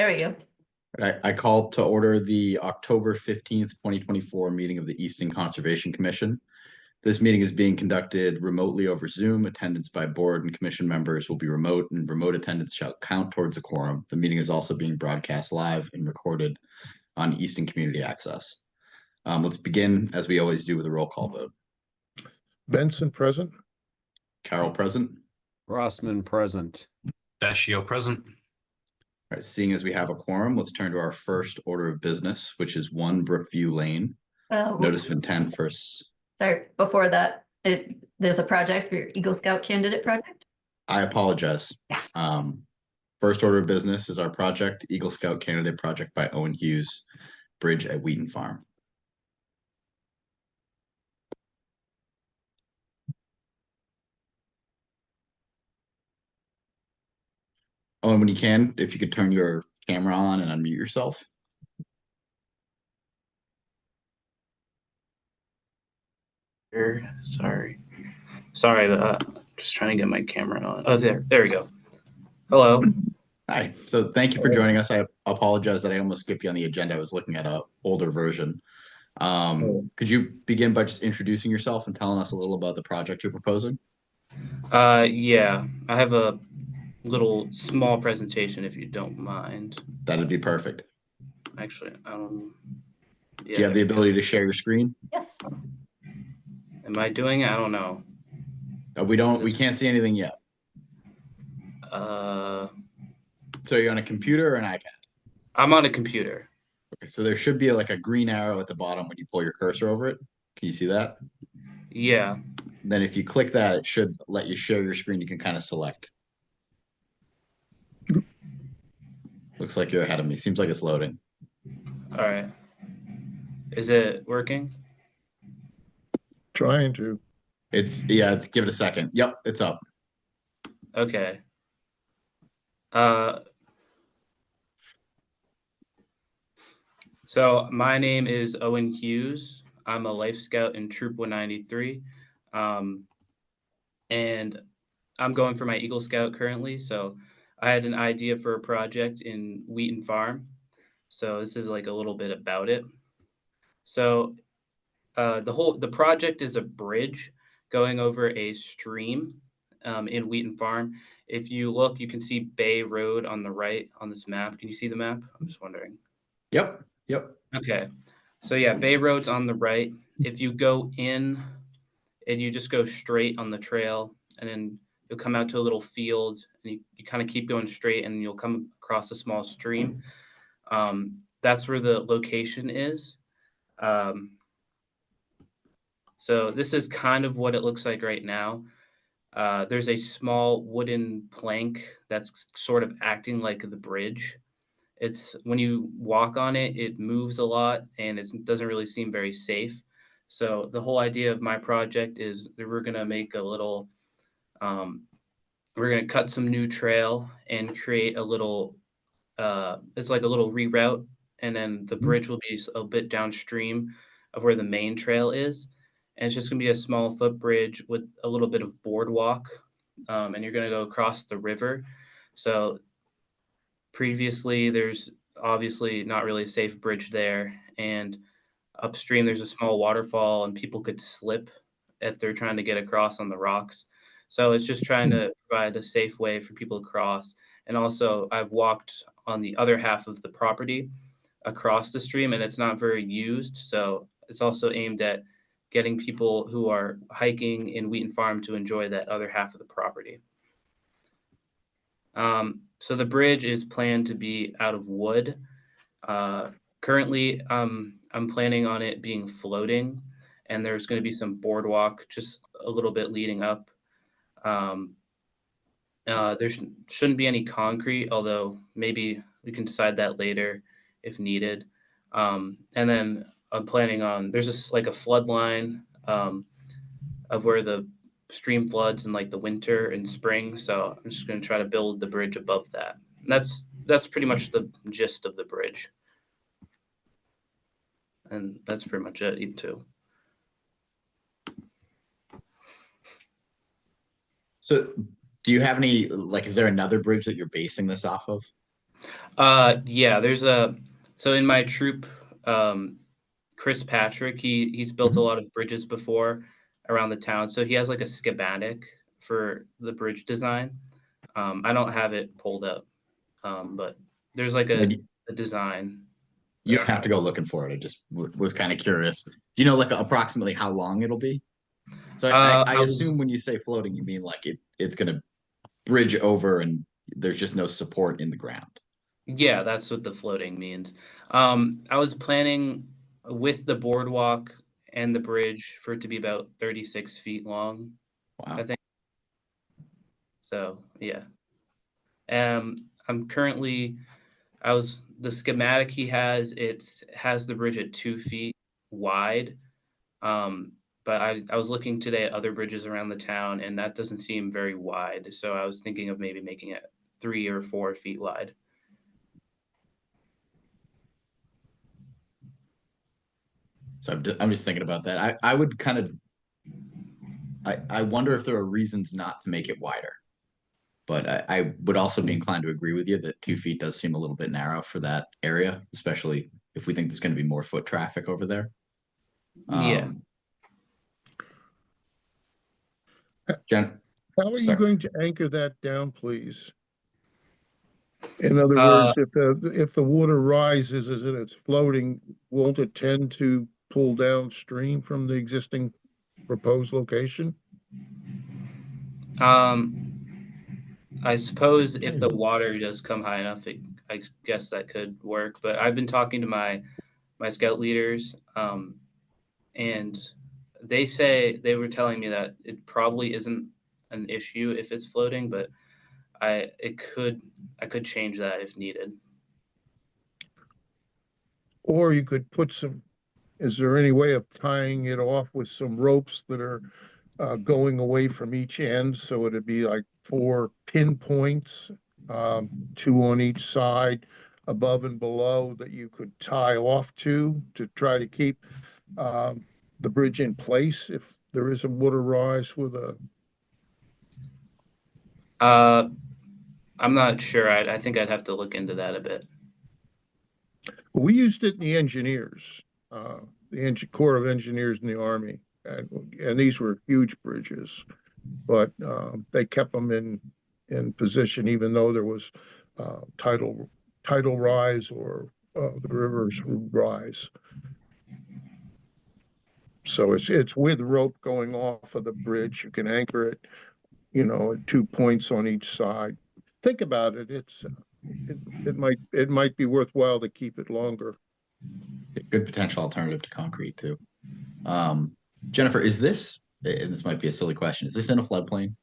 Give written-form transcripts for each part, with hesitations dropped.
There we go. I call to order the October 15th, 2024 meeting of the Easton Conservation Commission. This meeting is being conducted remotely over Zoom. Attendance by board and commission members will be remote, and remote attendance shall count towards a quorum. The meeting is also being broadcast live and recorded on Easton Community Access. Let's begin, as we always do, with a roll call vote. Benson present. Carol present. Rossman present. Dashiell present. All right, seeing as we have a quorum, let's turn to our first order of business, which is 1 Brookview Lane. Notice of intent first. Sorry, before that, there's a project for your Eagle Scout candidate project. I apologize. Yes. First order of business is our project, Eagle Scout candidate project by Owen Hughes, bridge at Wheaton Farm. Owen, when you can, if you could turn your camera on and unmute yourself. Sorry, just trying to get my camera on. Oh, there we go. Hello. Hi. So thank you for joining us. I apologize that I almost skipped you on the agenda. I was looking at an older version. Could you begin by just introducing yourself and telling us a little about the project you're proposing? Yeah, I have a little small presentation if you don't mind. That'd be perfect. Actually, Do you have the ability to share your screen? Yes. Am I doing it? I don't know. We can't see anything yet. So you're on a computer or an iPad? I'm on a computer. Okay, so there should be like a green arrow at the bottom when you pull your cursor over it. Can you see that? Yeah. Then if you click that, it should let you share your screen. You can kind of select. Looks like you're ahead of me. Seems like it's loading. All right. Is it working? Trying to. It's give it a second. Yep, it's up. Okay. So my name is Owen Hughes. I'm a Life Scout in Troop 193. And I'm going for my Eagle Scout currently. So I had an idea for a project in Wheaton Farm. So this is like a little bit about it. So the project is a bridge going over a stream in Wheaton Farm. If you look, you can see Bay Road on the right on this map. Can you see the map? I'm just wondering. Yep. Okay. So yeah, Bay Road's on the right. If you go in and you just go straight on the trail, and then you'll come out to a little field, and you kind of keep going straight, and you'll come across a small stream. That's where the location is. So this is kind of what it looks like right now. There's a small wooden plank that's sort of acting like the bridge. It's when you walk on it, it moves a lot and it doesn't really seem very safe. So the whole idea of my project is that we're going to make a little, we're going to cut some new trail and create a little, it's like a little reroute. And then the bridge will be a bit downstream of where the main trail is. And it's just going to be a small footbridge with a little bit of boardwalk. And you're going to go across the river. So previously, there's obviously not really a safe bridge there. And upstream, there's a small waterfall and people could slip if they're trying to get across on the rocks. So it's just trying to provide a safe way for people to cross. And also, I've walked on the other half of the property across the stream, and it's not very used. So it's also aimed at getting people who are hiking in Wheaton Farm to enjoy that other half of the property. So the bridge is planned to be out of wood. Currently, I'm planning on it being floating, and there's going to be some boardwalk just a little bit leading up. There shouldn't be any concrete, although maybe we can decide that later if needed. And then I'm planning on, there's just like a flood line of where the stream floods in like the winter and spring. So I'm just going to try to build the bridge above that. That's pretty much the gist of the bridge. And that's pretty much it too. So do you have any, like, is there another bridge that you're basing this off of? Yeah, so in my troop, Chris Patrick, he's built a lot of bridges before around the town, so he has like a schematic for the bridge design. I don't have it pulled up, but there's like a design. You don't have to go looking for it. I just was kind of curious. Do you know like approximately how long it'll be? So I assume when you say floating, you mean like it's gonna bridge over and there's just no support in the ground. Yeah, that's what the floating means. I was planning with the boardwalk and the bridge for it to be about 36 feet long. Wow. I think so. Yeah. Um, I'm currently, the schematic he has, has the bridge at 2 feet wide. But I was looking today at other bridges around the town, and that doesn't seem very wide. So I was thinking of maybe making it 3 or 4 feet wide. So I'm just thinking about that. I would kind of I wonder if there are reasons not to make it wider. But I would also be inclined to agree with you that 2 feet does seem a little bit narrow for that area, especially if we think there's going to be more foot traffic over there. Yeah. Jen, How are you sorry. going to anchor that down, please? In other Uh, words, if the water rises as it's floating, won't it tend to pull downstream from the existing proposed location? I suppose if the water does come high enough, I guess that could work. But I've been talking to my scout leaders, and they were telling me that it probably isn't an issue if it's floating, but I could change that if needed. Or you could put is there any way of tying it off with some ropes that are going away from each end? So it'd be like 4 pinpoints, 2 on each side, above and below, that you could tie off to try to keep the bridge in place if there is a water rise with a. I'm not sure. I think I'd have to look into that a bit. We used it in the engineers, the Corps of Engineers in the Army, and these were huge bridges, but they kept them in position even though there was tidal rise or the rivers would rise. So it's with rope going off of the bridge. You can anchor it, at 2 points on each side. Think about it. It might be worthwhile to keep it longer. Good potential alternative to concrete too. Jennifer, is this, and this might be a silly question, is this in a floodplain?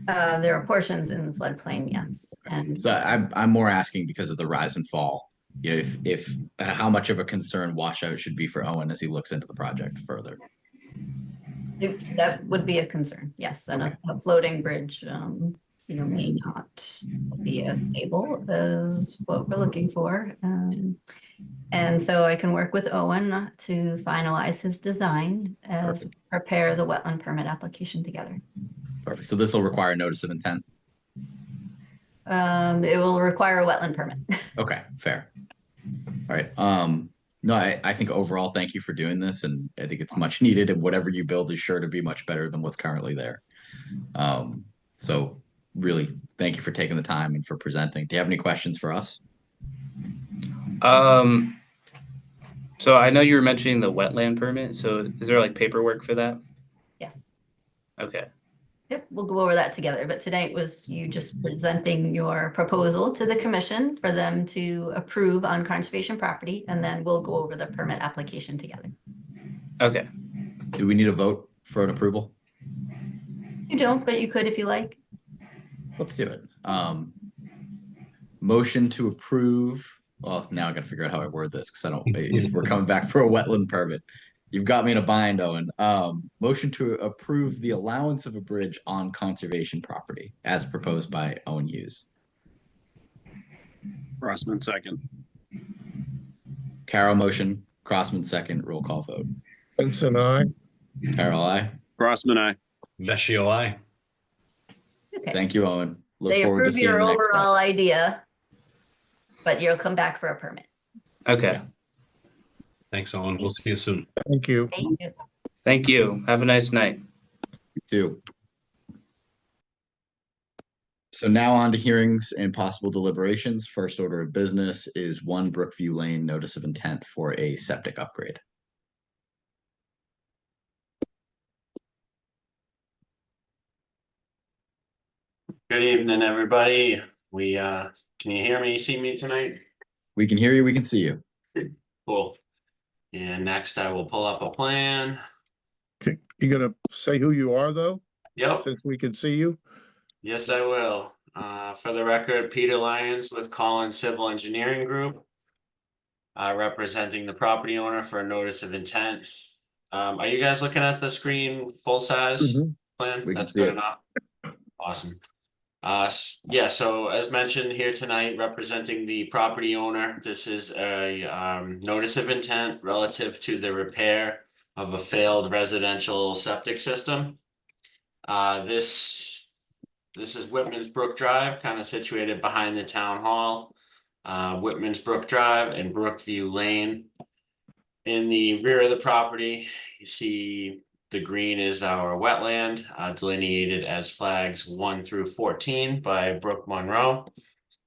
There are portions in the floodplain, yes. And So I'm more asking because of the rise and fall. If how much of a concern washout should be for Owen as he looks into the project further. that would be a concern, yes. And Okay. a floating bridge, may not be as stable as what we're looking for. And so I can work with Owen to finalize his design as we prepare the wetland permit application together. Perfect. So this will require notice of intent. It will require a wetland permit. Okay, fair. All right. No, I think overall, thank you for doing this, and I think it's much needed. And whatever you build is sure to be much better than what's currently there. So really, thank you for taking the time and for presenting. Do you have any questions for us? So I know you were mentioning the wetland permit. So is there like paperwork for that? Yes. Okay. Yep, we'll go over that together. But tonight was you just presenting your proposal to the commission for them to approve on conservation property, and then we'll go over the permit application together. Okay. Do we need a vote for an approval? You don't, but you could if you like. Let's do it. Motion to approve. Well, now I got to figure out how I word this because if we're coming back for a wetland permit, you've got me in a bind, Owen. Motion to approve the allowance of a bridge on conservation property as proposed by Owen Hughes. Crossman second. Carol motion, Crossman second, roll call vote. Benson, aye. Carol, aye. Crossman, aye. Vecchio, aye. Okay. Thank you, Owen. Look They forward to approve seeing your the next step. overall idea, but you'll come back for a permit. Okay. Thanks, Owen. We'll see you soon. Thank you. Thank you. Thank you. Have a nice night. You too. So now on to hearings and possible deliberations. First order of business is 1 Brookview Lane notice of intent for a septic upgrade. Good evening, everybody. Can you hear me, see me tonight? We can hear you, we can see you. Cool. And next I will pull up a plan. Okay, you gonna say who you are though, Yep, since we can see you? yes, I will. For the record, Peter Lyons with Collins Civil Engineering Group. Representing the property owner for a notice of intent. Are you guys looking at the screen full size plan? We can That's see good it. enough. Awesome. Yeah, so as mentioned here tonight, representing the property owner, this is a notice of intent relative to the repair of a failed residential septic system. This is Whitman's Brook Drive, kind of situated behind the town hall. Whitman's Brook Drive and Brookview Lane. In the rear of the property, you see the green is our wetland, delineated as flags 1 through 14 by Brook Monroe.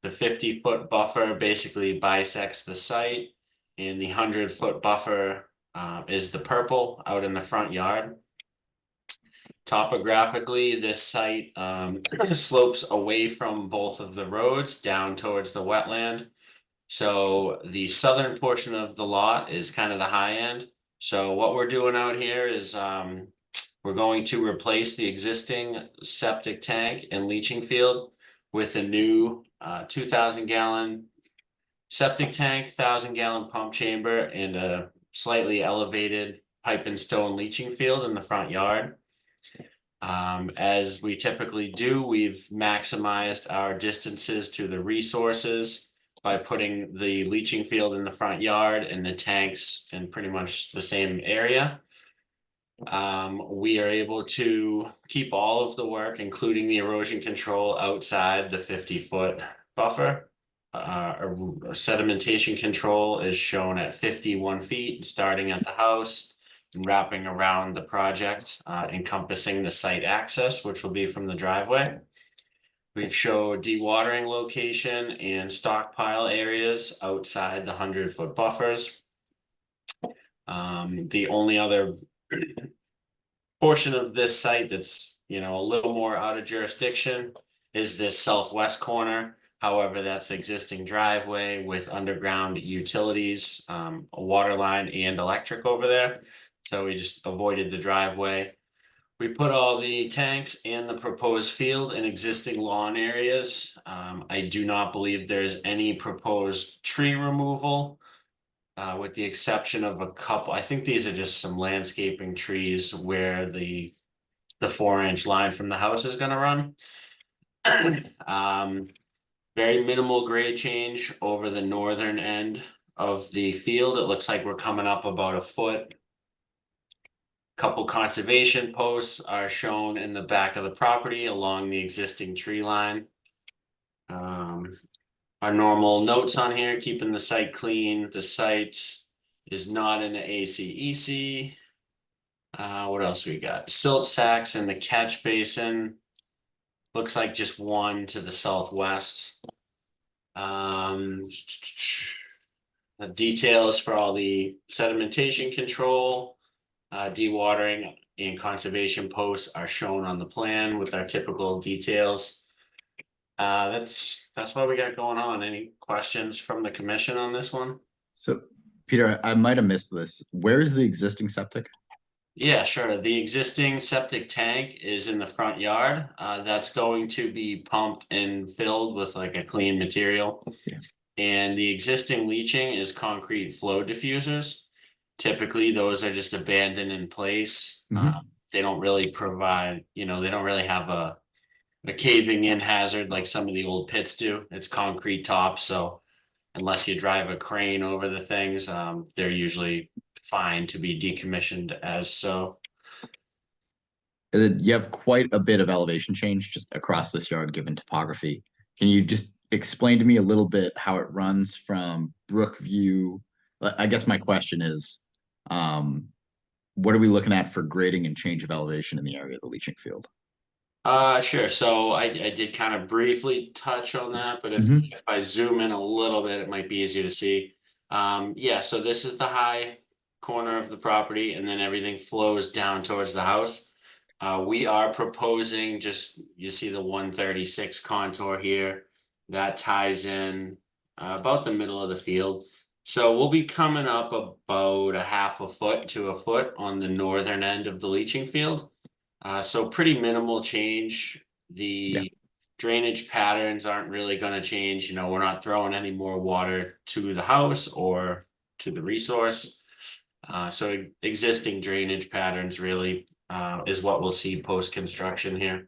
The 50-foot buffer basically bisects the site, and the 100-foot buffer is the purple out in the front yard. Topographically, this site slopes away from both of the roads down towards the wetland. So the southern portion of the lot is kind of the high end. So what we're doing out here is we're going to replace the existing septic tank and leaching field with a new 2,000-gallon septic tank, 1,000-gallon pump chamber, and a slightly elevated pipe and stone leaching field in the front yard. As we typically do, we've maximized our distances to the resources by putting the leaching field in the front yard and the tanks in pretty much the same area. We are able to keep all of the work, including the erosion control, outside the 50-foot buffer. Sedimentation control is shown at 51 feet, starting at the house and wrapping around the project, encompassing the site access, which will be from the driveway. We've showed dewatering location and stockpile areas outside the 100-foot buffers. The only other portion of this site that's, a little more out of jurisdiction is this southwest corner. However, that's existing driveway with underground utilities, a water line and electric over there. So we just avoided the driveway. We put all the tanks and the proposed field in existing lawn areas. I do not believe there's any proposed tree removal, with the exception of a couple. I think these are just some landscaping trees where the 4-inch line from the house is going to run. Very minimal grade change over the northern end of the field. It looks like we're coming up about a foot. Couple conservation posts are shown in the back of the property along the existing tree line. Our normal notes on here, keeping the site clean. The site is not in the ACEC. What else we got? Silt sacks in the catch basin. Looks like just one to the southwest. The details for all the sedimentation control, dewatering and conservation posts are shown on the plan with our typical details. That's what we got going on. Any questions from the commission on this one? So, Peter, I might have missed this. Where is the existing septic? Yeah, sure. The existing septic tank is in the front yard. That's going to be pumped and filled with like a clean material. Yeah. And the existing leaching is concrete flow diffusers. Typically, those are just abandoned in place. They don't really provide, they don't really have a caving in hazard like some of the old pits do. It's concrete top, so unless you drive a crane over the things, they're usually fine to be decommissioned as so. You have quite a bit of elevation change just across this yard given topography. Can you just explain to me a little bit how it runs from Brookview? I guess my question is, what are we looking at for grading and change of elevation in the area of the leaching field? Sure. So I did kind of briefly touch on that, but Mhm. if I zoom in a little bit, it might be easier to see. Yeah, so this is the high corner of the property, and then everything flows down towards the house. We are proposing just, you see the 136 contour here, that ties in about the middle of the field. So we'll be coming up about a half a foot to a foot on the northern end of the leaching field. So pretty minimal change. Yeah. The drainage patterns aren't really going to change. You know, we're not throwing any more water to the house or to the resource. So existing drainage patterns really is what we'll see post-construction here.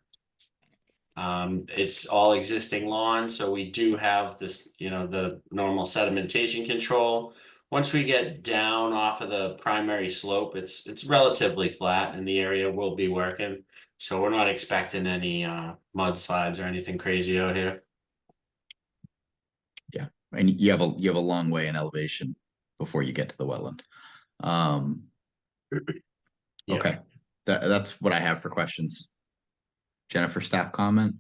It's all existing lawn, so we do have this, you know, the normal sedimentation control. Once we get down off of the primary slope, it's relatively flat in the area we'll be working. So we're not expecting any mudslides or anything crazy out here. Yeah, and you have a long way in elevation before you get to the wetland. Yeah. Okay, that's what I have for questions. Jennifer, staff comment?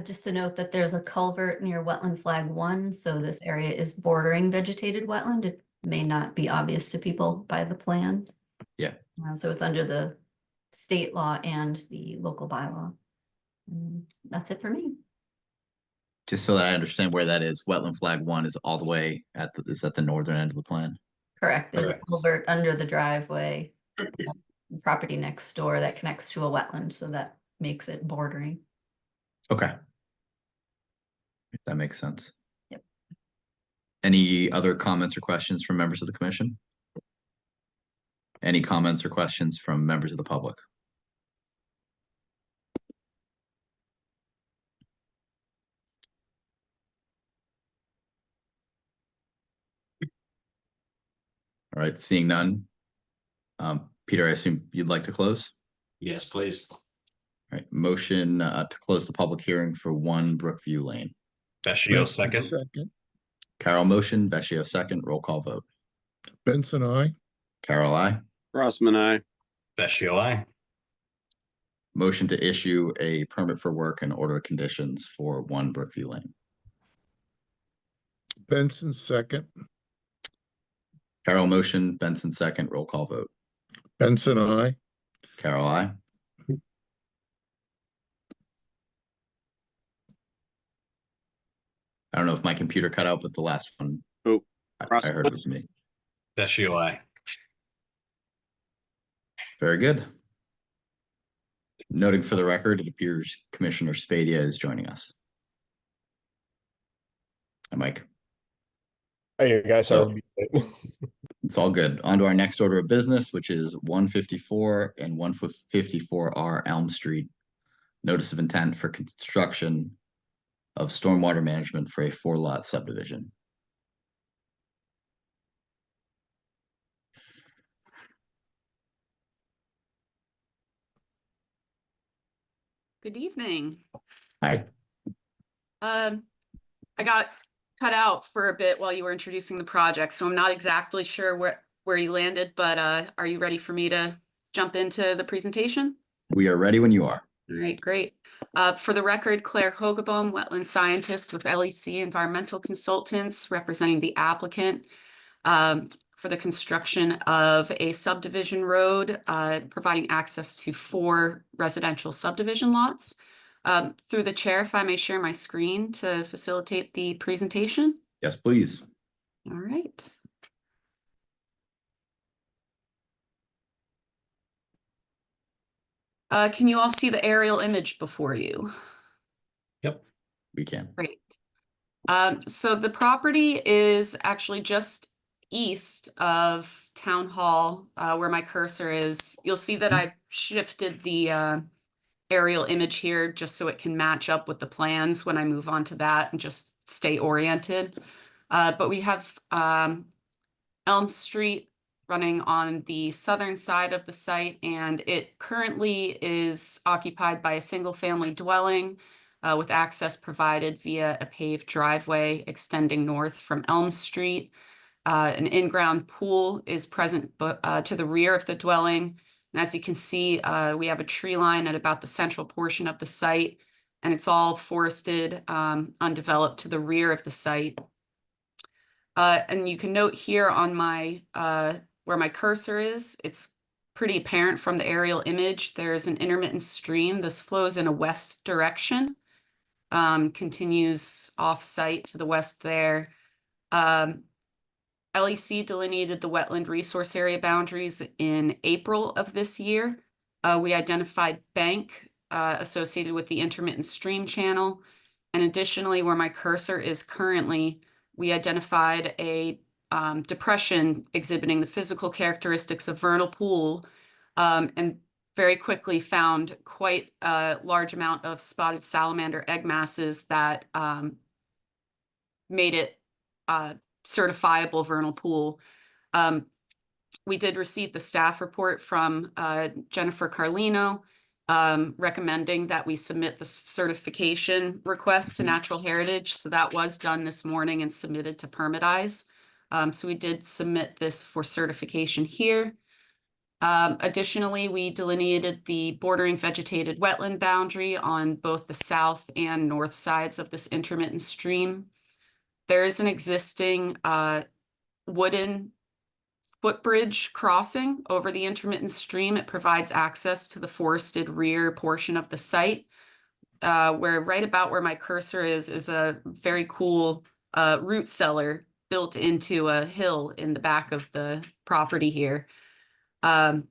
Just to note that there's a culvert near wetland flag 1, so this area is bordering vegetated wetland. It may not be obvious to people by the plan. Yeah. So it's under the state law and the local bylaw. That's it for me. Just so that I understand where that is, wetland flag 1 is all the way is at the northern end of the plan. Correct. There's Correct. a culvert under the driveway, property next door that connects to a wetland, so that makes it bordering. Okay. If that makes sense. Yep. Any other comments or questions from members of the commission? Any comments or questions from members of the public? All right, seeing none. Peter, I assume you'd like to close? Yes, please. All right, motion to close the public hearing for 1 Brookview Lane. Vecchio Benson, second. second. Carol motion, Vecchio second, roll call vote. Benson, I. Carol, I. Rossman, I. Vecchio I. Motion to issue a permit for work and order of conditions for 1 Brookview Lane. Benson, second. Carol motion, Benson second, roll call vote. Benson, I. Carol, I. I don't know if my computer cut out, but the last one Oh, I heard was me. Vecchio I. Very good. Noting for the record, it appears Commissioner Spadia is joining us. Hi, Mike. Hey guys, So- It's all good. On to our next order of business, which is 154 and 154R Elm Street. Notice of intent for construction of stormwater management for a 4-lot subdivision. Good evening. Hi. I got cut out for a bit while you were introducing the project, so I'm not exactly sure where you landed, but are you ready for me to jump into the presentation? We are ready when you are. All right, great. For the record, Claire Hogaboam, wetland scientist with LEC Environmental Consultants, representing the applicant for the construction of a subdivision road, providing access to 4 residential subdivision lots. Through the chair, if I may share my screen to facilitate the presentation. Yes, please. All right. Can you all see the aerial image before you? Yep. We can. Great. So the property is actually just east of Town Hall, where my cursor is. You'll see that I shifted the aerial image here just so it can match up with the plans when I move on to that and just stay oriented. But we have Elm Street running on the southern side of the site, and it currently is occupied by a single-family dwelling with access provided via a paved driveway extending north from Elm Street. An in-ground pool is present to the rear of the dwelling. And as you can see, we have a tree line at about the central portion of the site, and it's all forested, undeveloped to the rear of the site. And you can note here on my, where my cursor is, it's pretty apparent from the aerial image. There's an intermittent stream. This flows in a west direction, continues off-site to the west there. LEC delineated the wetland resource area boundaries in April of this year. We identified bank associated with the intermittent stream channel. And additionally, where my cursor is currently, we identified a depression exhibiting the physical characteristics of vernal pool, and very quickly found quite a large amount of spotted salamander egg masses that made it certifiable vernal pool. We did receive the staff report from Jennifer Carlino recommending that we submit the certification request to Natural Heritage. So that was done this morning and submitted to Permitize. So we did submit this for certification here. Additionally, we delineated the bordering vegetated wetland boundary on both the south and north sides of this intermittent stream. There is an existing wooden footbridge crossing over the intermittent stream. It provides access to the forested rear portion of the site, where right about where my cursor is a very cool root cellar built into a hill in the back of the property here. The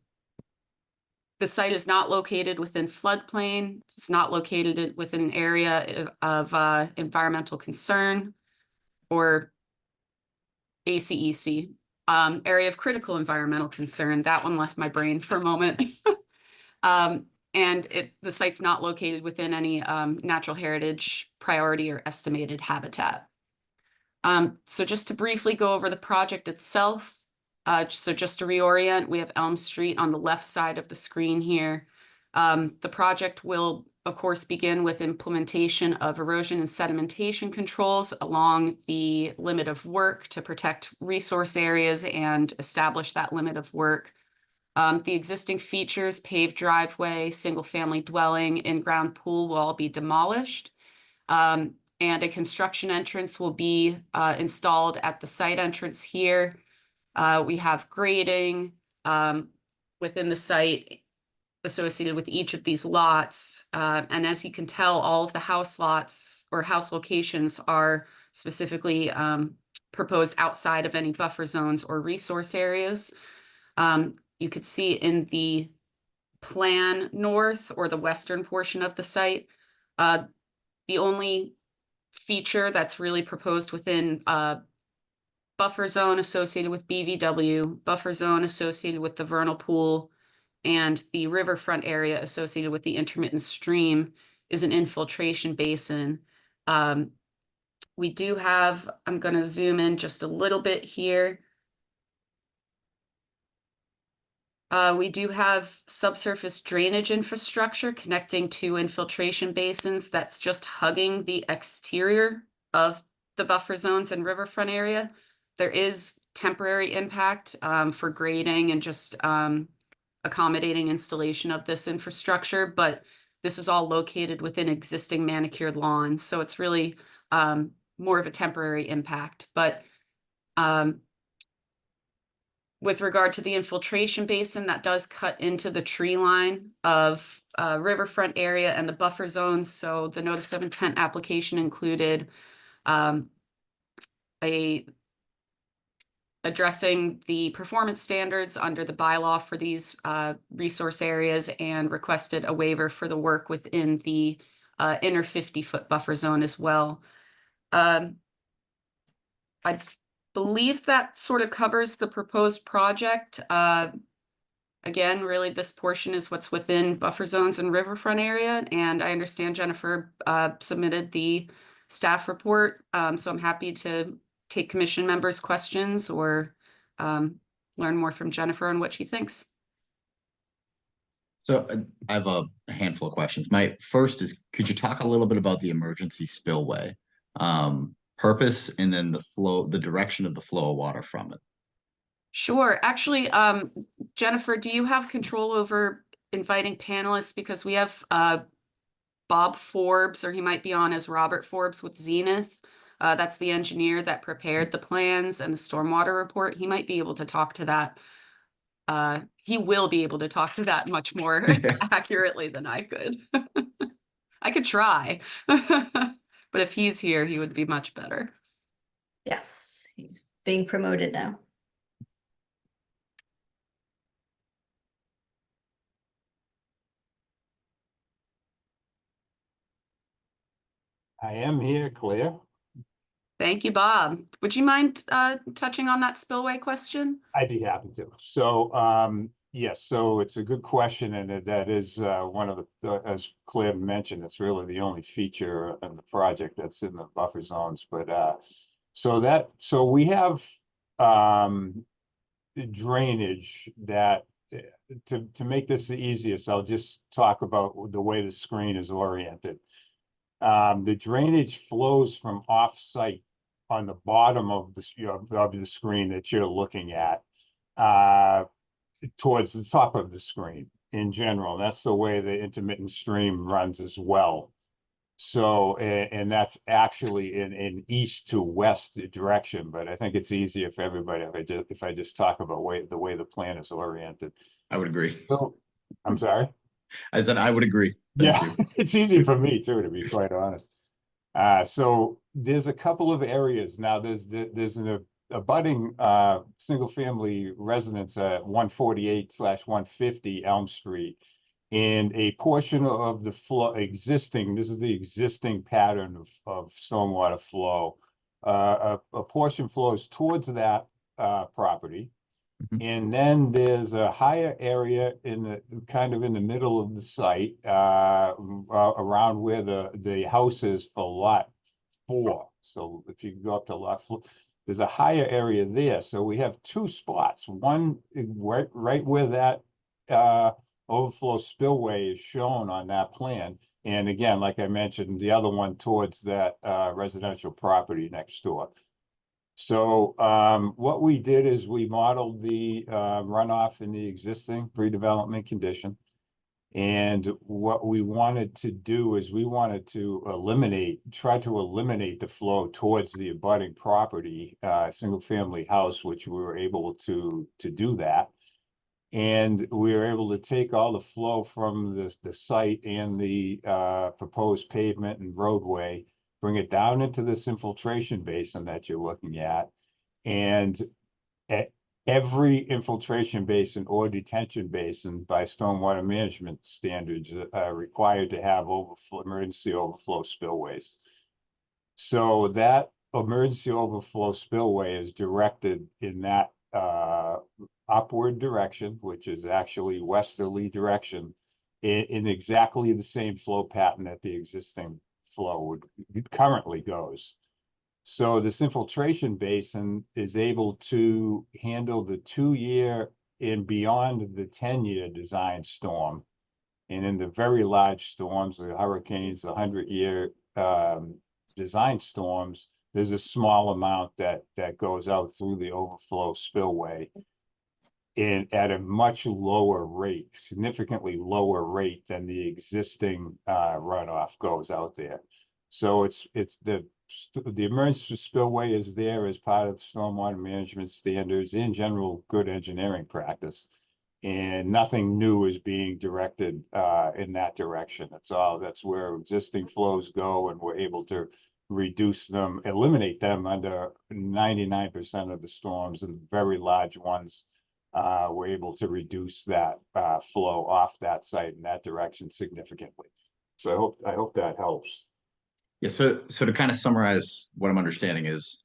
site is not located within floodplain. It's not located within an area of environmental concern or ACEC. Area of critical environmental concern. That one left my brain for a moment. And the site's not located within any natural heritage priority or estimated habitat. So just to briefly go over the project itself. So just to reorient, we have Elm Street on the left side of the screen here. The project will, of course, begin with implementation of erosion and sedimentation controls along the limit of work to protect resource areas and establish that limit of work. The existing features, paved driveway, single-family dwelling, in-ground pool will all be demolished. And a construction entrance will be installed at the site entrance here. We have grading within the site associated with each of these lots. And as you can tell, all of the house lots or house locations are specifically proposed outside of any buffer zones or resource areas. You could see in the plan north or the western portion of the site, the only feature that's really proposed within buffer zone associated with BVW, buffer zone associated with the vernal pool, and the riverfront area associated with the intermittent stream is an infiltration basin. We do have, I'm going to zoom in just a little bit here. We do have subsurface drainage infrastructure connecting two infiltration basins that's just hugging the exterior of the buffer zones and riverfront area. There is temporary impact for grading and just accommodating installation of this infrastructure, but this is all located within existing manicured lawns. So it's really more of a temporary impact. But with regard to the infiltration basin, that does cut into the tree line of riverfront area and the buffer zones. So the notice of intent application included addressing the performance standards under the bylaw for these resource areas and requested a waiver for the work within the inner 50-foot buffer zone as well. I believe that sort of covers the proposed project. Again, really this portion is what's within buffer zones and riverfront area. And I understand Jennifer submitted the staff report. So I'm happy to take commission members' questions or learn more from Jennifer on what she thinks. So I have a handful of questions. My first is, could you talk a little bit about the emergency spillway purpose and then the flow, the direction of the flow of water from it? Sure. Actually, Jennifer, do you have control over inviting panelists? Because we have Bob Forbes, or he might be on as Robert Forbes with Zenith. That's the engineer that prepared the plans and the stormwater report. He might be able to talk to that. He will be able to talk to that much more accurately than I could. I could try, but if he's here, he would be much better. Yes, he's being promoted now. I am here, Claire. Thank you, Bob. Would you mind touching on that spillway question? I'd be happy to. So, yes, so it's a good question, and that is one of the, as Claire mentioned, it's really the only feature of the project that's in the buffer zones. But so we have drainage that to make this the easiest, I'll just talk about the way the screen is oriented. The drainage flows from off-site on the bottom of the screen that you're looking at towards the top of the screen in general. That's the way the intermittent stream runs as well. So, and that's actually in east to west direction, but I think it's easier for everybody if I just talk about the way the plan is oriented. I would agree. So, I'm sorry? I said I would agree. Thank you. It's easier for me too, to be quite honest. So there's a couple of areas now. There's an abutting single family residence at 148/150 Elm Street, and a portion of the flow existing. This is the existing pattern of stormwater flow. A portion flows towards that property. And then there's a higher area in the kind of in the middle of the site, around where the house is for lot 4. So if you go up to lot 4, there's a higher area there. So we have two spots. One right where that overflow spillway is shown on that plan. And again, like I mentioned, the other one towards that residential property next door. So what we did is we modeled the runoff in the existing pre-development condition. And what we wanted to do is we wanted to try to eliminate the flow towards the abutting property, single family house, which we were able to do that. And we were able to take all the flow from the site and the proposed pavement and roadway, bring it down into this infiltration basin that you're looking at. And at every infiltration basin or detention basin by stormwater management standards are required to have emergency overflow spillways. So that emergency overflow spillway is directed in that upward direction, which is actually westerly direction, in exactly the same flow pattern that the existing flow currently goes. So this infiltration basin is able to handle the 2-year and beyond the 10-year design storm. And in the very large storms, the hurricanes, the 100-year design storms, there's a small amount that goes out through the overflow spillway and at a much lower rate, significantly lower rate than the existing runoff goes out there. So it's the emergency spillway is there as part of the stormwater management standards, in general good engineering practice, and nothing new is being directed in that direction. That's where existing flows go, and we're able to reduce them, eliminate them under 99% of the storms, and very large ones. We're able to reduce that flow off that site in that direction significantly. So I hope that helps. Yeah, so to kind of summarize what I'm understanding is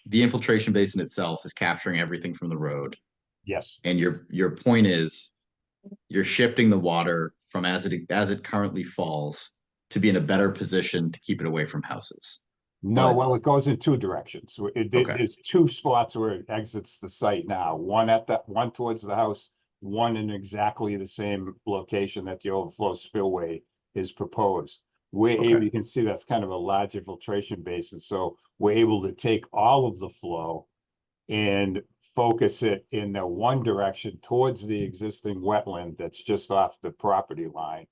the infiltration basin itself is capturing everything from the road. Yes. And your point is you're shifting the water from as it currently falls to be in a better position to keep it away from houses. No, But- well, it goes in two directions. Okay. There's two spots where it exits the site now, one towards the house, one in exactly the same location that the overflow spillway is proposed. Okay. You can see that's kind of a large infiltration basin, so we're able to take all of the flow and focus it in the one direction towards the existing wetland that's just off the property line.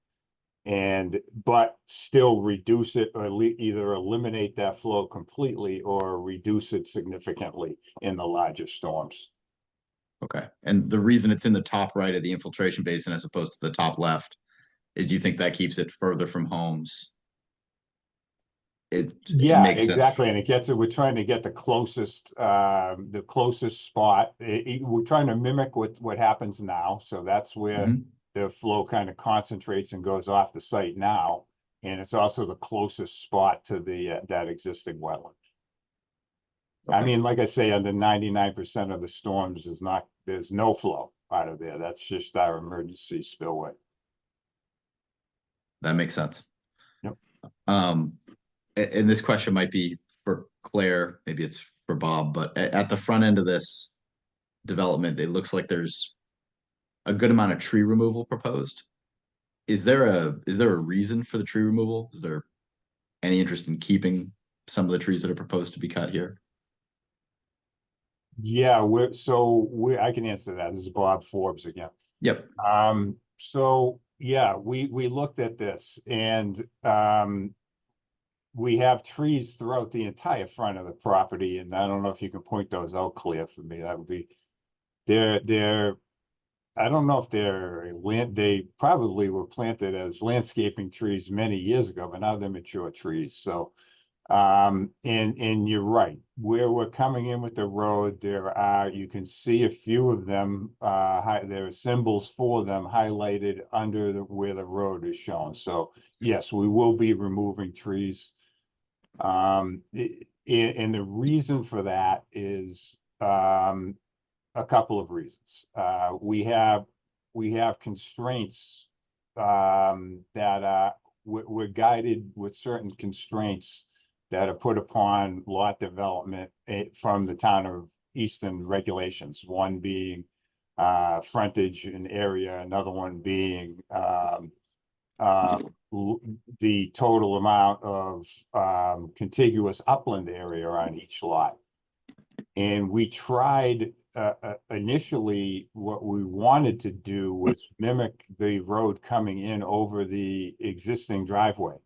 But still reduce it or either eliminate that flow completely or reduce it significantly in the larger storms. Okay. And the reason it's in the top right of the infiltration basin as opposed to the top left is you think that keeps it further from homes? It Yeah, makes sense. exactly. And it gets it, we're trying to get the closest spot. We're trying to mimic what happens now. So that's where Mhm. the flow kind of concentrates and goes off the site now. And it's also the closest spot to the that existing wetland. I Okay. mean, like I say, under 99% of the storms there's no flow out of there. That's just our emergency spillway. That makes sense. Yep. And this question might be for Claire, maybe it's for Bob, but at the front end of this development, it looks like there's a good amount of tree removal proposed. Is there a reason for the tree removal? Is there any interest in keeping some of the trees that are proposed to be cut here? Yeah, I can answer that. This is Bob Forbes again. Yep. So yeah, we looked at this and we have trees throughout the entire front of the property, and I don't know if you can point those out clear for me. That would be they're I don't know if they probably were planted as landscaping trees many years ago, but now they're mature trees. So and you're right, where we're coming in with the road, you can see a few of them, there are symbols for them highlighted under where the road is shown. So yes, we will be removing trees. And the reason for that is a couple of reasons. We have constraints that we're guided with certain constraints that are put upon lot development from the Town of Easton regulations. One being frontage and area, another one being the total amount of contiguous upland area on each lot. And we tried initially, what we wanted to do was mimic the road coming in over the existing driveway.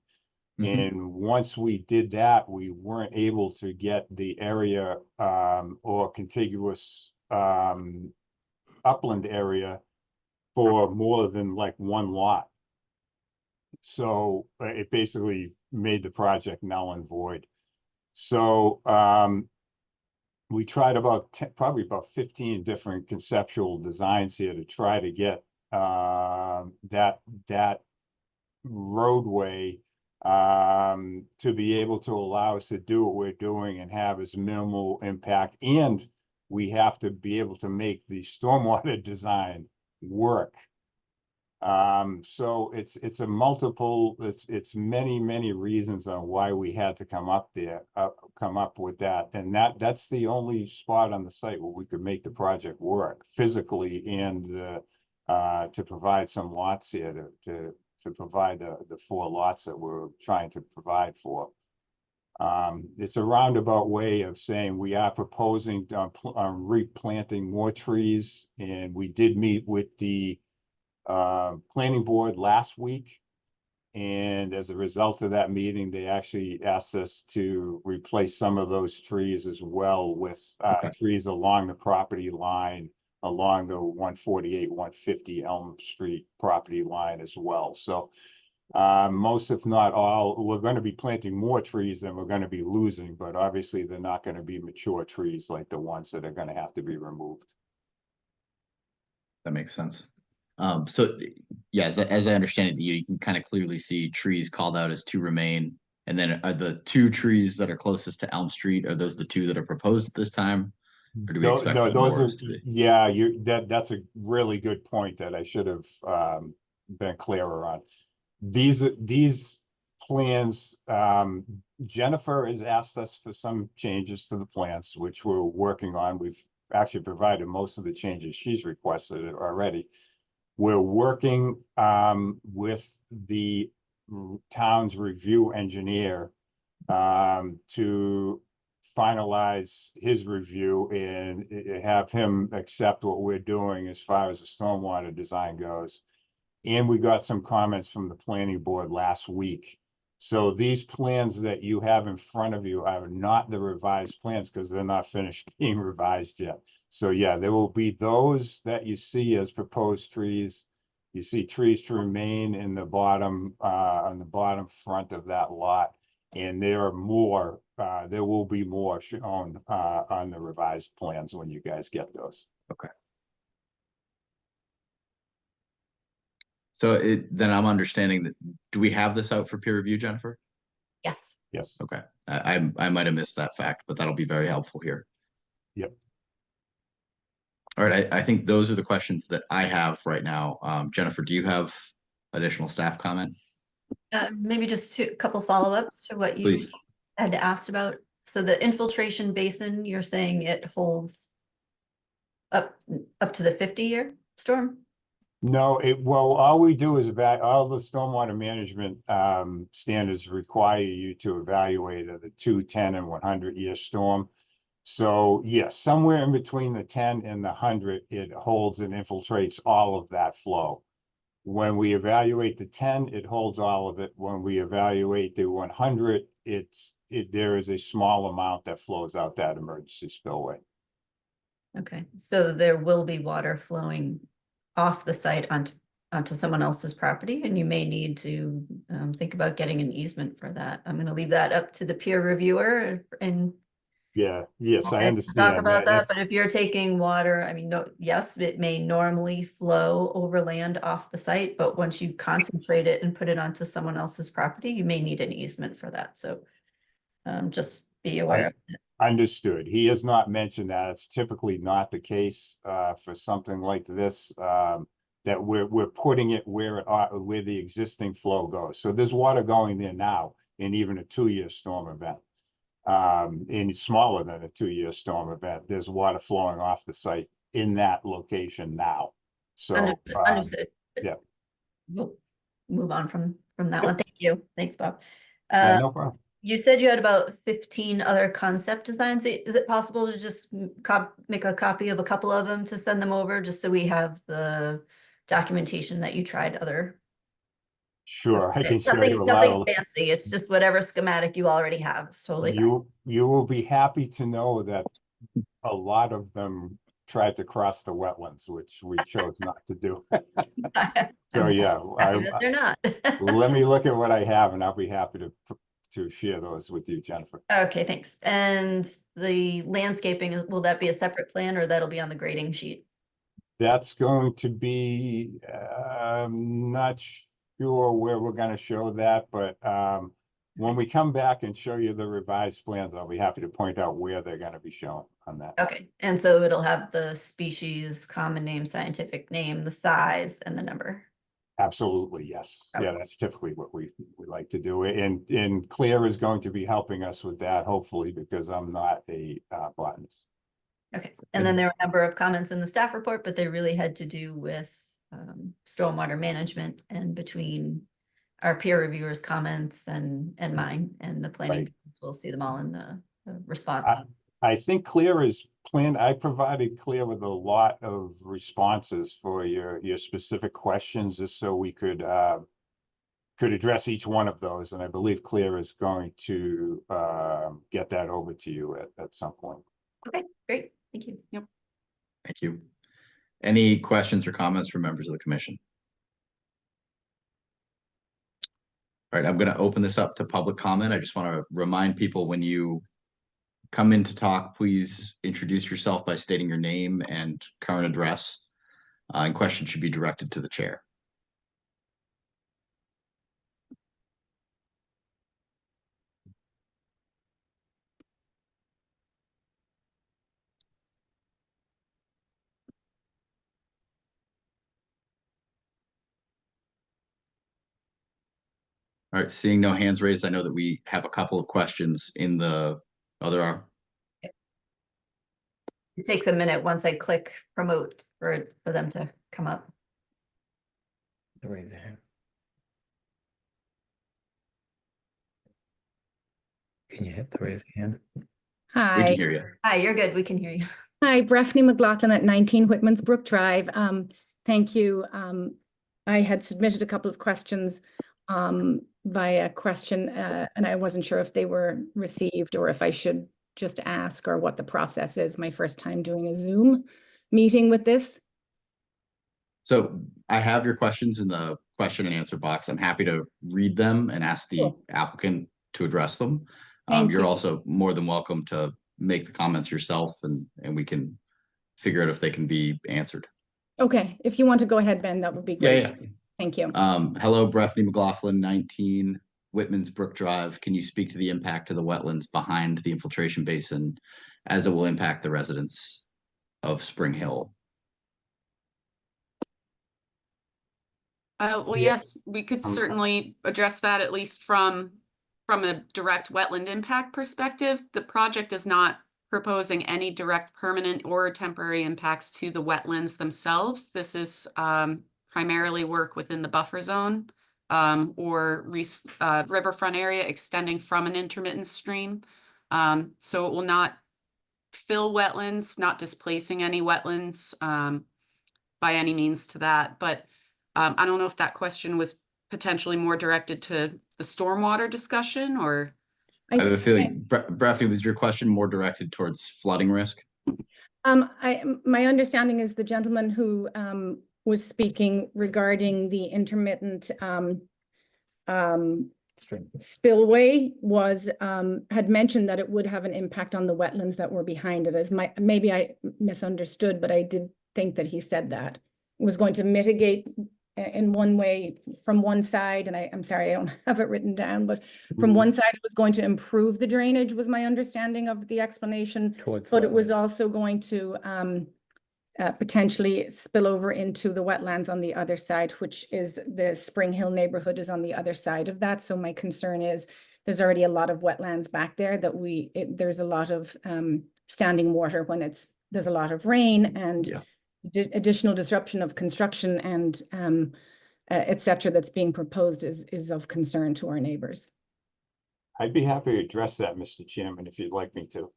And once we did that, we weren't able to get the area or contiguous upland area for more than like one lot. So it basically made the project null and void. So we tried probably about 15 different conceptual designs here to try to get that roadway to be able to allow us to do what we're doing and have as minimal impact. And we have to be able to make the stormwater design work. So it's many reasons on why we had to come up with that. And that's the only spot on the site where we could make the project work physically and to provide some lots here to provide the 4 lots that we're trying to provide for. It's a roundabout way of saying we are proposing on replanting more trees, and we did meet with the planning board last week, and as a result of that meeting, they actually asked us to replace some of those trees as well with trees along the property line, along the 148, 150 Elm Street property line as well. So most, if not all, we're going to be planting more trees than we're going to be losing, but obviously they're not going to be mature trees like the ones that are going to have to be removed. That makes sense. So yeah, as I understand it, you can kind of clearly see trees called out as to remain. And then are the 2 trees that are closest to Elm Street, are those the 2 that are proposed at this time? Or do we expect No, those more are, to be? yeah, that's a really good point that I should have been clearer on. These plans, Jennifer has asked us for some changes to the plans, which we're working on. We've actually provided most of the changes she's requested already. We're working with the town's review engineer to finalize his review and have him accept what we're doing as far as the stormwater design goes. And we got some comments from the planning board last week. So these plans that you have in front of you are not the revised plans because they're not finished being revised yet. So yeah, there will be those that you see as proposed trees. You see trees to remain in the bottom, on the bottom front of that lot. And there are more, there will be more shown on the revised plans when you guys get those. Okay. So then I'm understanding that, do we have this out for peer review, Jennifer? Yes. Yes. Okay, I might have missed that fact, but that'll be very helpful here. Yep. All right, I think those are the questions that I have right now. Jennifer, do you have additional staff comment? Maybe just a couple follow-ups to what you Please. had asked about. So the infiltration basin, you're saying it holds up to the 50-year storm? No, well, all we do is all the stormwater management standards require you to evaluate the 2, 10, and 100-year storm. So yes, somewhere in between the 10 and the 100, it holds and infiltrates all of that flow. When we evaluate the 10, it holds all of it. When we evaluate the 100, there is a small amount that flows out that emergency spillway. Okay, so there will be water flowing off the site onto someone else's property, and you may need to think about getting an easement for that. I'm going to leave that up to the peer reviewer and Yeah, yes, I talk understand about that. that. But if you're taking water, I mean, no, yes, it may normally flow overland off the site, but once you concentrate it and put it onto someone else's property, you may need an easement for that. So just be aware of it. Understood. He has not mentioned that. It's typically not the case for something like this, that we're putting it where the existing flow goes. So there's water going there now in even a 2-year storm event. And smaller than a 2-year storm event, there's water flowing off the site in that location now. So Understood. yeah. We'll move on from that Yep. one. Thank you. Thanks, Bob. No problem. You said you had about 15 other concept designs. Is it possible to just make a copy of a couple of them to send them over just so we have the documentation that you tried other? Sure, I can show you a Nothing lot of. fancy. It's just whatever schematic you already have. It's totally fine. You will be happy to know that a lot of them tried to cross the wetlands, which we chose not to do. So yeah, Happy that they're not. let me look at what I have and I'll be happy to share those with you, Jennifer. Okay, thanks. And the landscaping, will that be a separate plan or that'll be on the grading sheet? That's going to be, not sure where we're gonna show that, but when we come back and show you the revised plans, I'll be happy to point out where they're gonna be shown on that. Okay, and so it'll have the species, common name, scientific name, the size, and the number. Absolutely, yes. Okay. Yeah, that's typically what we like to do. And Claire is going to be helping us with that, hopefully, because I'm not a botanist. Okay, and then there were a number of comments in the staff report, but they really had to do with stormwater management and between our peer reviewers' comments and mine, and the planning. Right. We'll see them all in the response. I think Claire is planned. I provided Claire with a lot of responses for your specific questions, just so we could address each one of those. And I believe Claire is going to get that over to you at some point. Okay, great, thank you. Yep. Thank you. Any questions or comments from members of the commission? All right, I'm going to open this up to public comment. I just want to remind people, when you come in to talk, please introduce yourself by stating your name and current address. And questions should be directed to the chair. All right, seeing no hands raised, I know that we have a couple of questions in the other. It takes a minute once I click promote for them to come up. Raise your hand. Can you hit the raise hand? We Hi, can hear you. Hi, you're good. We can hear you. hi, Breffney McLaughlin at 19 Whitman's Brook Drive. Thank you. I had submitted a couple of questions via question, and I wasn't sure if they were received or if I should just ask or what the process is. My first time doing a Zoom meeting with this. So I have your questions in the question and answer box. I'm happy to read them and ask the Cool. applicant to address them. Thank You're you. also more than welcome to make the comments yourself, and we can figure out if they can be answered. Okay, if you want to go ahead, Ben, that would be great. Yeah. Thank you. Hello, Breffney McLaughlin, 19 Whitman's Brook Drive. Can you speak to the impact of the wetlands behind the infiltration basin as it will impact the residents of Spring Hill? Well, Yeah. yes, we could certainly address that at least from a direct wetland impact perspective. The project is not proposing any direct permanent or temporary impacts to the wetlands themselves. This is primarily work within the buffer zone or riverfront area extending from an intermittent stream. So it will not fill wetlands, not displacing any wetlands by any means to that. But I don't know if that question was potentially more directed to the stormwater discussion or. I have a feeling, Breffney, was your question more directed towards flooding risk? My understanding is the gentleman who was speaking regarding the intermittent spillway was had mentioned that it would have an impact on the wetlands that were behind it. Maybe I misunderstood, but I did think that he said that it was going to mitigate in one way from one side, and I'm sorry, I don't have it written down, but from one side it was going to improve the drainage was my understanding of the explanation, but it was also going to potentially spill over into the wetlands on the other side, which is the Spring Hill neighborhood is on the other side of that. So my concern is there's already a lot of wetlands back there that there's a lot of standing water when there's a lot of rain and additional disruption of construction and et cetera that's being proposed is of concern to our neighbors. I'd be happy to address that, Mr. Chairman, if you'd like me to.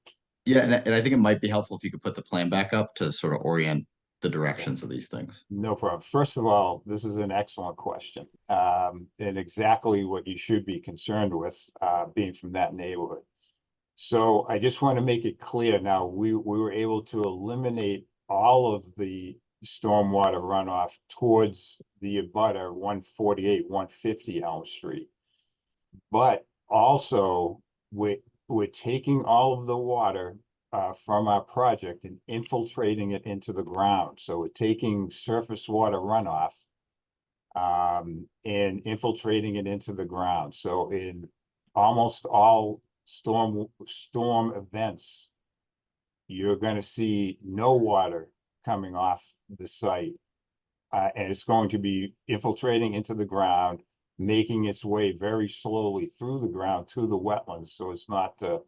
Yeah, and I think it might be helpful if you could put the plan back up to sort of orient the directions of these things. No problem. First of all, this is an excellent question, and exactly what you should be concerned with, being from that neighborhood. So I just want to make it clear now, we were able to eliminate all of the stormwater runoff towards the abutter 148, 150 Elm Street. But also we're taking all of the water from our project and infiltrating it into the ground. So we're taking surface water runoff and infiltrating it into the ground. So in almost all storm events, you're going to see no water coming off the site, and it's going to be infiltrating into the ground, making its way very slowly through the ground to the wetlands, so it's not to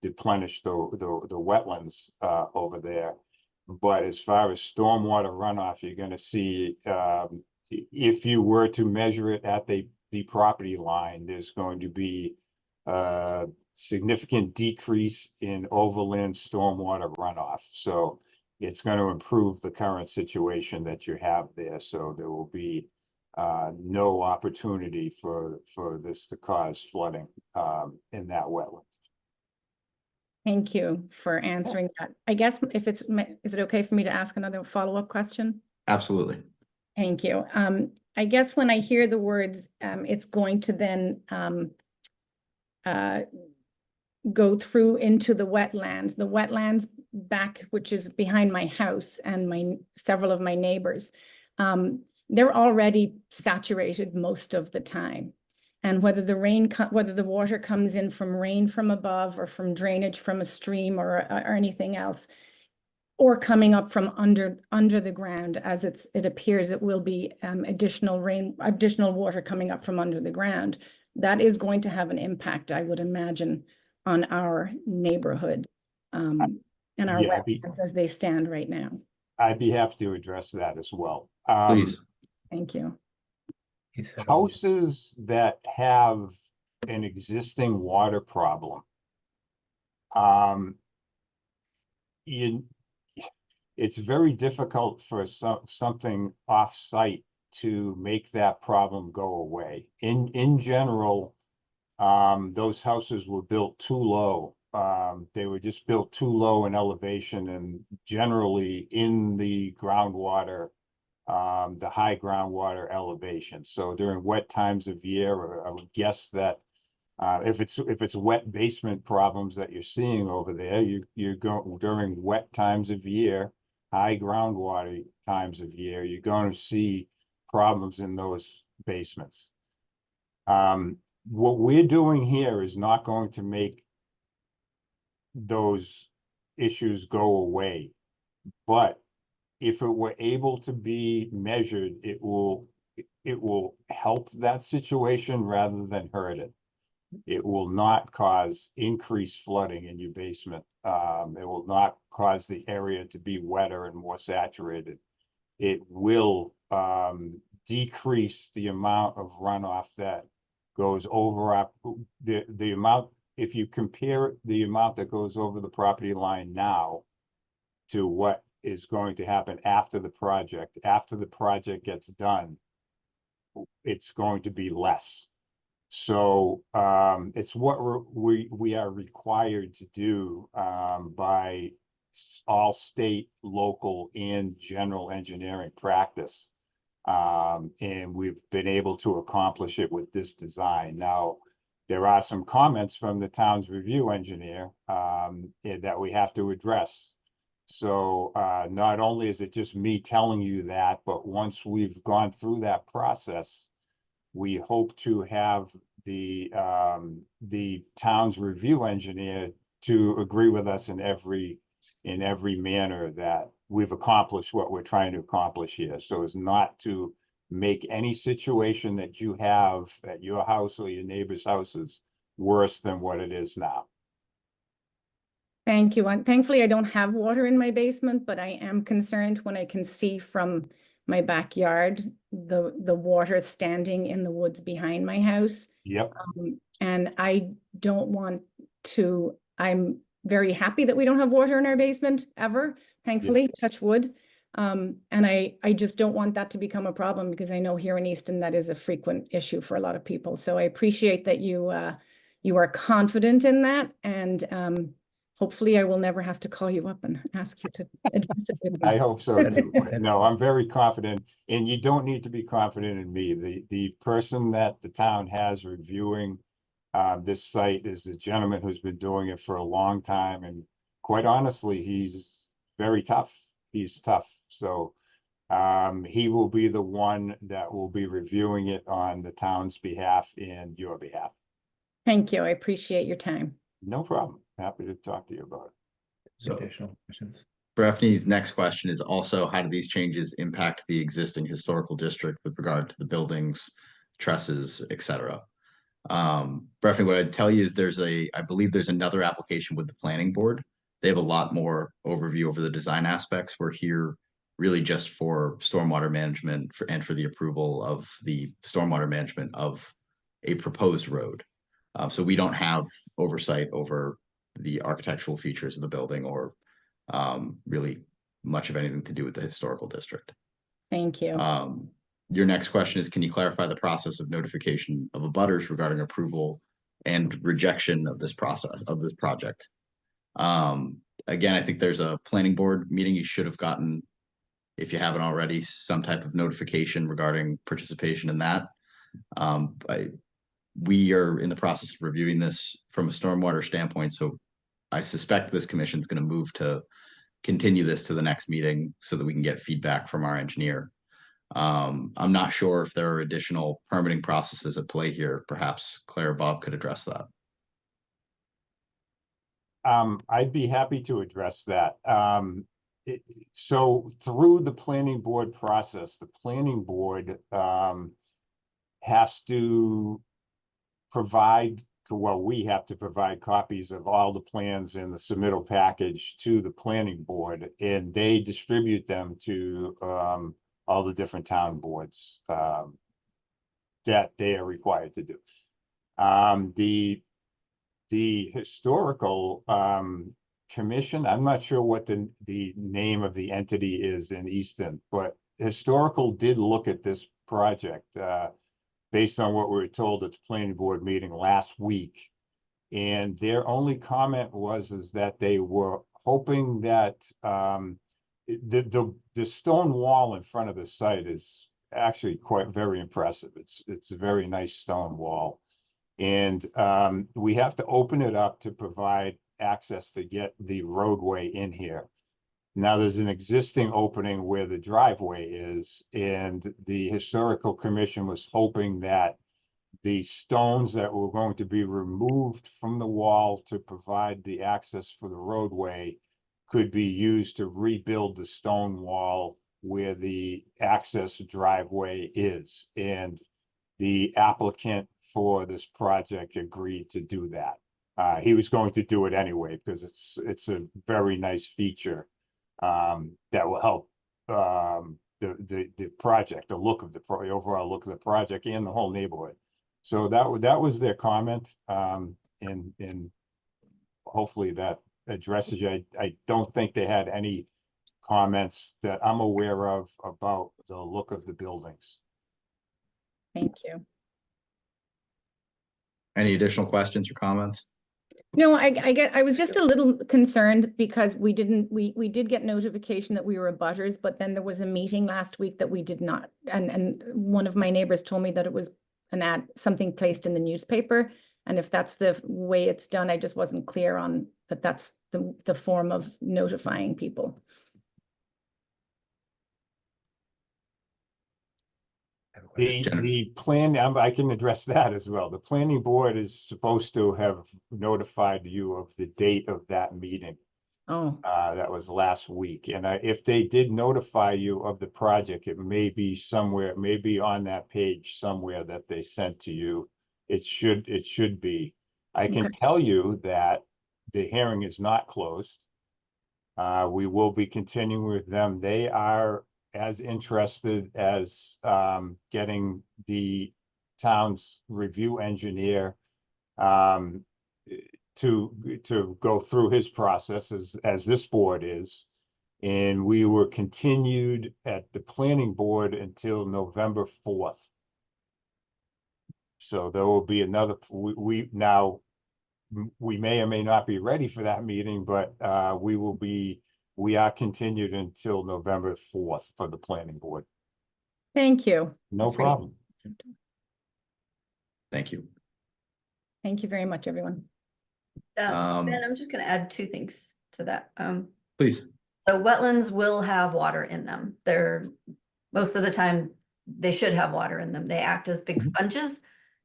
deplenish the wetlands over there. But as far as stormwater runoff, you're going to see, if you were to measure it at the property line, there's going to be significant decrease in overland stormwater runoff. So it's going to improve the current situation that you have there. So there will be no opportunity for this to cause flooding in that wetland. Thank you for answering that. I guess if is it okay for me to ask another follow-up question? Absolutely. Thank you. I guess when I hear the words, it's going to then go through into the wetlands back, which is behind my house and several of my neighbors. They're already saturated most of the time. And whether the water comes in from rain from above or from drainage from a stream or anything else, or coming up from under the ground, as it appears it will be additional water coming up from under the ground. that is going to have an impact, I would imagine, on our neighborhood and our Yeah, wetlands as they stand right now. I'd be happy to address that as well. Please. Thank you. He said, oh, Houses that have an existing water problem, it's very difficult for something off-site to make that problem go away. In general, those houses were built too low. They were just built too low in elevation and generally in the groundwater, the high groundwater elevation. So during wet times of year, I would guess that if it's wet basement problems that you're seeing over there, you're going during wet times of year, high groundwater times of year, you're going to see problems in those basements. What we're doing here is not going to make those issues go away, but if it were able to be measured, it will help that situation rather than hurt it. It will not cause increased flooding in your basement. It will not cause the area to be wetter and more saturated. It will decrease the amount of runoff that goes over the amount. If you compare the amount that goes over the property line now to what is going to happen after the project gets done, it's going to be less. So it's what we are required to do by all state, local, and general engineering practice. And we've been able to accomplish it with this design. Now, there are some comments from the town's review engineer that we have to address. So not only is it just me telling you that, but once we've gone through that process, we hope to have the town's review engineer to agree with us in every manner that we've accomplished what we're trying to accomplish here. So as not to make any situation that you have at your house or your neighbor's houses worse than what it is now. Thank you. And thankfully, I don't have water in my basement, but I am concerned when I can see from my backyard the water standing in the woods behind my house. Yep. And I don't want to, I'm very happy that we don't have water in our basement ever, thankfully, touch wood. And I just don't want that to become a problem because I know here in Easton that is a frequent issue for a lot of people. So I appreciate that you are confident in that, and hopefully I will never have to call you up and ask you to address it with me. I hope so too. No, I'm very confident, and you don't need to be confident in me. The person that the town has reviewing this site is a gentleman who's been doing it for a long time, and quite honestly, he's very tough. He's tough. So he will be the one that will be reviewing it on the town's behalf and your behalf. Thank you. I appreciate your time. No problem. Happy to talk to you about it. So additional questions. Breffney's next question is also, how do these changes impact the existing historical district with regard to the buildings, trusses, etc.? Breffney, what I'd tell you is I believe there's another application with the planning board. They have a lot more overview over the design aspects. We're here really just for stormwater management and for the approval of the stormwater management of a proposed road. So we don't have oversight over the architectural features of the building or really much of anything to do with the historical district. Thank you. Your next question is, can you clarify the process of notification of abutters regarding approval and rejection of this process of this project? Again, I think there's a planning board meeting you should have gotten, if you haven't already, some type of notification regarding participation in that. We are in the process of reviewing this from a stormwater standpoint, so I suspect this commission is going to move to continue this to the next meeting so that we can get feedback from our engineer. I'm not sure if there are additional permitting processes at play here. Perhaps Claire or Bob could address that. I'd be happy to address that. So through the planning board process, the planning board has to provide, well, we have to provide copies of all the plans in the submittal package to the planning board, and they distribute them to all the different town boards that they are required to do. The historical commission, I'm not sure what the name of the entity is in Easton, but historical did look at this project based on what we were told at the planning board meeting last week. And their only comment is that they were hoping that the stone wall in front of the site is actually very impressive. It's a very nice stone wall. And we have to open it up to provide access to get the roadway in here. Now there's an existing opening where the driveway is, and the historical commission was hoping that the stones that were going to be removed from the wall to provide the access for the roadway could be used to rebuild the stone wall where the access driveway is. And the applicant for this project agreed to do that. He was going to do it anyway because it's a very nice feature that will help the project, the overall look of the project and the whole neighborhood. So that was their comment, and hopefully that addresses you. I don't think they had any comments that I'm aware of about the look of the buildings. Thank you. Any additional questions or comments? No, I was just a little concerned because we did get notification that we were abutters, but then there was a meeting last week that we did not. And one of my neighbors told me that it was something placed in the newspaper. And if that's the way it's done, I just wasn't clear on that that's the form of notifying people. The plan, I can address that as well. The planning board is supposed to have notified you of the date of that meeting. Oh, that was last week. And if they did notify you of the project, it may be somewhere, maybe on that page somewhere that they sent to you. It should be. I can tell you that the hearing is not closed. We will be continuing with them. They are as interested as getting the town's review engineer to go through his process as this board is. And we were continued at the planning board until November 4th. So there will be another, we may or may not be ready for that meeting, but we are continued until November 4th for the planning board. thank you. No That's great. problem. Thank you. Thank you very much, everyone. Ben, I'm just going to add two things to that. Please. So wetlands will have water in them. Most of the time, they should have water in them. They act as big sponges.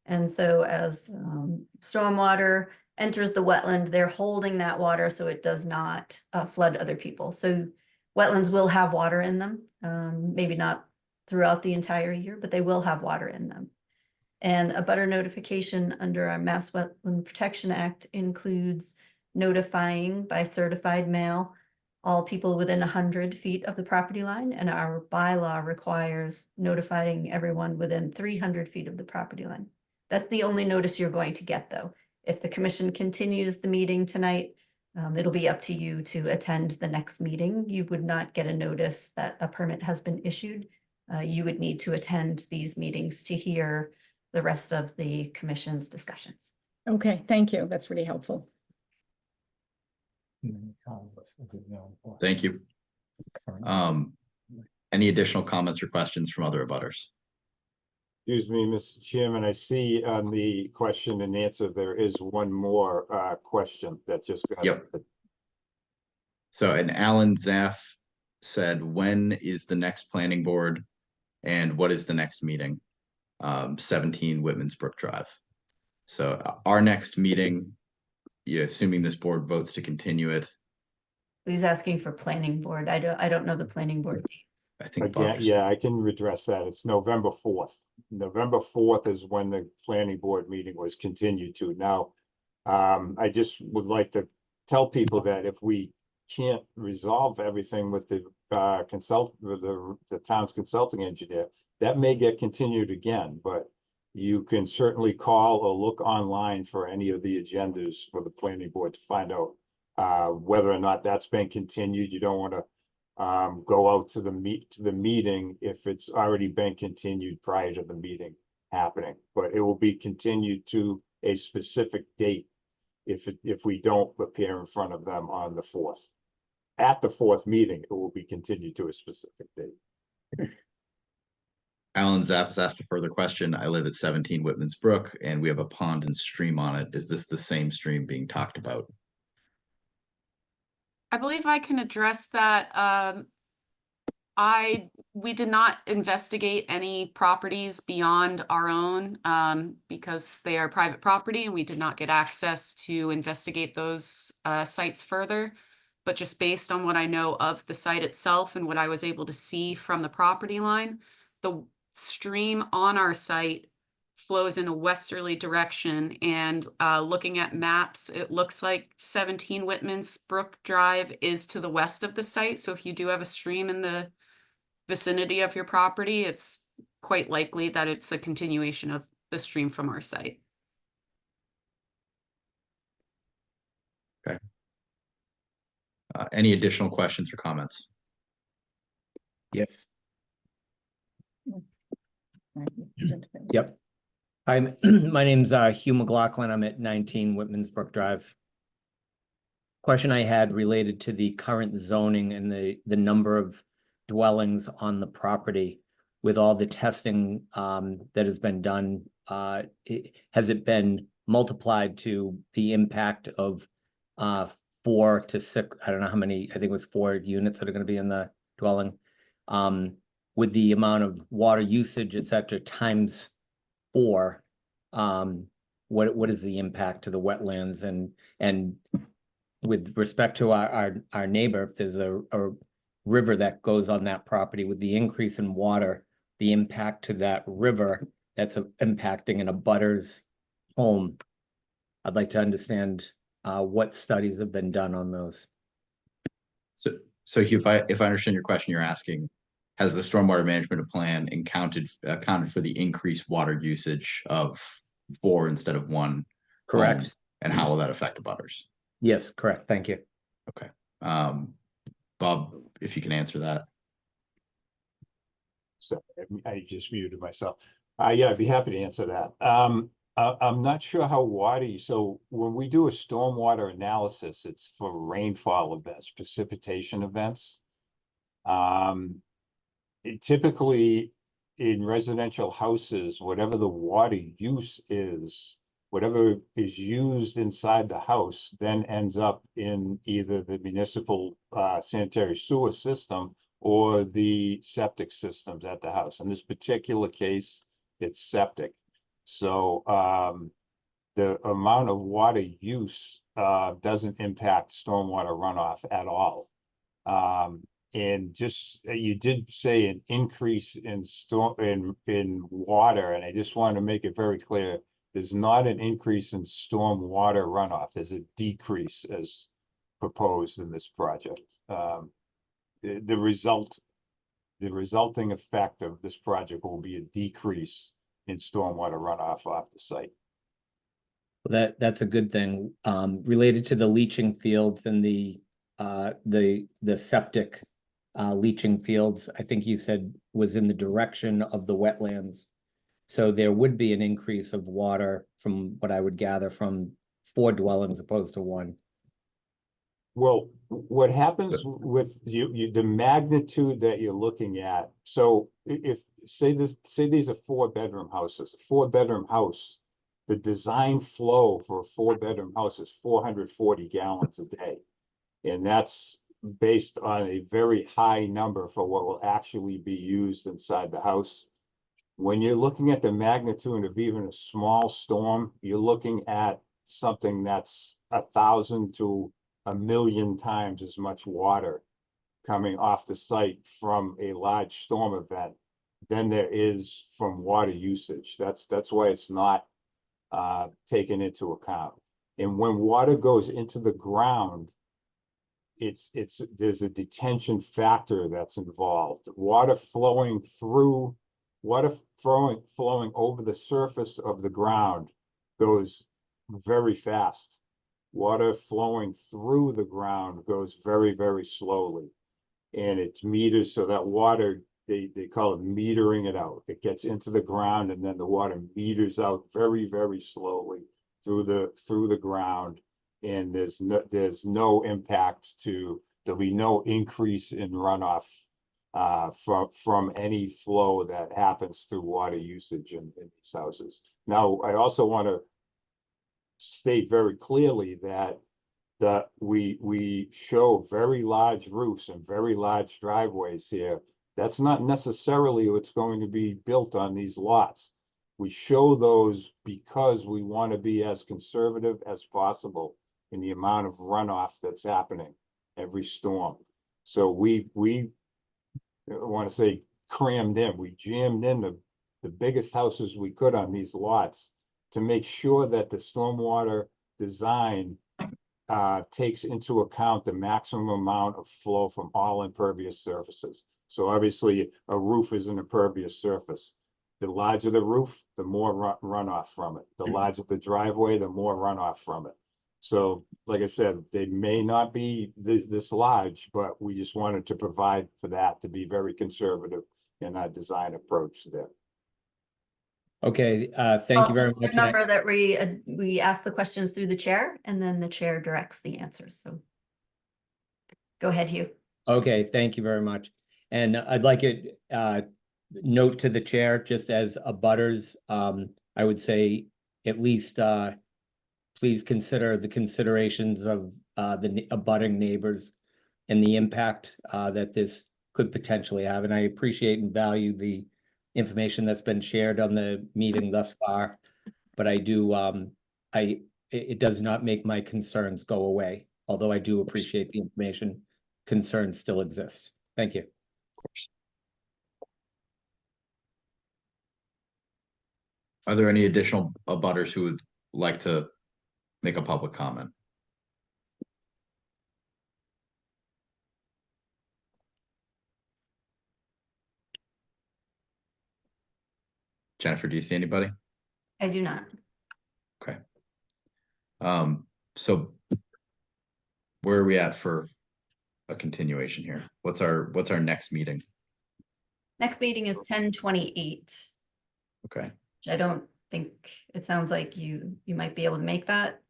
And so as stormwater enters the wetland, they're holding that water so it does not flood other people. So wetlands will have water in them, maybe not throughout the entire year, but they will have water in them. And a butter notification under our Mass Wetland Protection Act includes notifying by certified mail all people within 100 feet of the property line, and our bylaw requires notifying everyone within 300 feet of the property line. That's the only notice you're going to get, though. If the commission continues the meeting tonight, it'll be up to you to attend the next meeting. You would not get a notice that a permit has been issued. You would need to attend these meetings to hear the rest of the commission's discussions. Okay, thank you. That's really helpful. Thank you. Any additional comments or questions from other abutters? Excuse me, Mr. Chairman, I see on the question and answer, there is one more question that just got. Yep. So, and Alan Zaff said, when is the next planning board and what is the next meeting? 17 Whitman's Brook Drive. So our next meeting, assuming this board votes to continue it. He's asking for planning board. I don't know the planning board dates. I think Bob Again, just- yeah, I can redress that. It's November 4th. November 4th is when the planning board meeting was continued to. Now, I just would like to tell people that if we can't resolve everything with the the town's consulting engineer, that may get continued again, but you can certainly call or look online for any of the agendas for the planning board to find out whether or not that's been continued. You don't want to go out to the meeting if it's already been continued prior to the meeting happening, but it will be continued to a specific date if we don't appear in front of them on the 4th. At the 4th meeting, it will be continued to a specific date. Alan Zaff has asked a further question. I live at 17 Whitman's Brook and we have a pond and stream on it. Is this the same stream being talked about? I believe I can address that. We did not investigate any properties beyond our own because they are private property and we did not get access to investigate those sites further. But just based on what I know of the site itself and what I was able to see from the property line, the stream on our site flows in a westerly direction, and looking at maps, it looks like 17 Whitman's Brook Drive is to the west of the site. So if you do have a stream in the vicinity of your property, it's quite likely that it's a continuation of the stream from our site. Okay. Any additional questions or comments? Yes. Yep. I'm my name's Hugh McLaughlin. I'm at 19 Whitman's Brook Drive. Question I had related to the current zoning and the number of dwellings on the property. With all the testing that has been done, has it been multiplied to the impact of 4 to 6? I don't know how many. I think it was 4 units that are going to be in the dwelling. With the amount of water usage, et cetera, times 4, what is the impact to the wetlands? And with respect to our neighbor, if there's a river that goes on that property, with the increase in water, the impact to that river that's impacting an abutter's home, I'd like to understand what studies have been done on those. So Hugh, if I understand your question, you're asking, has the stormwater management plan accounted for the increased water usage of 4 instead of 1? Correct. And how will that affect abutters? Yes, correct. Thank you. Okay. Bob, if you can answer that. So I just muted myself. Yeah, I'd be happy to answer that. I'm not sure how watery. So when we do a stormwater analysis, it's for rainfall events, precipitation events. Typically in residential houses, whatever the water use is, whatever is used inside the house then ends up in either the municipal sanitary sewer system or the septic systems at the house. In this particular case, it's septic. So the amount of water use doesn't impact stormwater runoff at all. And just you did say an increase in water, and I just wanted to make it very clear, there's not an increase in storm water runoff. There's a decrease as proposed in this project. The resulting effect of this project will be a decrease in stormwater runoff off the site. Well, that's a good thing. Related to the leaching fields and the septic leaching fields, I think you said was in the direction of the wetlands. So there would be an increase of water from what I would gather from 4 dwellings opposed to 1. Well, what happens with you the magnitude that you're looking at. So if say these are 4-bedroom houses, a 4-bedroom house, the design flow for a 4-bedroom house is 440 gallons a day. And that's based on a very high number for what will actually be used inside the house. When you're looking at the magnitude of even a small storm, you're looking at something that's 1,000 to 1,000,000 times as much water coming off the site from a large storm event than there is from water usage. That's why it's not taken into account. And when water goes into the ground, there's a detention factor that's involved. Water flowing over the surface of the ground goes very fast. Water flowing through the ground goes very, very slowly. And it's meters, so that water, they call it metering it out. It gets into the ground and then the water meters out very, very slowly through the ground. And there's no impact there'll be no increase in runoff from any flow that happens through water usage in these houses. Now, I also want to state very clearly that we show very large roofs and very large driveways here. That's not necessarily what's going to be built on these lots. We show those because we want to be as conservative as possible in the amount of runoff that's happening every storm. So we want to say crammed in, we jammed in the biggest houses we could on these lots to make sure that the stormwater design takes into account the maximum amount of flow from all impervious surfaces. So obviously a roof is an impervious surface. The larger the roof, the more runoff from it. The larger the driveway, the more runoff from it. So like I said, they may not be this large, but we just wanted to provide for that, to be very conservative in our design approach there. Okay, thank you very much. Remember that we ask the questions through the chair and then the chair directs the answers. So go ahead, Hugh. Okay, thank you very much. And I'd like it note to the chair, just as abutters, I would say at least please consider the considerations of the abutting neighbors and the impact that this could potentially have. And I appreciate and value the information that's been shared on the meeting thus far, but I do, it does not make my concerns go away. Although I do appreciate the information, concerns still exist. Thank you. Of course. Are there any additional abutters who would like to make a public comment? Jennifer, do you see anybody? I do not. Okay. So where are we at for a continuation here? What's our next meeting? Next meeting is 10/28. Okay. I don't think, it sounds like you might be able to make that.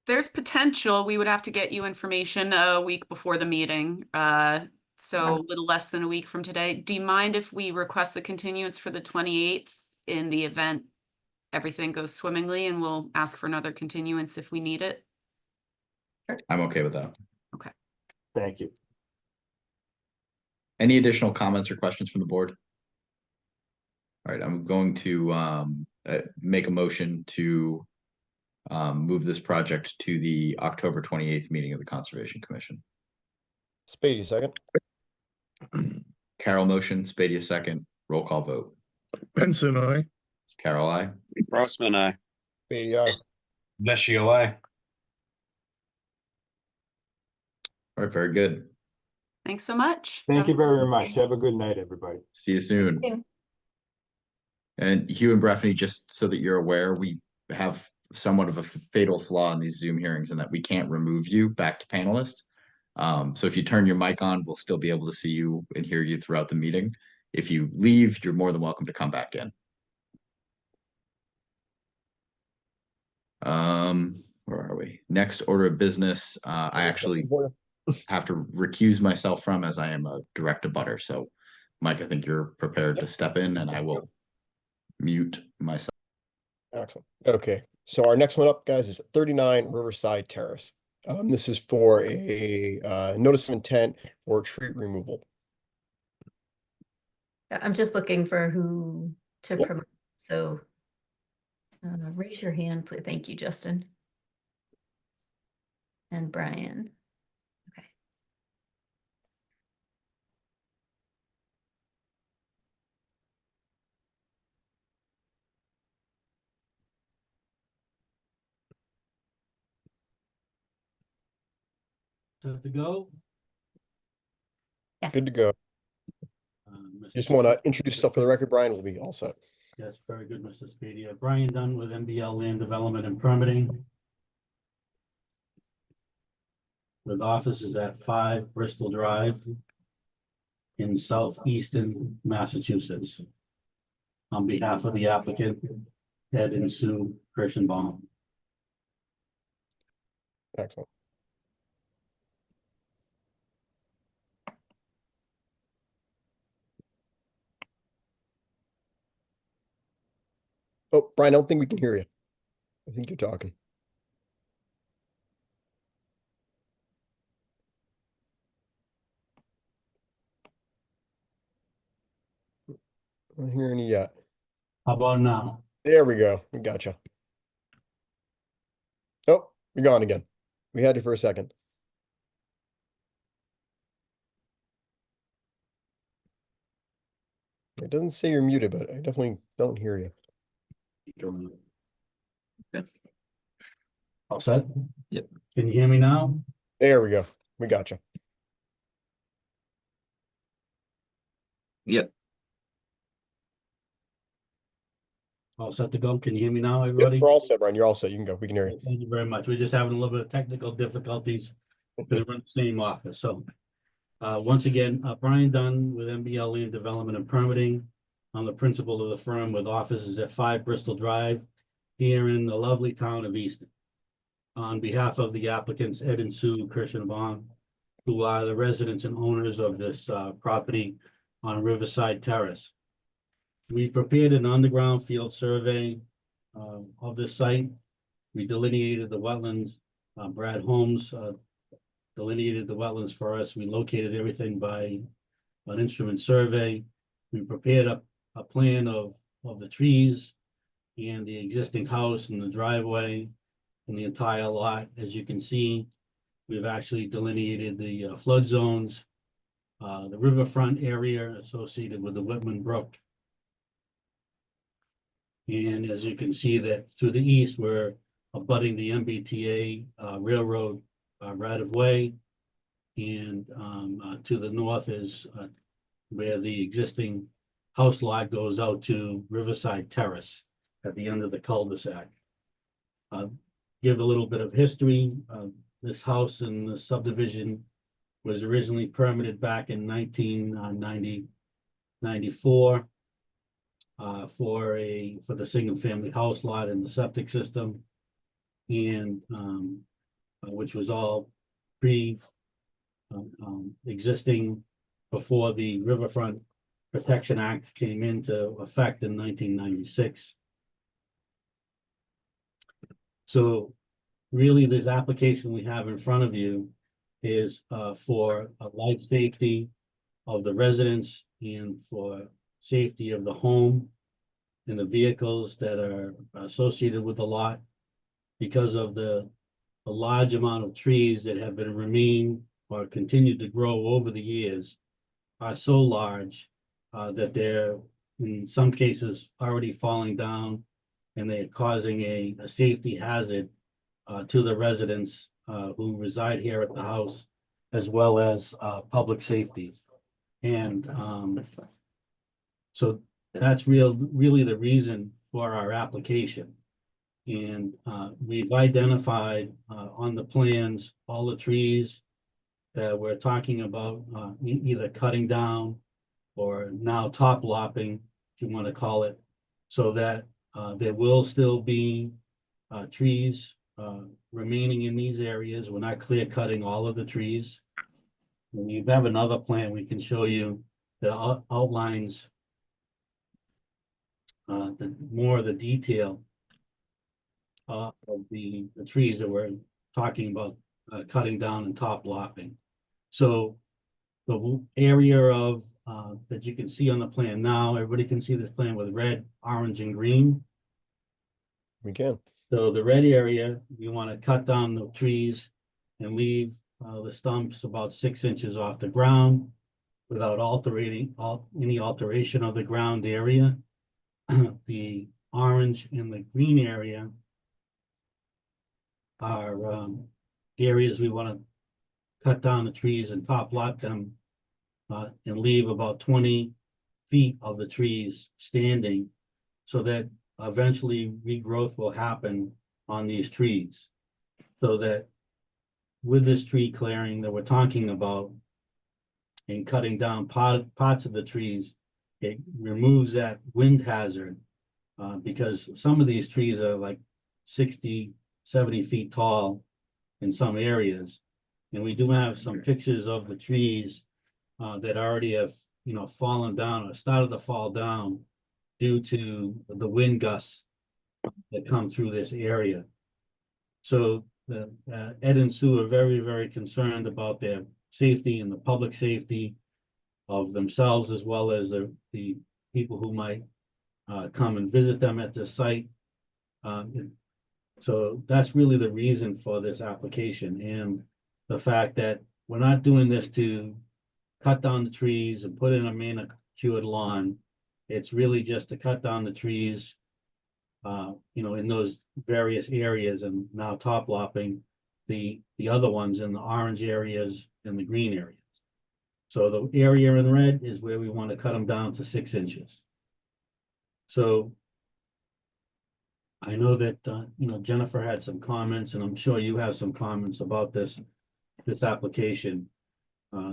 There's potential. We would have to get you information a week before the meeting. So a little less than a week from today. Do you mind if we request the continuance for the 28th in the event everything goes swimmingly, and we'll ask for another continuance if we need it? I'm okay with that. Okay. Thank you. Any additional comments or questions from the board? All right, I'm going to make a motion to move this project to the October 28th meeting of the Conservation Commission. Spady, second. Carol motion, Spady a second. Roll call vote. Benson, I. Carol, I. Rossman, aye. Spady, aye. Vecchio, aye. All right, very good. Thanks so much. Thank you very much. Have a good night, everybody. See you soon. Thank you. And Hugh and Breffney, just so that you're aware, we have somewhat of a fatal flaw in these Zoom hearings in that we can't remove you back to panelist. So if you turn your mic on, we'll still be able to see you and hear you throughout the meeting. If you leave, you're more than welcome to come back in. Where are we? Next order of business. I actually have to recuse myself from, as I am a direct abutter. So Mike, I think you're prepared to step in, and I will mute myself. Excellent. Okay. So our next one up, guys, is 39 Riverside Terrace. This is for a notice of intent for tree removal. I'm just looking for who to Yep. promote. So raise your hand, please. Thank you, Justin. And Brian. Set to go. Yes. Good to go. Mr. Just want to introduce yourself for the record, Brian. We'll be all set. Yes, very good, Mr. Speedy. Brian Dunn with MBL Land Development and Permitting. With offices at 5 Bristol Drive in South Easton, Massachusetts. On behalf of the applicant, Ed and Sue Kirschenbaum. Excellent. Oh, Brian, I don't think we can hear you. I think you're talking. I don't hear any yet. How about now? There we go. We gotcha. Oh, you're gone again. We had you for a second. It doesn't say you're muted, but I definitely don't hear you. All set? Yep. Can you hear me now? There we go. We gotcha. Yep. All set to go? Can you hear me now, Yep, everybody? we're all set, Brian. You're all set. You can go. We can hear you. Thank you very much. We're just having a little bit of technical difficulties because we're in the same office. So once again, Brian Dunn with MBL Land Development and Permitting. I'm the principal of the firm with offices at 5 Bristol Drive here in the lovely town of Easton. On behalf of the applicants, Ed and Sue Kirschenbaum, who are the residents and owners of this property on Riverside Terrace. We prepared an underground field survey of the site. We delineated the wetlands. Brad Holmes delineated the wetlands for us. We located everything by an instrument survey. We prepared a plan of the trees and the existing house and the driveway and the entire lot. As you can see, we've actually delineated the flood zones, the riverfront area associated with the Whitman Brook. And as you can see that through the east, we're abutting the MBTA railroad right of way. And to the north is where the existing house lot goes out to Riverside Terrace at the end of the cul-de-sac. Give a little bit of history. This house and the subdivision was originally permitted back in 1994 for the single family house lot and the septic system, and which was all existing before the Riverfront Protection Act came into effect in 1996. So really, this application we have in front of you is for a life safety of the residents and for safety of the home and the vehicles that are associated with the lot, because of the large amount of trees that have been remained or continued to grow over the years are so large that they're in some cases already falling down, and they're causing a safety hazard to the residents who reside here at the house, as well as public safety. And so that's really the reason for our application. And we've identified on the plans all the trees that we're talking about either cutting down or now top lopping, if you want to call it, so that there will still be trees remaining in these areas. We're not clear cutting all of the trees. When you have another plan, we can show you the outlines, more of the detail of the trees that we're talking about cutting down and top lopping. So the area of that you can see on the plan now, everybody can see this plan with red, orange, and green. We can. So the red area, you want to cut down the trees and leave the stumps about 6 inches off the ground without any alteration of the ground area. The orange and the green area are areas we want to cut down the trees and top lot them and leave about 20 feet of the trees standing so that eventually regrowth will happen on these trees. So that with this tree clearing that we're talking about and cutting down parts of the trees, it removes that wind hazard because some of these trees are like 60, 70 feet tall in some areas. And we do have some pictures of the trees that already have, you know, fallen down or started to fall down due to the wind gusts that come through this area. So the Ed and Sue are very, very concerned about their safety and the public safety of themselves, as well as the people who might come and visit them at the site. So that's really the reason for this application, and the fact that we're not doing this to cut down the trees and put in a manicured lawn. It's really just to cut down the trees, you know, in those various areas, and now top lopping the other ones in the orange areas and the green areas. So the area in red is where we want to cut them down to 6 inches. So I know that, you know, Jennifer had some comments, and I'm sure you have some comments about this application.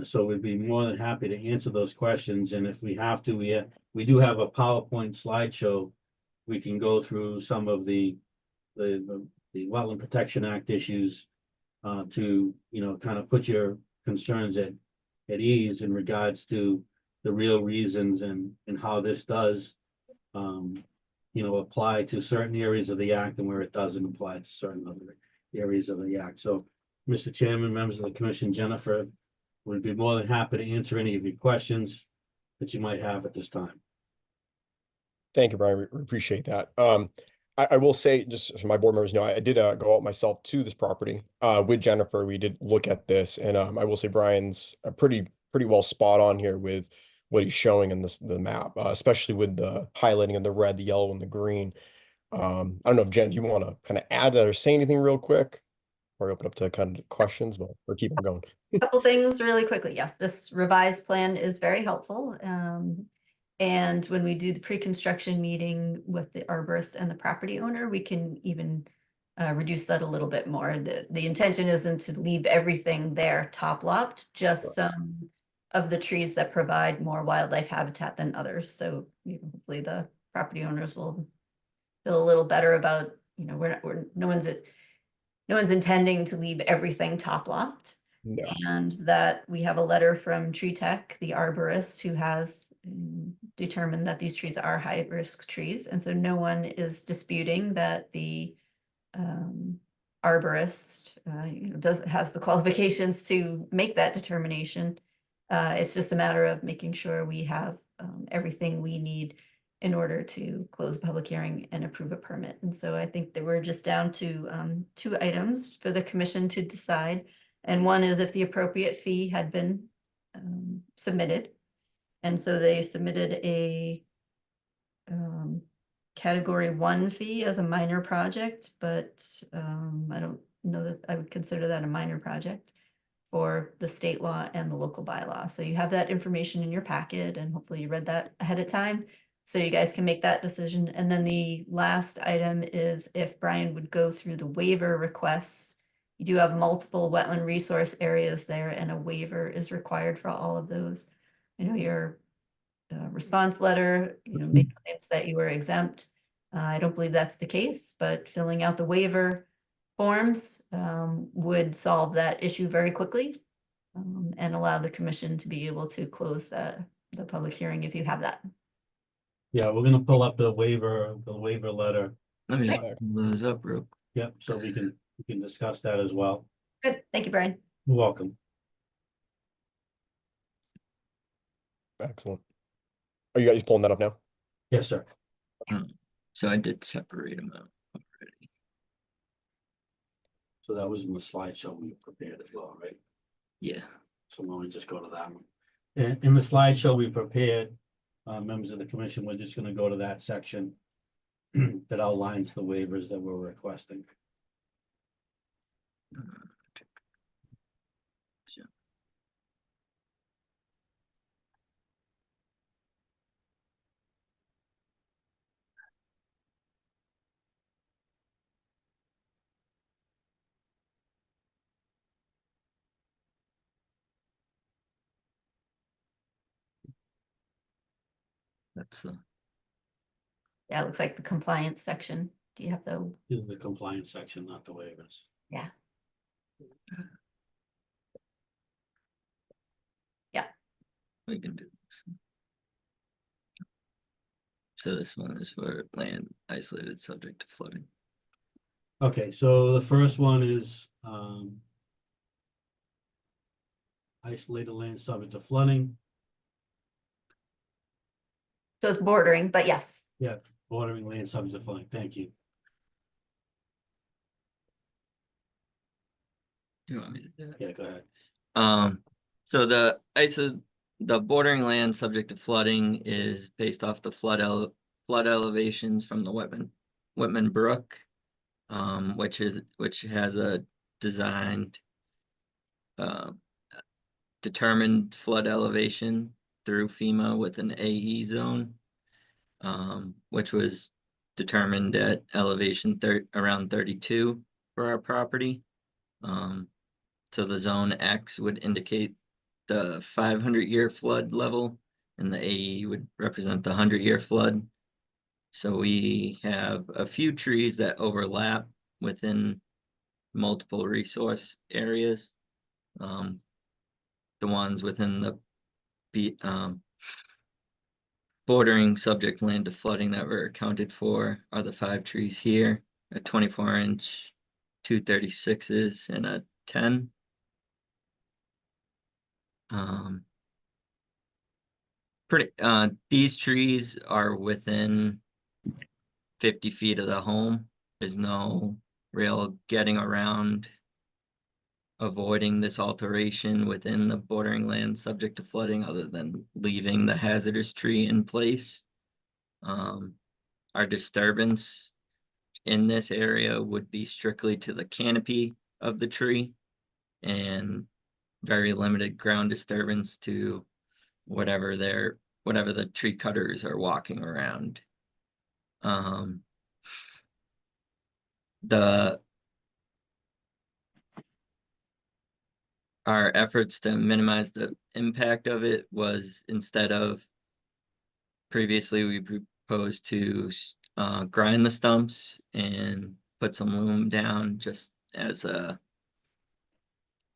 So we'd be more than happy to answer those questions. And if we have to, we do have a PowerPoint slideshow. We can go through some of the Wetland Protection Act issues to, you know, kind of put your concerns at ease in regards to the real reasons and how this does, you know, apply to certain areas of the act and where it doesn't apply to certain other areas of the act. So, Mr. Chairman, members of the commission, Jennifer, would be more than happy to answer any of your questions that you might have at this time. Thank you, Brian. We appreciate that. I will say, just so my board members know, I did go out myself to this property with Jennifer. We did look at this, and I will say Brian's pretty well spot on here with what he's showing in the map, especially with the highlighting of the red, the yellow, and the green. I don't know if Jen, do you want to kind of add that or say anything real quick, or open up to kind of questions, but we're keeping going. Couple things really quickly. Yes, this revised plan is very helpful. And when we do the pre-construction meeting with the arborist and the property owner, we can even reduce that a little bit more. The intention isn't to leave everything there top lopped, just some of the trees that provide more wildlife habitat than others. So hopefully the property owners will feel a little better about, you know, no one's intending to leave everything top lopped. No. And that we have a letter from Tree Tech, the arborist, who has determined that these trees are high risk trees. And so no one is disputing that the arborist you know, has the qualifications to make that determination. It's just a matter of making sure we have everything we need in order to close a public hearing and approve a permit. And so I think that we're just down to 2 items for the commission to decide. And one is if the appropriate fee had been submitted. And so they submitted a category 1 fee as a minor project, but I don't know that I would consider that a minor project for the state law and the local bylaw. So you have that information in your packet, and hopefully you read that ahead of time, so you guys can make that decision. And then the last item is if Brian would go through the waiver requests. You do have multiple wetland resource areas there, and a waiver is required for all of those. I know your response letter, you know, made claims that you were exempt. I don't believe that's the case, but filling out the waiver forms would solve that issue very quickly and allow the commission to be able to close the public hearing if you have that. Yeah, we're gonna pull up the waiver letter. Let me just pull those up real quick. Yep, so we can discuss that as well. Good, thank you, Brian. You're welcome. Excellent. Are you guys pulling that up now? Yes, sir. So I did separate them out already. So that was in the slideshow we prepared as well, right? Yeah. So why don't we just go to that one? In the slideshow we prepared, members of the commission, we're just gonna go to that section that outlines the waivers that we're requesting. So What's the, Yeah, it looks like the compliance section. Do you have the, This is the compliance section, not the waivers. yeah, we can do this. So this one is for land isolated subject to flooding. Okay, so the first one is, isolated land subject to flooding, so it's bordering, but yes. bordering land subject to flooding, thank you. Do you want me to do that? Yeah, go ahead. So the bordering land subject to flooding is based off the flood elevations from the Whitman Brook, which has a designed determined flood elevation through FEMA with an AE zone, which was determined at elevation around 32 for our property. So the zone X would indicate the 500-year flood level, and the AE would represent the 100-year flood. So we have a few trees that overlap within multiple resource areas. The ones within the bordering subject land to flooding that were accounted for are the 5 trees here, a 24-inch, 2 36s, and a 10. These trees are within 50 feet of the home. There's no real getting around avoiding this alteration within the bordering land subject to flooding other than leaving the hazardous tree in place. Our disturbance in this area would be strictly to the canopy of the tree and very limited ground disturbance to whatever the tree cutters are walking around. Our efforts to minimize the impact of it was, instead of previously, we proposed to grind the stumps and put some loom down just as a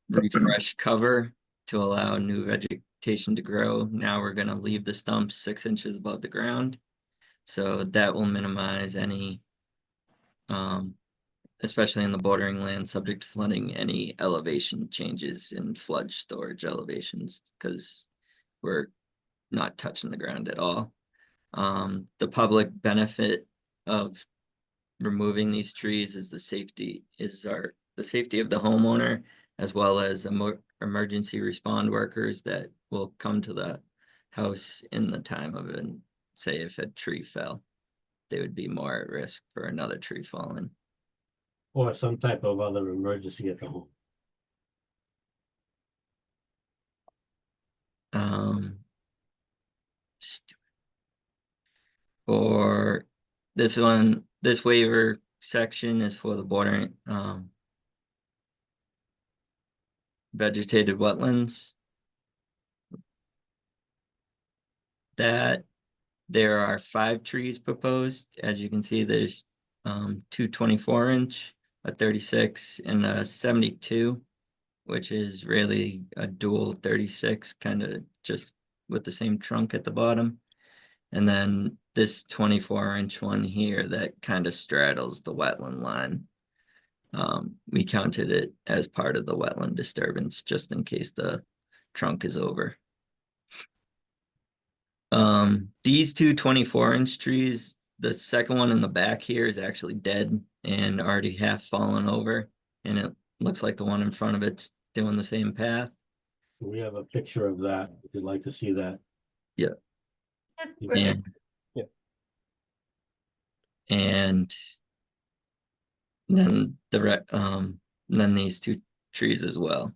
refresh cover to allow new vegetation to grow. Now we're going to leave the stumps 6 inches above the ground. So that will minimize any, especially in the bordering land subject to flooding, any elevation changes in flood storage elevations, because we're not touching the ground at all. The public benefit of removing these trees is the safety of the homeowner, as well as emergency respond workers that will come to the house in the time of it. Say if a tree fell, they would be more at risk for another tree falling. Or some type of other emergency at the home. For this one, this waiver section is for the bordering vegetated wetlands. That there are 5 trees proposed. As you can see, there's 2 24-inch, a 36, and a 72, which is really a dual 36, kind of just with the same trunk at the bottom. And then this 24-inch one here that kind of straddles the wetland line. We counted it as part of the wetland disturbance, just in case the trunk is over. These 2 24-inch trees, the second one in the back here is actually dead and already half fallen over, and it looks like the one in front of it's doing the same path. We have a picture of that, if you'd like to see that. Yeah. Yeah. And then then these 2 trees as well.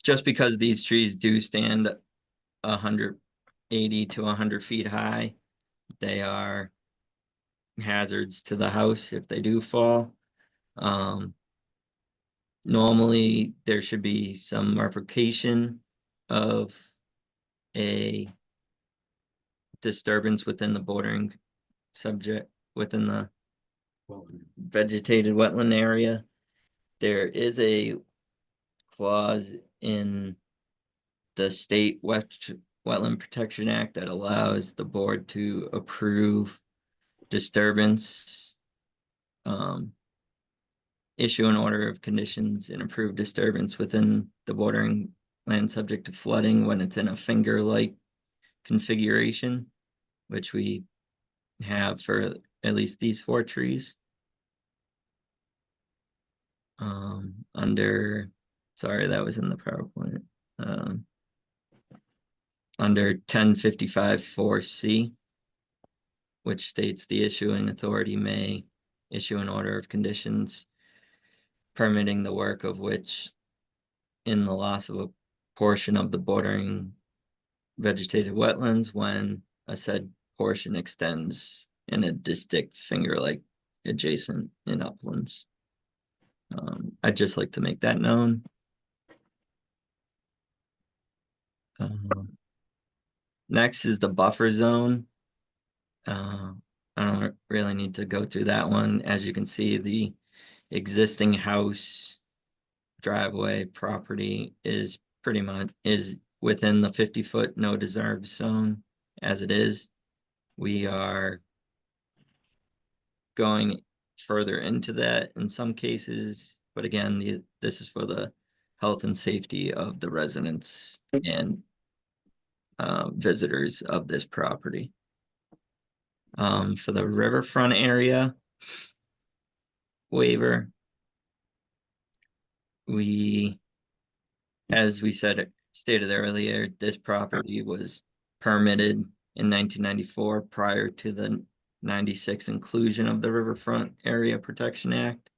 Just because these trees do stand 180 to 100 feet high, they are hazards to the house if they do fall. Normally there should be some replication of a disturbance within the bordering subject, within the vegetated wetland area. There is a clause in the state Wetland Protection Act that allows the board to approve disturbance, issue an order of conditions and approve disturbance within the bordering land subject to flooding when it's in a finger-like configuration, which we have for at least these 4 trees. Sorry, that was in the PowerPoint. Under 1055-4C, which states the issuing authority may issue an order of conditions permitting the work of which in the loss of a portion of the bordering vegetated wetlands when a said portion extends in a distinct finger-like adjacent in uplands. I'd just like to make that known. Next is the buffer zone. I don't really need to go through that one. As you can see, the existing house, driveway, property is pretty much within the 50-foot no disturb zone as it is. We are going further into that in some cases, but again, this is for the health and safety of the residents and visitors of this property. For the riverfront area waiver, as we stated earlier, this property was permitted in 1994 prior to the 96 inclusion of the Riverfront Area Protection Act,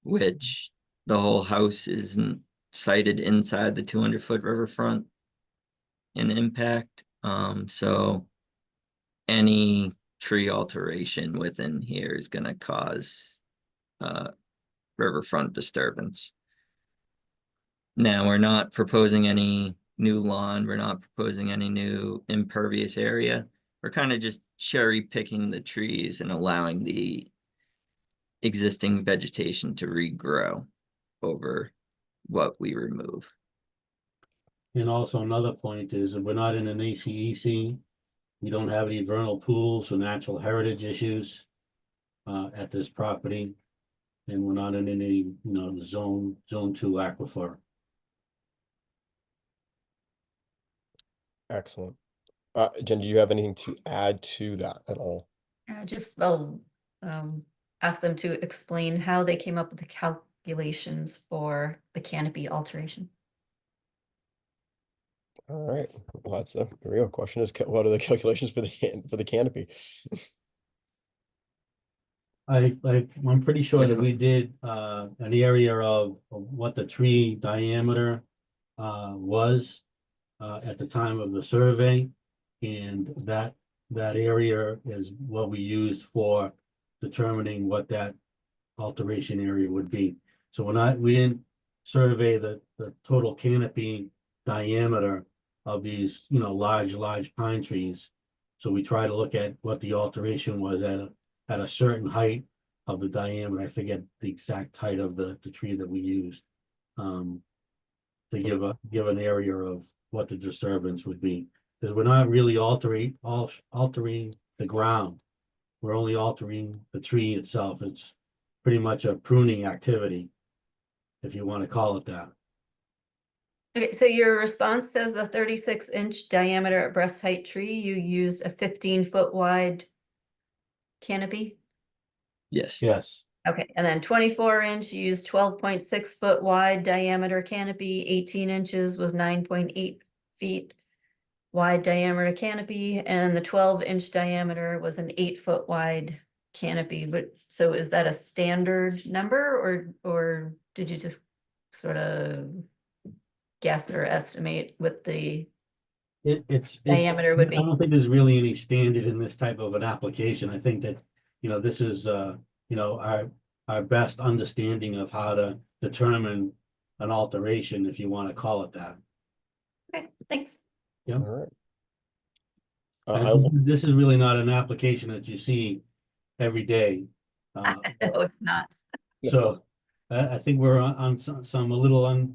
which the whole house is sited inside the 200-foot riverfront in impact. So any tree alteration within here is going to cause riverfront disturbance. Now, we're not proposing any new lawn. We're not proposing any new impervious area. We're kind of just cherry picking the trees and allowing the existing vegetation to regrow over what we remove. And also another point is that we're not in an ACEC. We don't have any vernal pools or natural heritage issues at this property. And we're not in any, zone 2 aquifer. Excellent. Jen, do you have anything to add to that at all? I'll ask them to explain how they came up with the calculations for the canopy alteration. All right. Well, that's the real question is what are the calculations for the canopy? I'm pretty sure that we did an area of what the tree diameter was at the time of the survey, and that area is what we used for determining what that alteration area would be. So we didn't survey the total canopy diameter of these large pine trees. So we try to look at what the alteration was at a certain height of the diameter. I forget the exact height of the tree that we used to give an area of what the disturbance would be. Because we're not really altering the ground. We're only altering the tree itself. It's pretty much a pruning activity, if you want to call it that. Okay, so your response says a 36-inch diameter at breast height tree. You used a 15-foot wide canopy? Yes. Yes. Okay, and then 24-inch, you used 12.6-foot wide diameter canopy. 18 inches was 9.8 feet wide diameter canopy, and the 12-inch diameter was an 8-foot wide canopy. But so is that a standard number, or did you just sort of guess or estimate what the diameter would be? I don't think there's really any standard in this type of an application. I think that, this is, our best understanding of how to determine an alteration, if you want to call it that. Okay, thanks. Yeah. All right. And I will, this is really not an application that you see every day. No, it's not. So I think we're on some a little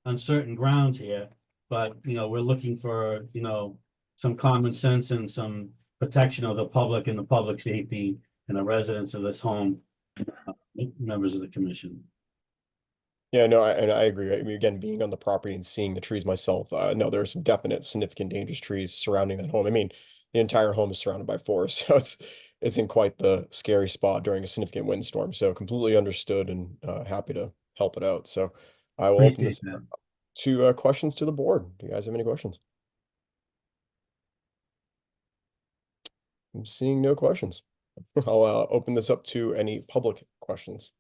uncertain grounds here, but you know, we're looking for, you know, some common sense and some protection of the public and the public safety and the residents of this home, members of the commission. yeah, no, and I agree. I mean, again, being on the property and seeing the trees myself, no, there are some definite significant dangerous trees surrounding that home. I mean, the entire home is surrounded by forest, so it's in quite the scary spot during a significant windstorm. So completely understood and happy to help it out. So I will open this Appreciate that. up to questions to the board. Do you guys have any questions? I'm seeing no questions. I'll open this up to any public questions.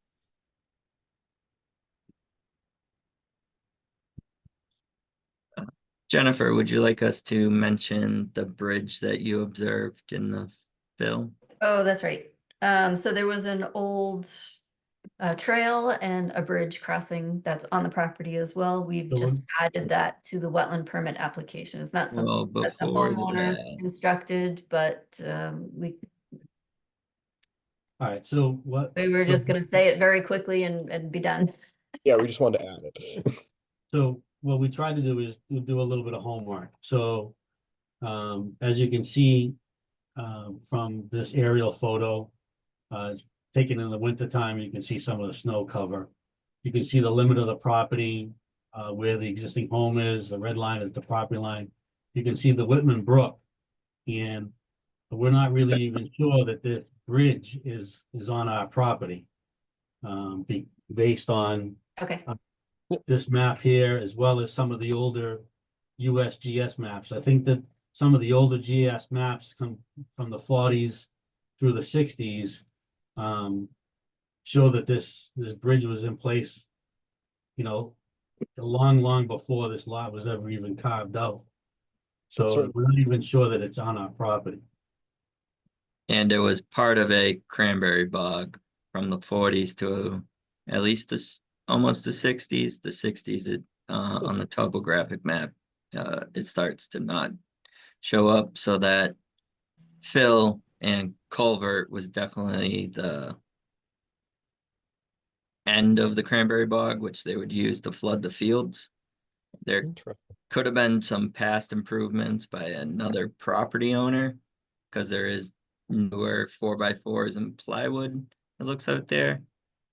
Jennifer, would you like us to mention the bridge that you observed in the film? Oh, that's right. So there was an old trail and a bridge crossing that's on the property as well. We've So just added that to the wetland permit application. It's not Well, something that the before homeowners that, constructed, but All right, so what? we were so- just gonna say it very quickly and be done. Yeah, we just wanted to add it. So what we try to do is do a little bit of homework. So as you can see from this aerial photo, taken in the winter time, you can see some of the snow cover. You can see the limit of the property where the existing home is. The red line is the property line. You can see the Whitman Brook, and we're not really even sure that this bridge is on our property. Based on Okay, this map here, as well as some of the older USGS maps. I think that some of the older GS maps come from the 40s through the 60s, show that this bridge was in place, you know, long before this lot was ever even carved out. That's So right. we're not even sure that it's on our property. and it was part of a cranberry bog from the 40s to at least this almost the 60s. The 60s, it on the topographic map, it starts to not show up, so that fill and culvert was definitely the end of the cranberry bog, which they would use to flood the fields. There Interesting. could have been some past improvements by another property owner, because there is newer 4x4s and plywood that looks out there.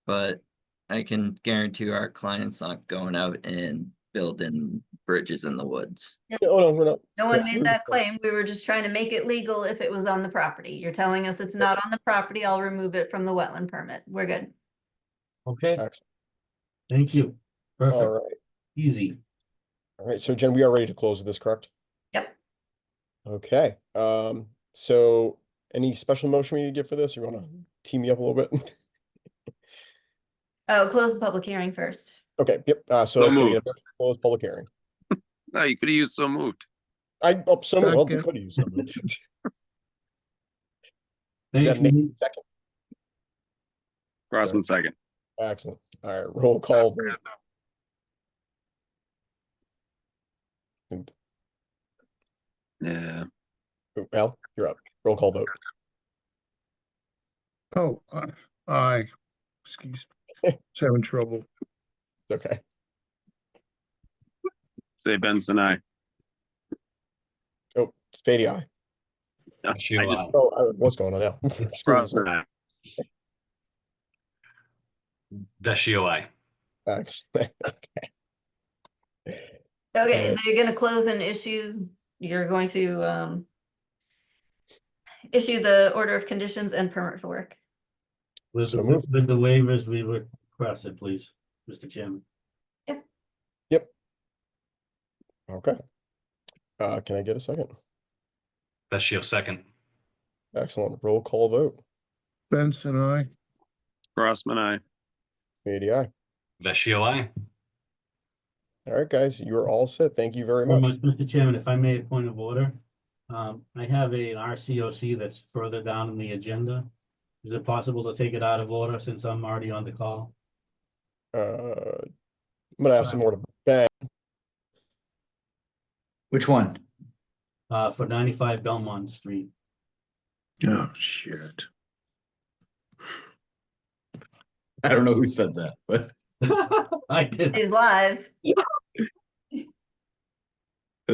But I can guarantee our client's not going out and building bridges in the woods. No, we're not. no one made that claim. We were just trying to make it legal if it was on the property. You're telling us it's not on the property. I'll remove it from the wetland permit. We're good. Okay, Excellent. thank you. All Perfect, right. easy. All right. So Jen, we are ready to close with this, correct? Yep. Okay. So any special motion we need to give for this? Or you want to team me up a little bit? Oh, close the public hearing first. Okay. Yep. So So let's get moved. a close public hearing. No, you could have used so moved. So well, we Second. could use some. Is Thanks. that Nate? Second. Crossman second. Excellent. All right. Roll call. vote. Yeah. Al, you're up. Roll call vote. Oh, aye. Excuse me. It's having trouble. It's okay. Say Benson, aye. Oh, Spady, aye. I just, What's going on now? Crossman, aye. Vecchio, aye. Thanks. Okay, so you're gonna close and issue, you're going to issue the order of conditions and permit for work. With So the moved. with the waivers we requested, please, Mr. Chairman. Yep. Okay. Can I get a second? Vecchio, second. Excellent. Roll call vote. Benson, aye. Crossman, aye. Spady, aye. Vecchio, aye. All right, guys, you're all set. Thank you very Very much. much, Mr. Chairman, if I may, a point of order. I have an RCOC that's further down in the agenda. Is it possible to take it out of order since I'm already on the call? I'm gonna have some more to Ben. Which one? For 95 Belmont Street. Oh, shit. I don't know who said that, but I did. He's live.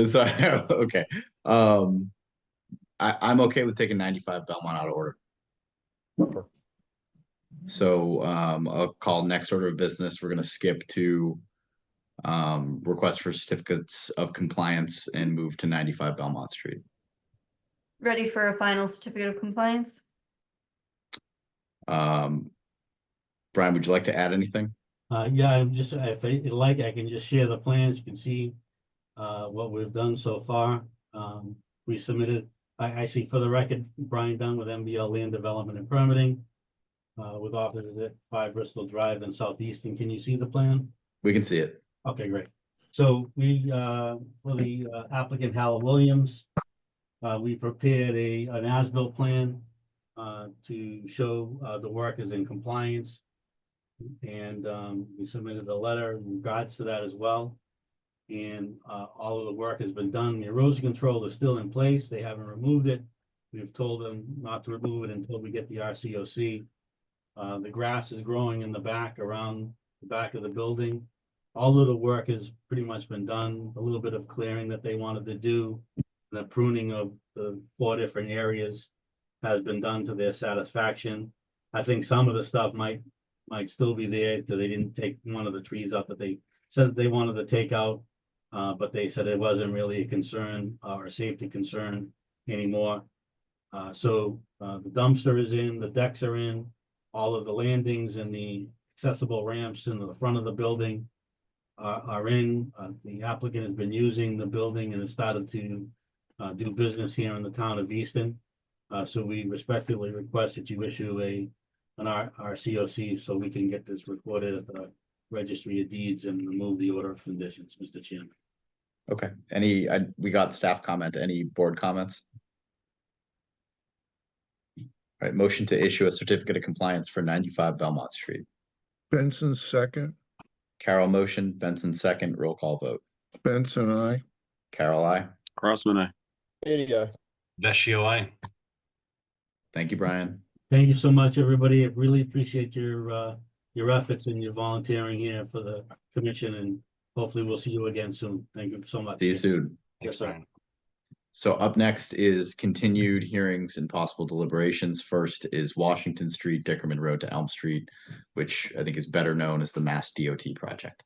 sorry. Okay. I'm okay with taking 95 Belmont out of order. So I'll call next order of business. We're gonna skip to request for certificates of compliance and move to 95 Belmont Street. Ready for a final certificate of compliance? Brian, would you like to add anything? Yeah, I'm just, if I like, I can just share the plans. You can see what we've done so far. We submitted, I see for the record, Brian Dunn with MBL Land Development and Permitting with offices at 5 Bristol Drive in Southeastern. Can you see the plan? We can see it. Okay, great. So we, for the applicant Hal Williams, we prepared an as-built plan to show the work is in compliance. And we submitted a letter in regards to that as well. And all of the work has been done. The erosion control is still in place. They haven't removed it. We've told them not to remove it until we get the RCOC. The grass is growing in the back, around the back of the building. All of the work has pretty much been done. A little bit of clearing that they wanted to do. The pruning of the 4 different areas has been done to their satisfaction. I think some of the stuff might still be there because they didn't take one of the trees up that they said they wanted to take out. But they said it wasn't really a concern or a safety concern anymore. So the dumpster is in, the decks are in, all of the landings and the accessible ramps into the front of the building are in. The applicant has been using the building and has started to do business here in the town of Easton. So we respectfully request that you issue an RCOC so we can get this recorded at the Registry of Deeds and remove the order of conditions, Mr. Chairman. Okay. We got staff comment. Any board comments? All right, motion to issue a certificate of compliance for 95 Belmont Street. Benson second. Carol motion, Benson second, roll call vote. Benson, I. Carol, I. Crossman, I. Vecchio, I. Thank you, Brian. Thank you so much, everybody. I really appreciate your efforts and your volunteering here for the commission, and hopefully we'll see you again soon. Thank you so much. See you soon. Yes, sir. So up next is continued hearings and possible deliberations. First is Washington Street, Dickerman Road to Elm Street, which I think is better known as the Mass DOT project.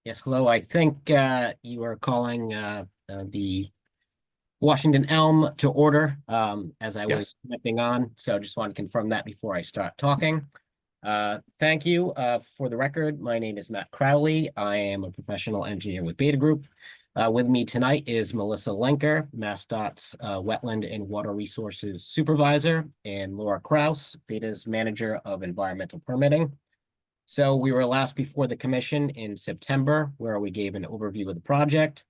Yes, hello. I think you are calling the Washington Elm to order as I was connecting on. So just want to confirm that before I start talking. Thank you. For the record, my name is Matt Crowley. I am a professional engineer with Beta Group. With me tonight is Melissa Lenker, MassDOT's Wetland and Water Resources Supervisor, and Laura Kraus, Beta's Manager of Environmental Permitting. So we were last before the commission in September, where we gave an overview of the project,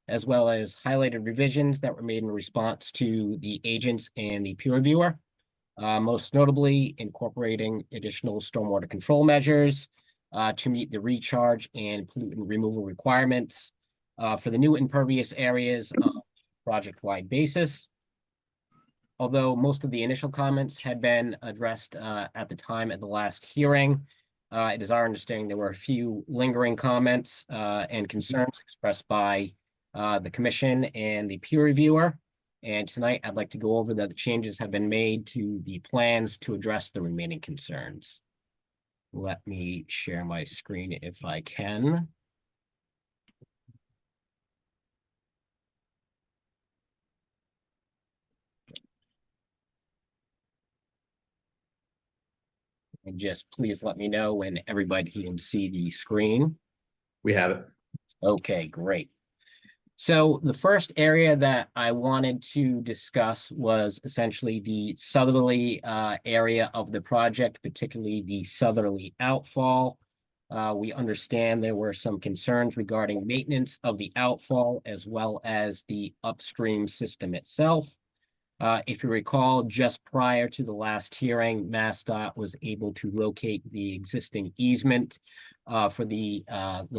as well as highlighted revisions that were made in response to the agents and the peer reviewer, most notably incorporating additional stormwater control measures to meet the recharge and pollutant removal requirements for the new impervious areas on a project-wide basis. Although most of the initial comments had been addressed at the time at the last hearing, it is our understanding there were a few lingering comments and concerns expressed by the commission and the peer reviewer. And tonight I'd like to go over that the changes have been made to the plans to address the remaining concerns. Let me share my screen if I can. And just please let me know when everybody can see the screen. We have it. Okay, great. So the first area that I wanted to discuss was essentially the southerly area of the project, particularly the southerly outfall. We understand there were some concerns regarding maintenance of the outfall as well as the upstream system itself. If you recall, just prior to the last hearing, MassDOT was able to locate the existing easement for the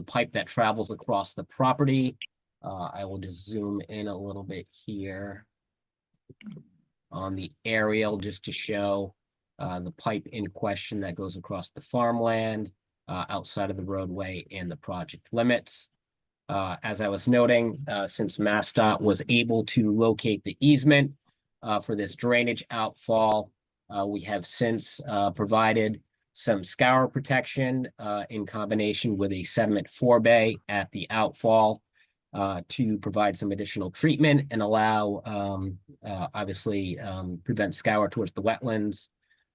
pipe that travels across the property. I will just zoom in a little bit here on the aerial just to show the pipe in question that goes across the farmland outside of the roadway and the project limits. As I was noting, since MassDOT was able to locate the easement for this drainage outfall, we have since provided some scour protection in combination with a sediment forebay at the outfall to provide some additional treatment and allow, obviously, prevent scour towards the wetlands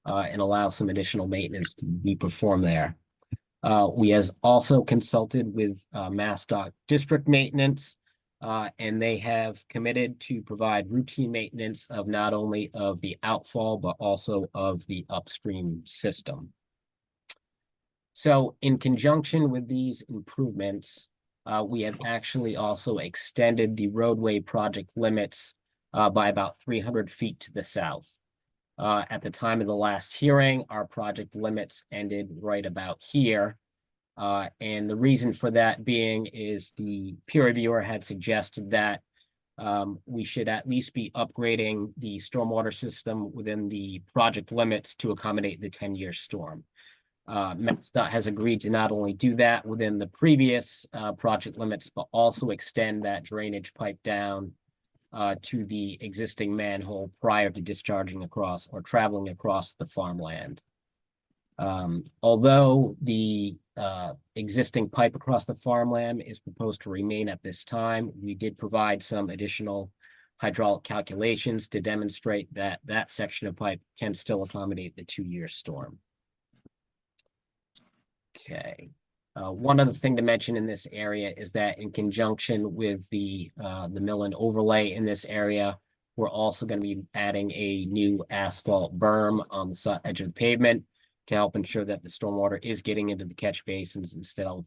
and allow some additional maintenance to be performed there. We have also consulted with MassDOT District Maintenance, and they have committed to provide routine maintenance of not only of the outfall, but also of the upstream system. So in conjunction with these improvements, we have actually also extended the roadway project limits by about 300 feet to the south. At the time of the last hearing, our project limits ended right about here. And the reason for that being is the peer reviewer had suggested that we should at least be upgrading the stormwater system within the project limits to accommodate the 10-year storm. MassDOT has agreed to not only do that within the previous project limits, but also extend that drainage pipe down to the existing manhole prior to discharging across or traveling across the farmland. Although the existing pipe across the farmland is proposed to remain at this time, we did provide some additional hydraulic calculations to demonstrate that that section of pipe can still accommodate the 2-year storm. Okay. One other thing to mention in this area is that in conjunction with the mill and overlay in this area, we're also going to be adding a new asphalt berm on the edge of the pavement to help ensure that the stormwater is getting into the catch basins instead of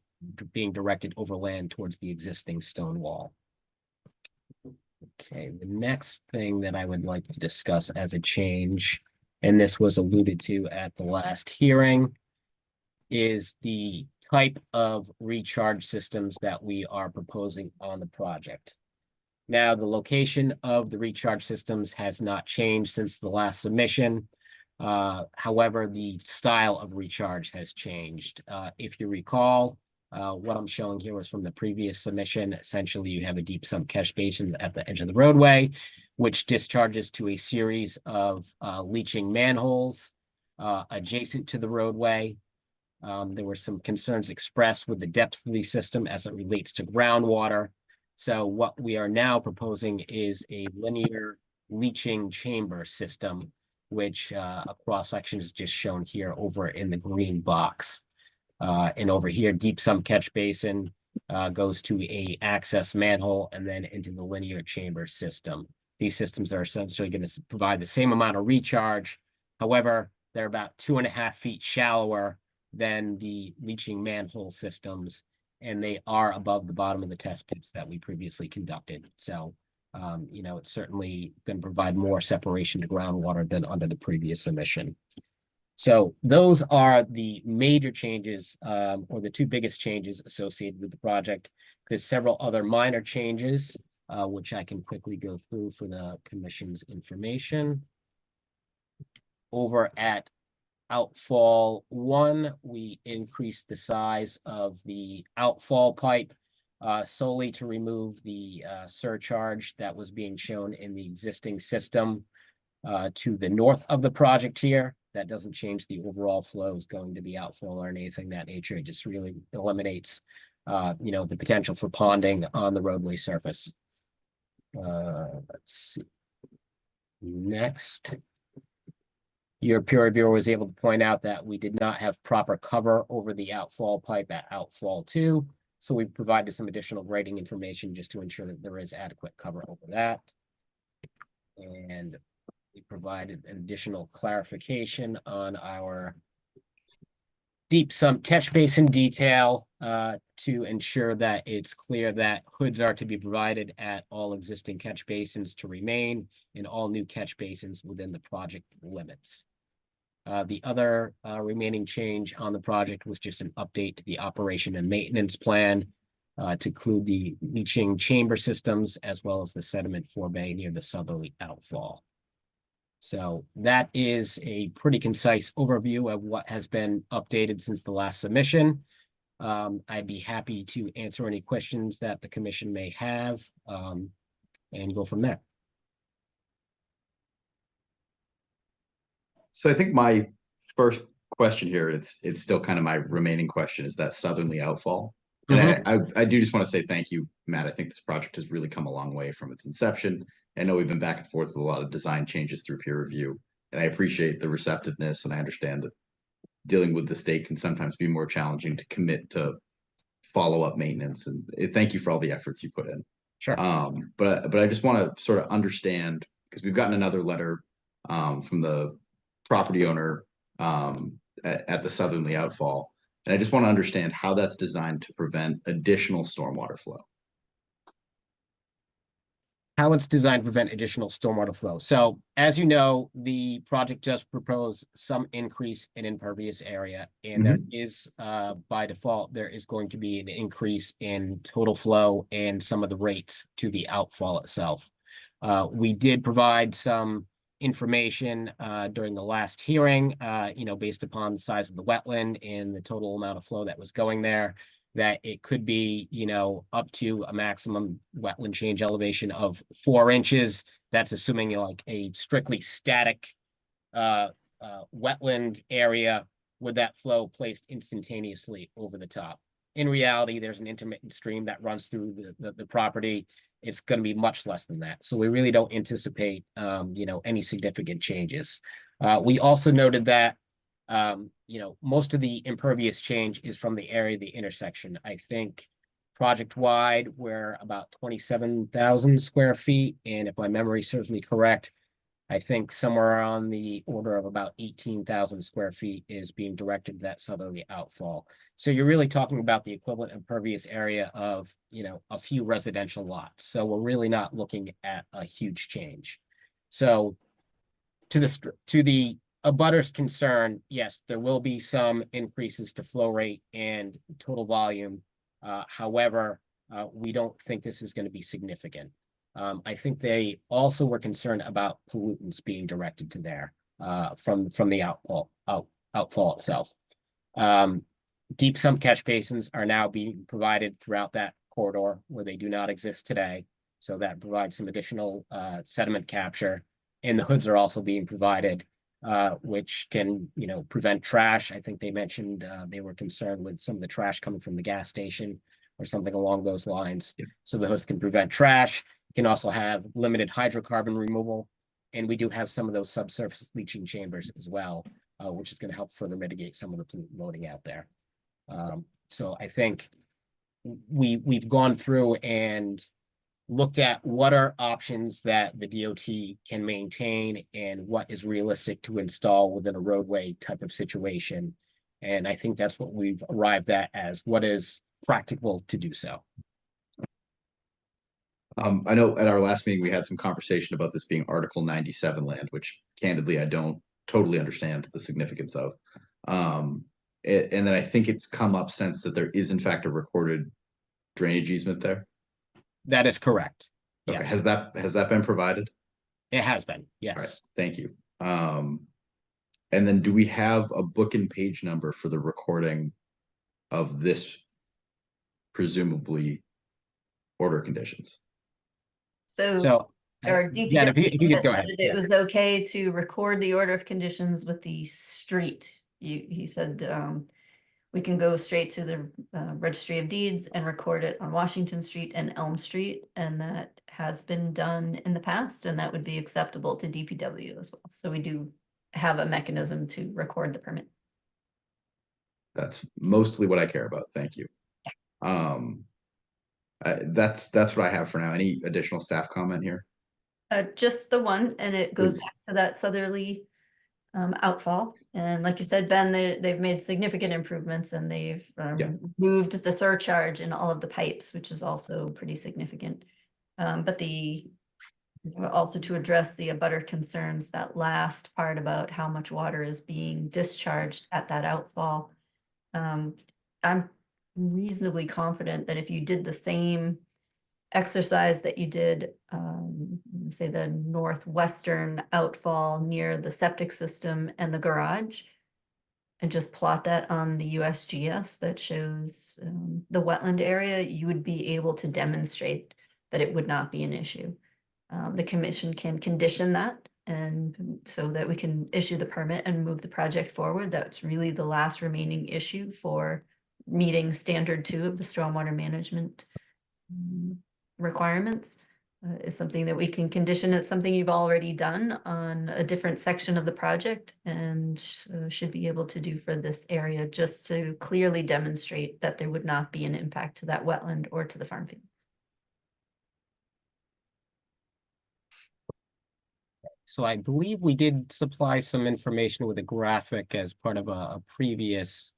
being directed overland towards the existing stone wall. Okay, the next thing that I would like to discuss as a change, and this was alluded to at the last hearing, is the type of recharge systems that we are proposing on the project. Now, the location of the recharge systems has not changed since the last submission. However, the style of recharge has changed. If you recall, what I'm showing here was from the previous submission. Essentially, you have a deep sump catch basin at the edge of the roadway, which discharges to a series of leaching manholes adjacent to the roadway. There were some concerns expressed with the depth of the system as it relates to groundwater. So what we are now proposing is a linear leaching chamber system, which a cross-section is just shown here over in the green box. And over here, deep sump catch basin goes to a access manhole and then into the linear chamber system. These systems are essentially going to provide the same amount of recharge. However, they're about 2.5 feet shallower than the leaching manhole systems, and they are above the bottom of the test pits that we previously conducted. So, you know, it's certainly going to provide more separation to groundwater than under the previous submission. So those are the major changes, or the two biggest changes associated with the project. There's several other minor changes, which I can quickly go through for the commission's information. Over at Outfall 1, we increased the size of the outfall pipe solely to remove the surcharge that was being shown in the existing system to the north of the project here. That doesn't change the overall flows going to the outfall or anything of that nature. It just really eliminates, you know, the potential for ponding on the roadway surface. Let's see. Next. Your peer reviewer was able to point out that we did not have proper cover over the outfall pipe at Outfall 2. So we provided some additional grading information just to ensure that there is adequate cover over that. And we provided an additional clarification on our deep sump catch basin detail to ensure that it's clear that hoods are to be provided at all existing catch basins to remain in all new catch basins within the project limits. The other remaining change on the project was just an update to the operation and maintenance plan to include the leaching chamber systems as well as the sediment forebay near the southerly outfall. So that is a pretty concise overview of what has been updated since the last submission. I'd be happy to answer any questions that the commission may have and go from there. So I think my first question here, it's still kind of my remaining question, is that southerly outfall. And I do just want to say thank you, Matt. I think this project has really come a long way from its inception. I know we've been back and forth with a lot of design changes through peer review, and I appreciate the receptiveness, and I understand that dealing with the state can sometimes be more challenging to commit to follow-up maintenance. And thank you for all the efforts you put in. Sure. But I just want to sort of understand, because we've gotten another letter from the property owner at the southerly outfall. And I just want to understand how that's designed to prevent additional stormwater flow. How it's designed to prevent additional stormwater flow. So as you know, the project just proposed some increase in impervious area, and there is by default, there is going to be an increase in total flow and some of the rates to the outfall itself. We did provide some information during the last hearing, based upon the size of the wetland and the total amount of flow that was going there, that it could be, up to a maximum wetland change elevation of 4 inches. That's assuming like a strictly static wetland area with that flow placed instantaneously over the top. In reality, there's an intermittent stream that runs through the property. It's going to be much less than that. So we really don't anticipate, any significant changes. We also noted that, most of the impervious change is from the area of the intersection. I think project-wide, we're about 27,000 square feet. And if my memory serves me correct, I think somewhere on the order of about 18,000 square feet is being directed to that southerly outfall. So you're really talking about the equivalent impervious area of, a few residential lots. So we're really not looking at a huge change. So to the abutter's concern, yes, there will be some increases to flow rate and total volume. However, we don't think this is going to be significant. I think they also were concerned about pollutants being directed to there from the outfall itself. Deep sump catch basins are now being provided throughout that corridor where they do not exist today. So that provides some additional sediment capture. And the hoods are also being provided, which can, prevent trash. I think they mentioned they were concerned with some of the trash coming from the gas station or something along those lines. Yeah. So the hoods can prevent trash. Can also have limited hydrocarbon removal. And we do have some of those subsurface leaching chambers as well, which is going to help further mitigate some of the pollutant loading out there. So I think we've gone through and looked at what are options that the DOT can maintain and what is realistic to install within a roadway type of situation. And I think that's what we've arrived at as what is practical to do so. I know at our last meeting, we had some conversation about this being Article 97 land, which candidly, I don't totally understand the significance of. And then I think it's come up since that there is in fact a recorded drainage easement there. That is correct. Okay. Yes. Has that been provided? It has been. Yes. All right. Thank you. And then do we have a book and page number for the recording of this presumably order conditions? So our yeah, if you could go ahead. It was okay to record the order of conditions with the street. He said we can go straight to the Registry of Deeds and record it on Washington Street and Elm Street, and that has been done in the past, and that would be acceptable to DPW as well. So we do have a mechanism to record the permit. That's mostly what I care about. Thank you. That's what I have for now. Any additional staff comment here? Just the one, and it goes Please. back to that southerly outfall. And like you said, Ben, they've made significant improvements, and they've moved the surcharge in all of the pipes, which is also pretty significant. But also to address the abutter concerns, that last part about how much water is being discharged at that outfall. I'm reasonably confident that if you did the same exercise that you did, say the northwestern outfall near the septic system and the garage, and just plot that on the USGS that shows the wetland area, you would be able to demonstrate that it would not be an issue. The commission can condition that, and so that we can issue the permit and move the project forward. That's really the last remaining issue for meeting standard 2 of the stormwater management requirements. Is something that we can condition. It's something you've already done on a different section of the project, and should be able to do for this area, just to clearly demonstrate that there would not be an impact to that wetland or to the farm fields. So I believe we did supply some information with a graphic as part of a previous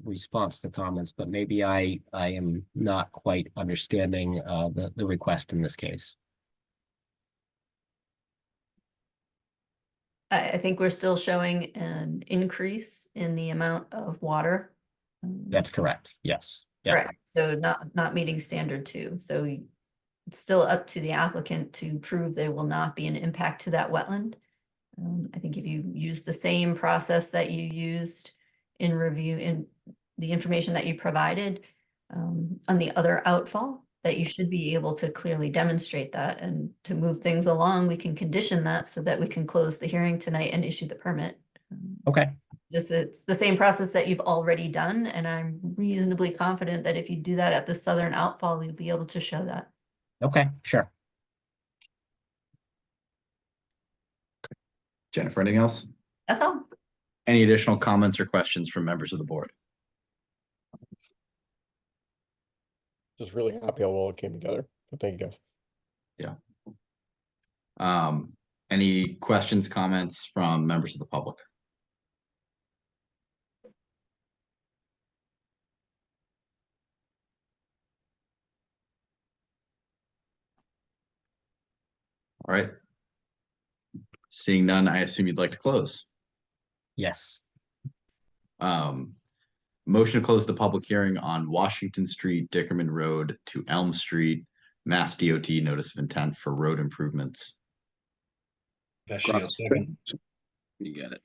response to comments, but maybe I am not quite understanding the request in this case. I think we're still showing an increase in the amount of water. That's correct. Yes. Yeah. Correct. So not meeting standard 2. So it's still up to the applicant to prove there will not be an impact to that wetland. I think if you use the same process that you used in review in the information that you provided on the other outfall, that you should be able to clearly demonstrate that. And to move things along, we can condition that so that we can close the hearing tonight and issue the permit. Okay. Just it's the same process that you've already done, and I'm reasonably confident that if you do that at the southern outfall, you'll be able to show that. Okay, sure. Jennifer, anything else? That's all. Any additional comments or questions from members of the board? Just really happy how well it came together. But thank you, guys. Yeah. Any questions, comments from members of the public? All right. Seeing none, I assume you'd like to close. Yes. Motion to close the public hearing on Washington Street, Dickerman Road to Elm Street, Mass DOT notice of intent for road improvements. Vecchio second. You get it.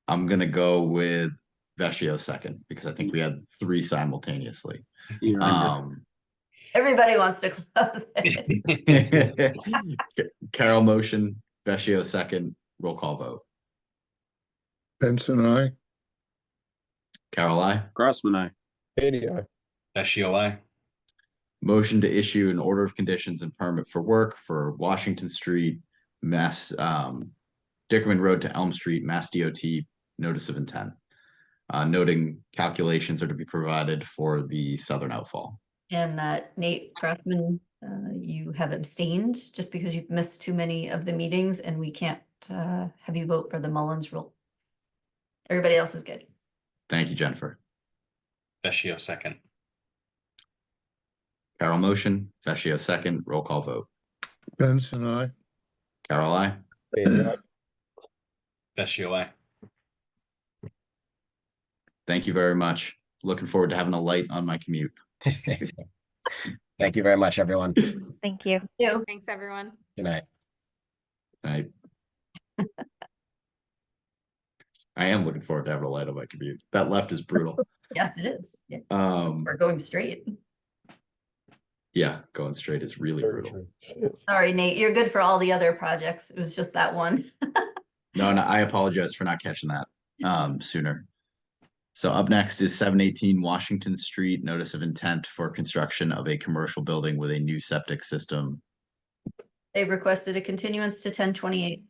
I'm gonna go with Vecchio second, because I think we had 3 simultaneously. You're under. Everybody wants to close it. Carol motion, Vecchio second, roll call vote. Benson, I. Carol, I. Crossman, I. Vecchio I. Motion to issue an order of conditions and permit for work for Washington Street, Mass, Dickerman Road to Elm Street, Mass DOT notice of intent. Noting calculations are to be provided for the southern outfall. And Nate Crossman, you have abstained just because you've missed too many of the meetings, and we can't have you vote for the Mullins rule. Everybody else is good. Thank you, Jennifer. Vecchio second. Carol motion, Vecchio second, roll call vote. Benson, I. Carol, I. Vecchio I. Thank you very much. Looking forward to having a light on my commute. Thank you very much, everyone. Thank you. Thanks, everyone. Good night. I am looking forward to having a light on my commute. That left is brutal. Yes, it is. Yeah. Um, We're going straight. yeah, going straight is really Very brutal. true. Sorry, Nate, you're good for all the other projects. It was just that one. No, I apologize for not catching that sooner. So up next is 718 Washington Street, notice of intent for construction of a commercial building with a new septic system. They've requested a continuance to 10/28.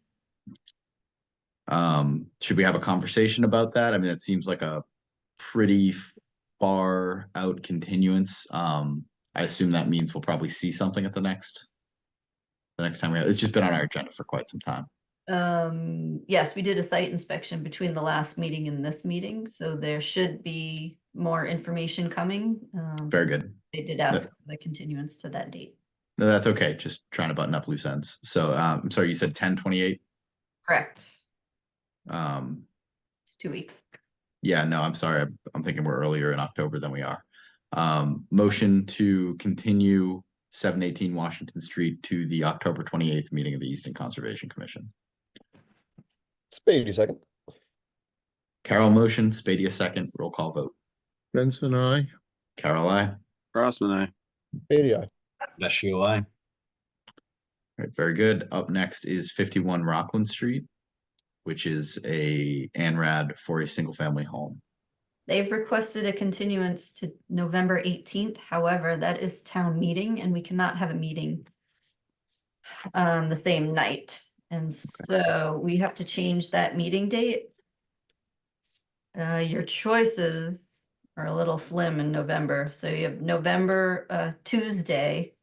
Should we have a conversation about that? I mean, it seems like a pretty far out continuance. I assume that means we'll probably see something at the next time it's just been on our agenda for quite some time. Yes, we did a site inspection between the last meeting and this meeting, so there should be more information coming. Very good. They did ask for the continuance to that date. No, that's okay. Just trying to button up loose ends. So, I'm sorry, you said 10/28? Correct. Um, It's 2 weeks. yeah, no, I'm sorry. I'm thinking we're earlier in October than we are. Motion to continue 718 Washington Street to the October 28th meeting of the Easton Conservation Commission. Spady second. Carol motion, Spady a second, roll call vote. Benson, I. Carol, I. Crossman, I. Spady, aye. Vecchio, I. Right, very good. Up next is 51 Rockland Street, which is a ANRAD for a single family home. They've requested a continuance to November 18th. However, that is town meeting and we cannot have a meeting the same night. And so we have to change that meeting date. Your choices are a little slim in November. So you have November, Tuesday,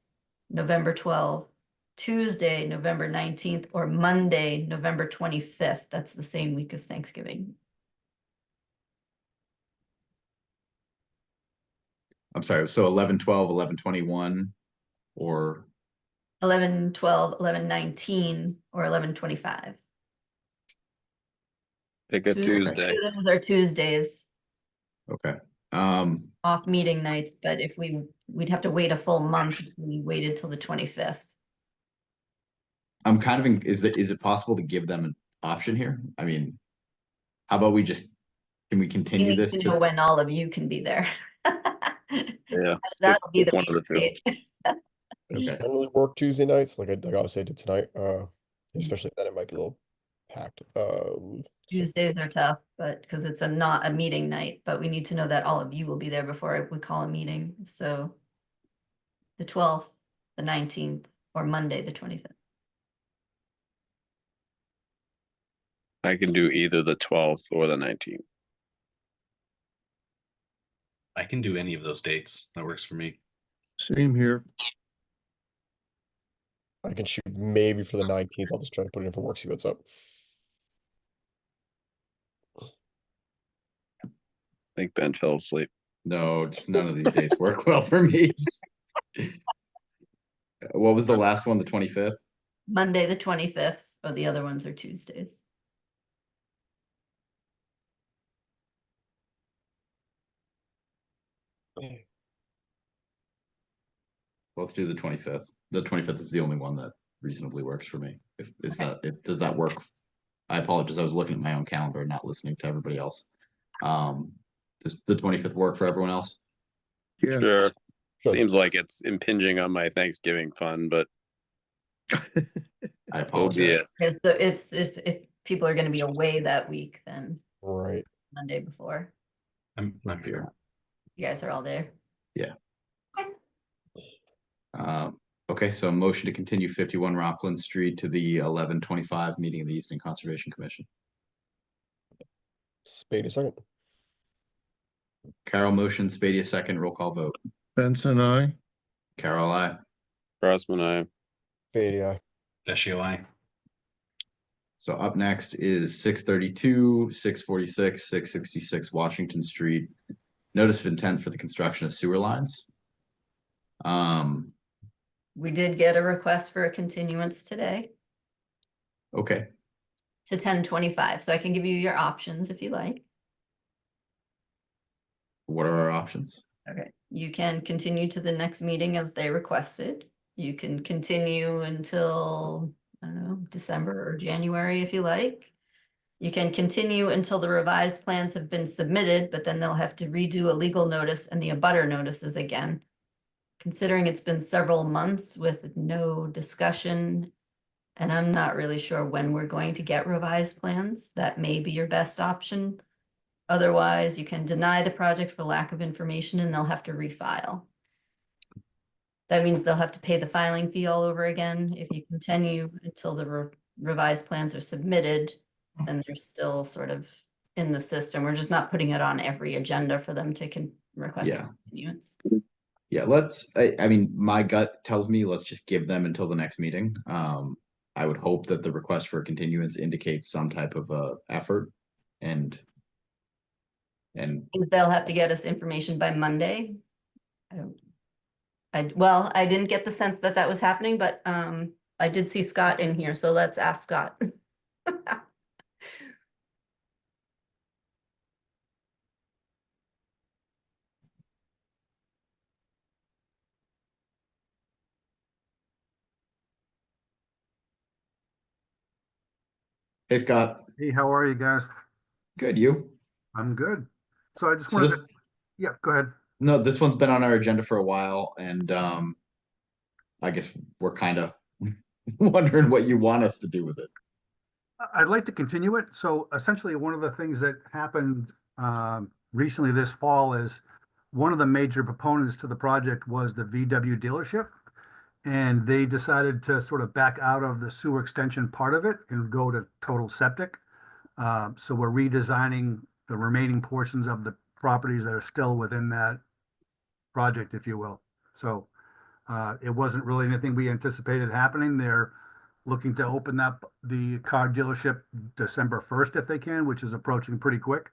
November 12th, Tuesday, November 19th, or Monday, November 25th. That's the same week as Thanksgiving. I'm sorry, so 11/12, 11/21, or 11/12, 11/19, or 11/25. Pick a Tuesday. Those are Tuesdays, okay. off meeting nights, but if we'd have to wait a full month if we waited till the 25th. I'm kind of is it possible to give them an option here? I mean, how about we just can we continue You this need to know when all of you can be there. Yeah. That'll be the one of the two. date. Okay. Generally work Tuesday nights, like I obviously I did tonight. Especially then it might be a little packed. Tuesdays are tough, but because it's not a meeting night, but we need to know that all of you will be there before we call a meeting. So the 12th, the 19th, or Monday, the 25th. I can do either the 12th or the 19th. I can do any of those dates. That works for me. Same here. I can shoot maybe for the 19th. I'll just try to put it in for work, see what's up. I think Ben fell asleep. No, just none of these dates work well for me. What was the last one? The 25th? Monday, the 25th, but the other ones are Tuesdays. Let's do the 25th. The 25th is the only one that reasonably works for me. Does that work? I apologize. I was looking at my own calendar, not listening to everybody else. Does the 25th work for everyone else? Yeah. Sure. Seems like it's impinging on my Thanksgiving fun, but I apologize. It's if people are going to be away that week, then right Monday before. I'm here. You guys are all there. Yeah. Okay, so motion to continue 51 Rockland Street to the 11/25 meeting of the Easton Conservation Commission. Spady second. Carol motion, Spady a second, roll call vote. Benson, I. Carol, I. Crossman, I. Spady, aye. Vecchio, I. So up next is 632, 646, 666 Washington Street. Notice of intent for the construction of sewer lines. We did get a request for a continuance today Okay, to 10/25, so I can give you your options if you like. what are our options? Okay, you can continue to the next meeting as they requested. You can continue until, I don't know, December or January if you like. You can continue until the revised plans have been submitted, but then they'll have to redo a legal notice and the abutter notices again. Considering it's been several months with no discussion, and I'm not really sure when we're going to get revised plans, that may be your best option. Otherwise, you can deny the project for lack of information and they'll have to refile. That means they'll have to pay the filing fee all over again. If you continue until the revised plans are submitted, then they're still sort of in the system. We're just not putting it on every agenda for them to request a continuance. Yeah, I mean, my gut tells me let's just give them until the next meeting. I would hope that the request for a continuance indicates some type of effort and They'll have to get us information by Monday. Well, I didn't get the sense that that was happening, but I did see Scott in here, so let's ask Scott. Hey, Scott. Hey, how are you guys? Good, you? I'm good. So I just So wanted this, to, yeah, go ahead. no, this one's been on our agenda for a while, and I guess we're kind of wondering what you want us to do with it. I'd like to continue it. So essentially, one of the things that happened recently this fall is one of the major proponents to the project was the VW dealership. And they decided to sort of back out of the sewer extension part of it and go to total septic. So we're redesigning the remaining portions of the properties that are still within that project, if you will. So it wasn't really anything we anticipated happening. They're looking to open up the car dealership December 1st if they can, which is approaching pretty quick.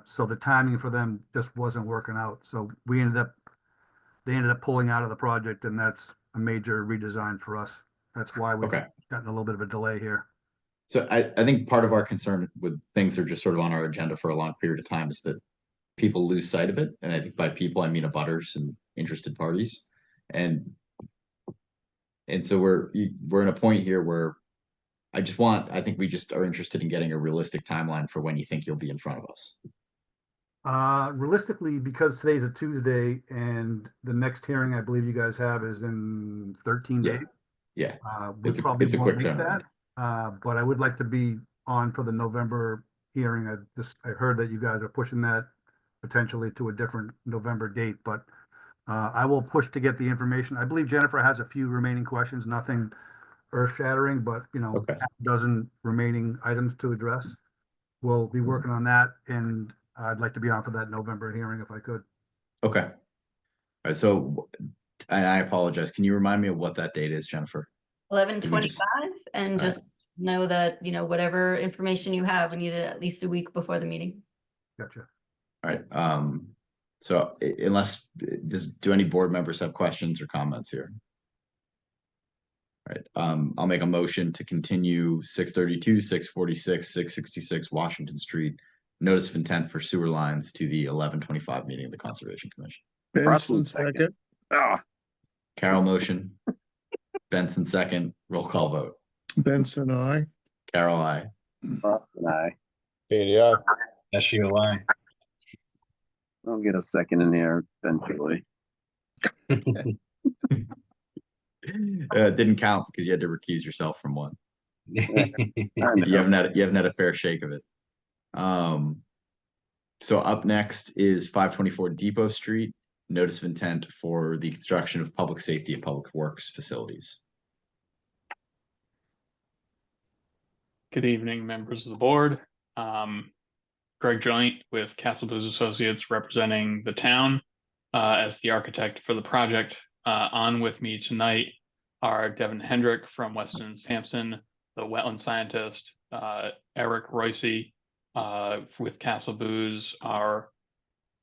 So the timing for them just wasn't working out. So they ended up pulling out of the project, and that's a major redesign for us. That's why we've gotten a little bit of a delay here. So I think part of our concern with things that are just sort of on our agenda for a long period of time is that people lose sight of it. And I think by people, I mean abutters and interested parties. And so we're in a point here where I think we just are interested in getting a realistic timeline for when you think you'll be in front of us. Realistically, because today's a Tuesday and the next hearing I believe you guys have is in 13 days. Yeah. We It's probably a won't quick make turnaround. that. But I would like to be on for the November hearing. I heard that you guys are pushing that potentially to a different November date, but I will push to get the information. I believe Jennifer has a few remaining questions, nothing earth-shattering, but half a dozen remaining items to address. We'll be working on that, and I'd like to be on for that November hearing if I could. Okay. All right. So, and I apologize. Can you remind me of what that date is, Jennifer? 11/25, and All just know that, whatever information you have, we need it at least a week before the meeting. Gotcha. All right. So do any board members have questions or comments here? All right. I'll make a motion to continue 632, 646, 666 Washington Street, notice of intent for sewer lines to the 11/25 meeting of the Conservation Commission. Benson second. Carol motion. Benson second. Roll call vote. Benson, aye. Carol, aye. Aye. Katie, aye. SUI. I'll get a second in there eventually. Didn't count because you had to recuse yourself from one. You haven't had a fair shake of it. So up next is 524 Depot Street, notice of intent for the construction of public safety and public works facilities. Good evening, members of the board. Greg Joint with Castle Blues Associates representing the town as the architect for the project. On with me tonight are Devin Hendrick from Weston Sampson, the wetland scientist, Eric Royce with Castle Booze, our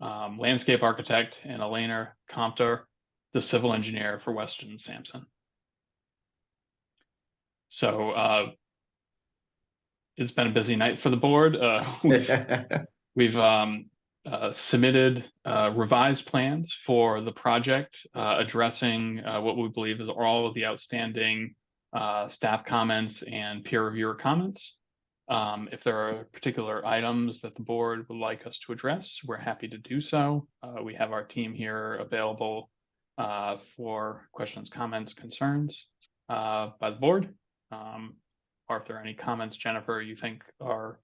landscape architect, and Elena Compter, the civil engineer for Weston Sampson. So it's been a busy night for the board. We've submitted revised plans for the project, addressing what we believe is all of the outstanding staff comments and peer reviewer comments. If there are particular items that the board would like us to address, we're happy to do so. We have our team here available for questions, comments, concerns by the board. Or if there are any comments, Jennifer, you think are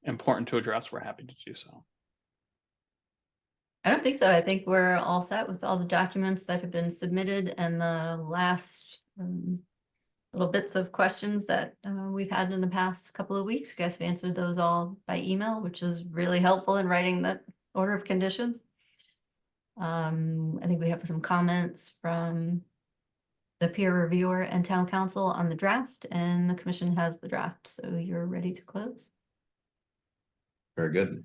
important to address, we're happy to do so. I don't think so. I think we're all set with all the documents that have been submitted, and the last little bits of questions that we've had in the past couple of weeks. You guys have answered those all by email, which is really helpful in writing that order of conditions. I think we have some comments from the peer reviewer and town council on the draft, and the commission has the draft, so you're ready to close. Very good.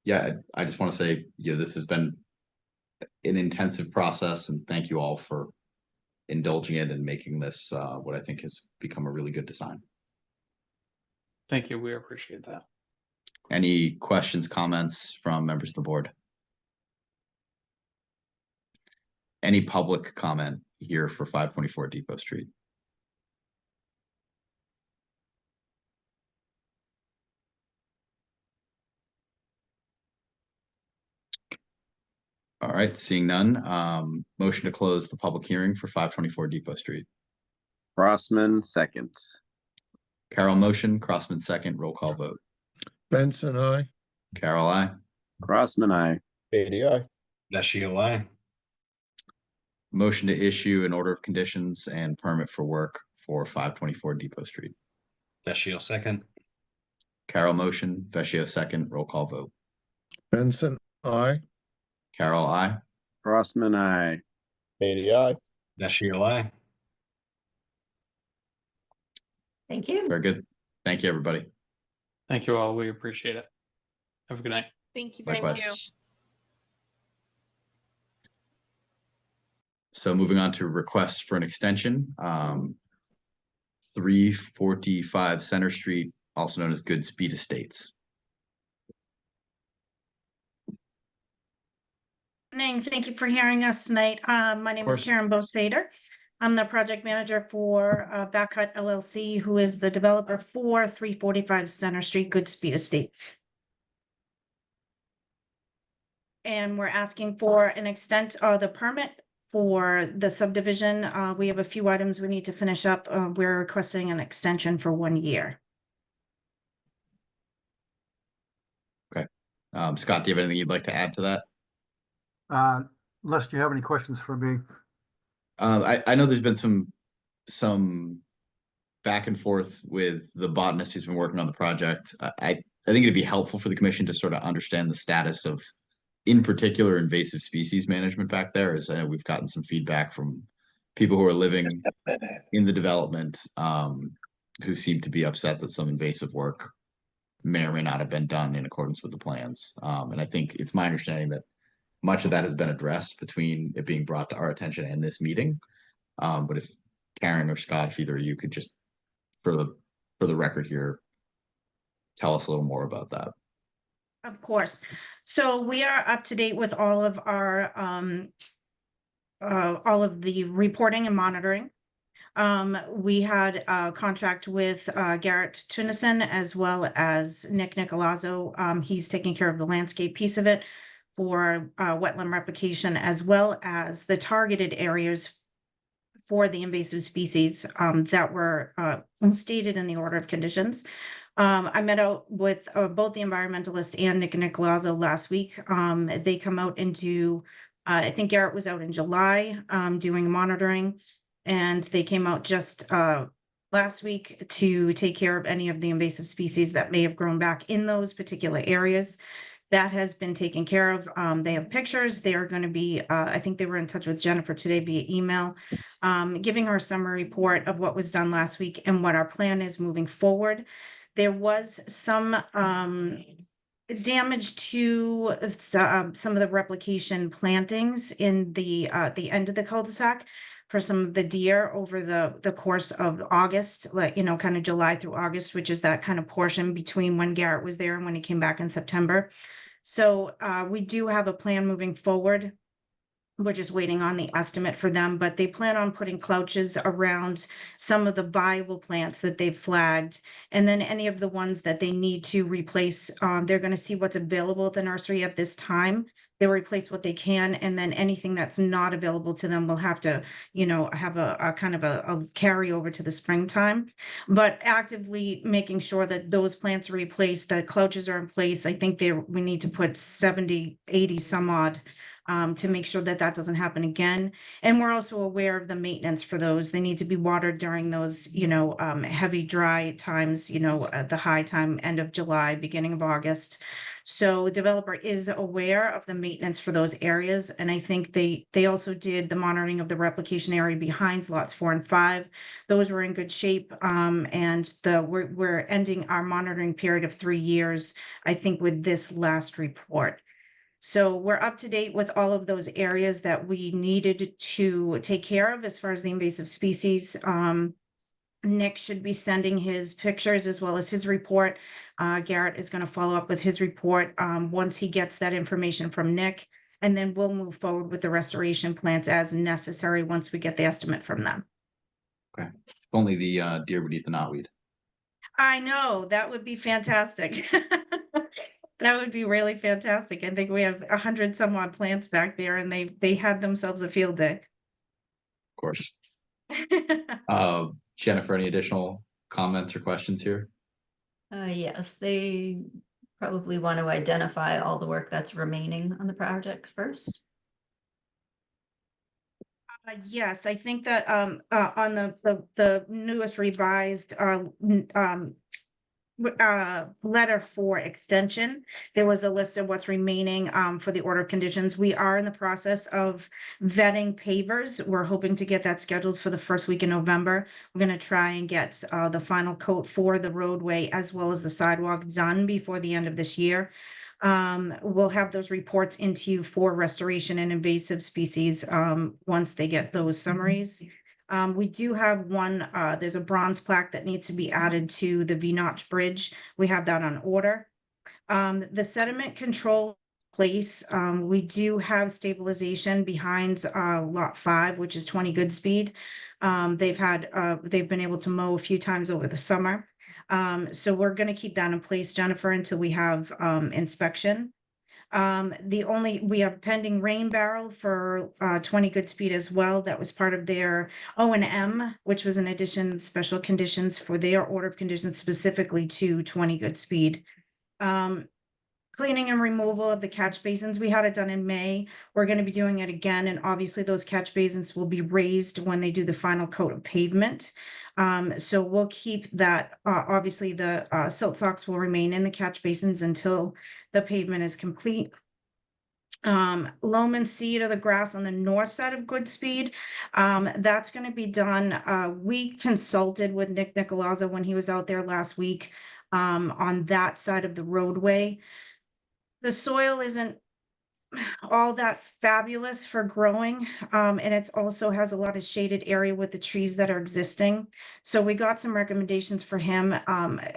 Yeah, I just want to say, this has been an intensive process, and thank you all for indulging it and making this what I think has become a really good design. Thank you. We appreciate that. Any questions, comments from members of the board? Any public comment here for 524 Depot Street? All right, seeing none, motion to close the public hearing for 524 Depot Street. Crossman, second. Carol motion, Crossman second, roll call vote. Benson, I. Carol, I. Crossman, I. ADI. Vashio, aye. Motion to issue an order of conditions and permit for work for 524 Depot Street. Vashio, second. Carol motion, Vecchio second, roll call vote. Benson, I. Carol, I. Crossman, I. ADI. Vashio, aye. Thank you. Very good. Thank you, everybody. Thank you all. We appreciate it. Have a good night. Thank you very Likewise. much. So moving on to requests for an extension, 345 Center Street, also known as Goodspeed Estates. Morning. Thank you for hearing us tonight. My name is course. Karen Bosader. I'm the project manager for Backcut LLC, who is the developer for 345 Center Street, Goodspeed Estates. And we're asking for an extent of the permit for the subdivision. We have a few items we need to finish up. We're requesting an extension for 1 year. Okay. Scott, do you have anything you'd like to add to that? Unless you have any questions for me. I know there's been some back and forth with the botanist who's been working on the project. I think it'd be helpful for the commission to sort of understand the status of, in particular, invasive species management back there, as I know we've gotten some feedback from people who are living in the development, who seem to be upset that some invasive work may or may not have been done in accordance with the plans. And I think it's my understanding that much of that has been addressed between it being brought to our attention and this meeting. But if Karen or Scott, if either of you could just, for the record here, tell us a little more about that. Of course. So we are up to date with all of our all of the reporting and monitoring. We had a contract with Garrett Tunison as well as Nick Nicolazzo. He's taking care of the landscape piece of it for wetland replication, as well as the targeted areas for the invasive species that were stated in the order of conditions. I met out with both the environmentalist and Nick Nicolazzo last week. They come out and do, I think Garrett was out in July doing monitoring, and they came out just last week to take care of any of the invasive species that may have grown back in those particular areas. That has been taken care of. They have pictures. They are going to be, I think they were in touch with Jennifer today via email, giving her a summary report of what was done last week and what our plan is moving forward. There was some damage to some of the replication plantings in the end of the cul-de-sac for some of the deer over the course of August, like, kind of July through August, which is that kind of portion between when Garrett was there and when he came back in September. So we do have a plan moving forward. We're just waiting on the estimate for them, but they plan on putting clouches around some of the viable plants that they've flagged. And then any of the ones that they need to replace, they're going to see what's available at the nursery at this time. They'll replace what they can, and then anything that's not available to them will have to, have a kind of a carryover to the springtime. But actively making sure that those plants are replaced, that clouches are in place. I think we need to put 70, 80 some odd to make sure that that doesn't happen again. And we're also aware of the maintenance for those. They need to be watered during those, heavy dry times, at the high time, end of July, beginning of August. So developer is aware of the maintenance for those areas. And I think they also did the monitoring of the replication area behind lots 4 and 5. Those were in good shape. And we're ending our monitoring period of 3 years, I think, with this last report. So we're up to date with all of those areas that we needed to take care of as far as the invasive species. Nick should be sending his pictures as well as his report. Garrett is going to follow up with his report once he gets that information from Nick, and then we'll move forward with the restoration plans as necessary once we get the estimate from them. Okay. If only the deer would eat the knotweed. I know, that would be fantastic. That would be really fantastic. I think we have 100 some odd plants back there, and they had themselves a field day. Of course. Jennifer, any additional comments or questions here? Yes, they probably want to identify all the work that's remaining on the project first. Yes, I think that on the newest revised letter for extension, there was a list of what's remaining for the order of conditions. We are in the process of vetting pavers. We're hoping to get that scheduled for the first week in November. We're going to try and get the final coat for the roadway as well as the sidewalk done before the end of this year. We'll have those reports into you for restoration and invasive species once they get those summaries. We do have one, there's a bronze plaque that needs to be added to the V-notch bridge. We have that on order. The sediment control place, we do have stabilization behind lot 5, which is 20 Goodspeed. They've been able to mow a few times over the summer. So we're going to keep that in place, Jennifer, until we have inspection. We have pending rain barrel for 20 Goodspeed as well. That was part of their O&M, which was an addition special conditions for their order of conditions specifically to 20 Goodspeed. Cleaning and removal of the catch basins. We had it done in May. We're going to be doing it again. And obviously those catch basins will be raised when they do the final coat of pavement. So we'll keep that. Obviously the silt socks will remain in the catch basins until the pavement is complete. Loam and seed of the grass on the north side of Goodspeed. That's going to be done. We consulted with Nick Nicolazzo when he was out there last week on that side of the roadway. The soil isn't all that fabulous for growing, and it's also has a lot of shaded area with the trees that are existing. So we got some recommendations for him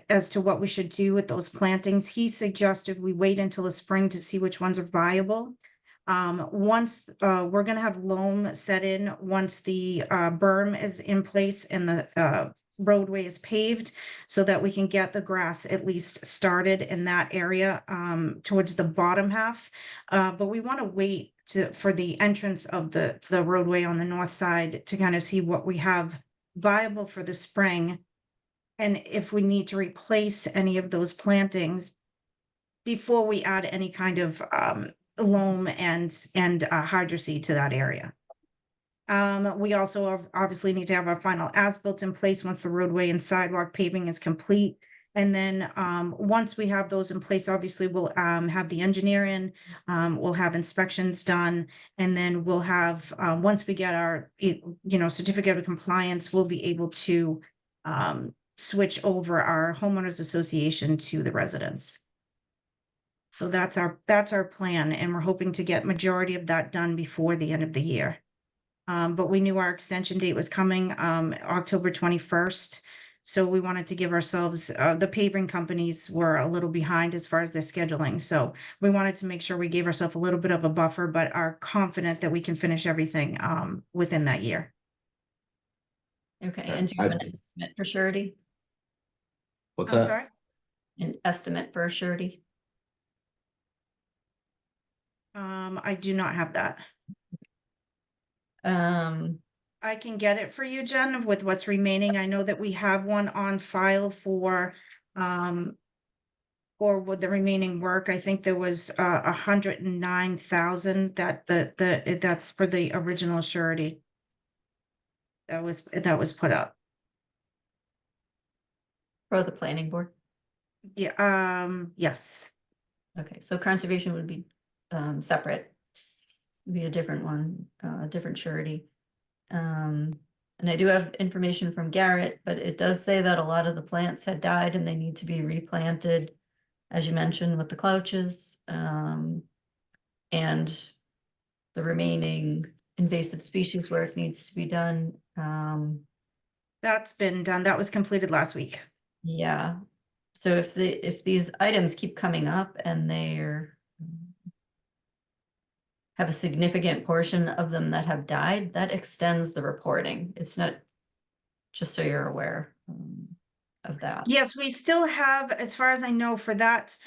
as to what we should do with those plantings. He suggested we wait until the spring to see which ones are viable. Once we're going to have loam set in once the berm is in place and the roadway is paved, so that we can get the grass at least started in that area towards the bottom half. But we want to wait for the entrance of the roadway on the north side to kind of see what we have viable for the spring, and if we need to replace any of those plantings before we add any kind of loam and hydroseed to that area. We also obviously need to have our final as-built in place once the roadway and sidewalk paving is complete. And then once we have those in place, obviously we'll have the engineer in, we'll have inspections done, and then we'll have, once we get our, certificate of compliance, we'll be able to switch over our homeowners association to the residents. So that's our plan, and we're hoping to get majority of that done before the end of the year. But we knew our extension date was coming, October 21st. So we wanted to give ourselves, the paving companies were a little behind as far as their scheduling. So we wanted to make sure we gave ourselves a little bit of a buffer, but are confident that we can finish everything within that year. Okay, and do you have an estimate for surety? What's I'm that? sorry? An estimate for a surety? I do not have that. I can get it for you, Jen, with what's remaining. I know that we have one on file for for with the remaining work. I think there was 109,000 that that's for the original surety. That was put up. For the planning board. Yeah, yes. Okay, so conservation would be separate. Would be a different one, a different surety. And I do have information from Garrett, but it does say that a lot of the plants had died and they need to be replanted, as you mentioned, with the clouches. And the remaining invasive species work needs to be done. That's been done. That was completed last week. Yeah. So if these items keep coming up and they're have a significant portion of them that have died, that extends the reporting. It's not, just so you're aware of that. Yes, we still have, as far as I know, for that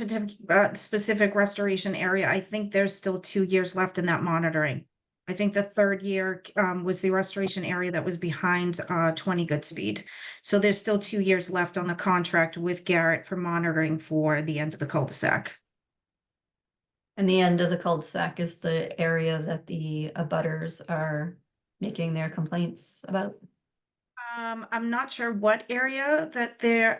specific restoration area, I think there's still 2 years left in that monitoring. I think the third year was the restoration area that was behind 20 Goodspeed. So there's still 2 years left on the contract with Garrett for monitoring for the end of the cul-de-sac. And the end of the cul-de-sac is the area that the abutters are making their complaints about. I'm not sure what area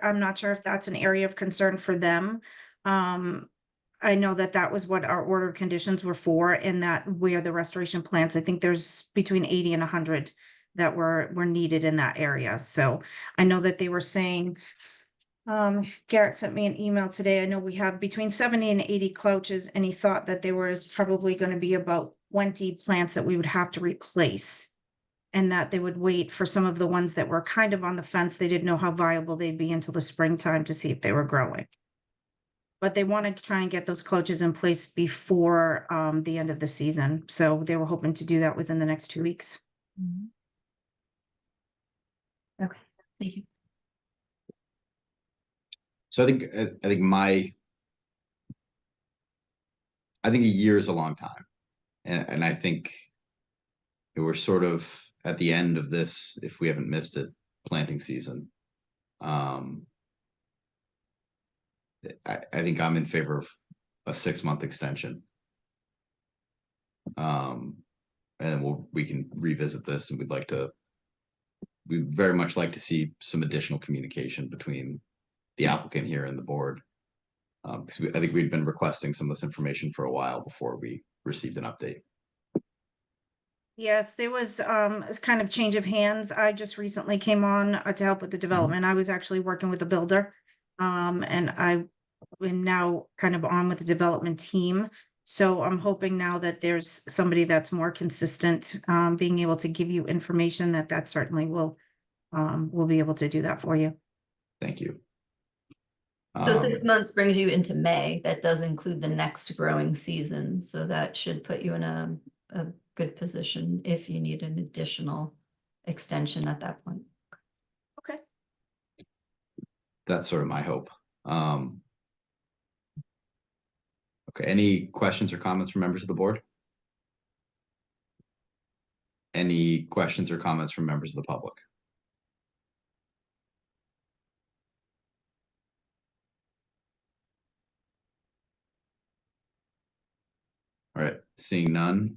I'm not sure if that's an area of concern for them. I know that was what our order of conditions were for, and that where the restoration plants, I think there's between 80 and 100 that were needed in that area. So I know that they were saying, Garrett sent me an email today. I know we have between 70 and 80 clouches, and he thought that there was probably going to be about 20 plants that we would have to replace. And that they would wait for some of the ones that were kind of on the fence. They didn't know how viable they'd be until the springtime to see if they were growing. But they wanted to try and get those cloches in place before the end of the season. So they were hoping to do that within the next 2 weeks. Okay, thank you. So I think a year is a long time. And I think we're sort of at the end of this, if we haven't missed it, planting season. I think I'm in favor of a 6-month extension. And we can revisit this, and we'd very much like to see some additional communication between the applicant here and the board. Because I think we'd been requesting some of this information for a while before we received an update. Yes, there was a kind of change of hands. I just recently came on to help with the development. I was actually working with a builder. And I am now kind of on with the development team. So I'm hoping now that there's somebody that's more consistent, being able to give you information that certainly will be able to do that for you. Thank you. So 6 months brings you into May. That does include the next growing season. So that should put you in a good position if you need an additional extension at that point. Okay. That's sort of my hope. Okay, any questions or comments from members of the board? Any questions or comments from members of the public? All right, seeing none.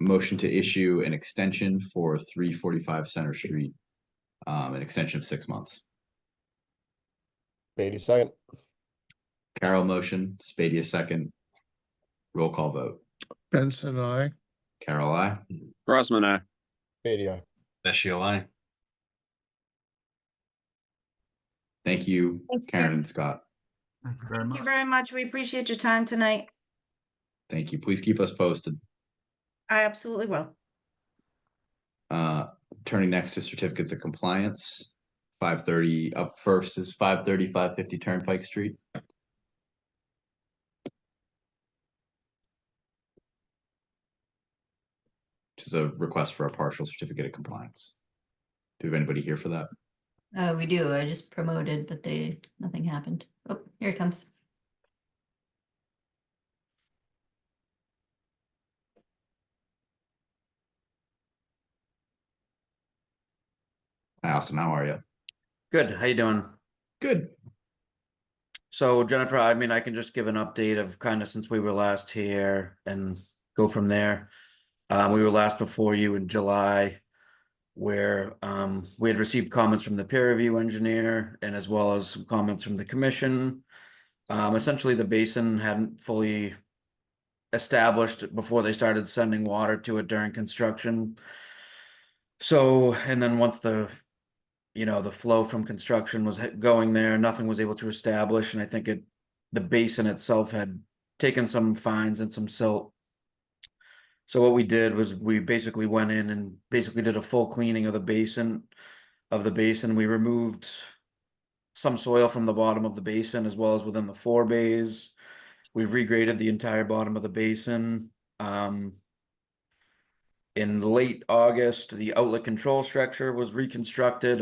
Motion to issue an extension for 345 Center Street, an extension of 6 months. Beatty, second. Carol motion, Spadia second. Roll call vote. Benson, I. Carol, I. Grossman, aye. Beatty, aye. Vecchio, aye. Thank you, Thanks, Karen Karen. and Scott. Thank you very Thank much. you very much. We appreciate your time tonight. Thank you. Please keep us posted. I absolutely will. Turning next to certificates of compliance. 530 up first is 550 Turnpike Street. Which is a request for a partial certificate of compliance. Do we have anybody here for that? We do. I just promoted, but nothing happened. Oh, here it comes. Hi, Austin. How are you? Good. How you doing? Good. So Jennifer, I mean, I can just give an update of kind of since we were last here and go from there. We were last before you in July, where we had received comments from the peer review engineer and as well as some comments from the commission. Essentially, the basin hadn't fully established before they started sending water to it during construction. So, and then once the flow from construction was going there, nothing was able to establish, and I think the basin itself had taken some fines and some silt. So what we did was we basically went in and basically did a full cleaning of the basin. We removed some soil from the bottom of the basin as well as within the 4 bays. We've regraded the entire bottom of the basin. In late August, the outlet control structure was reconstructed.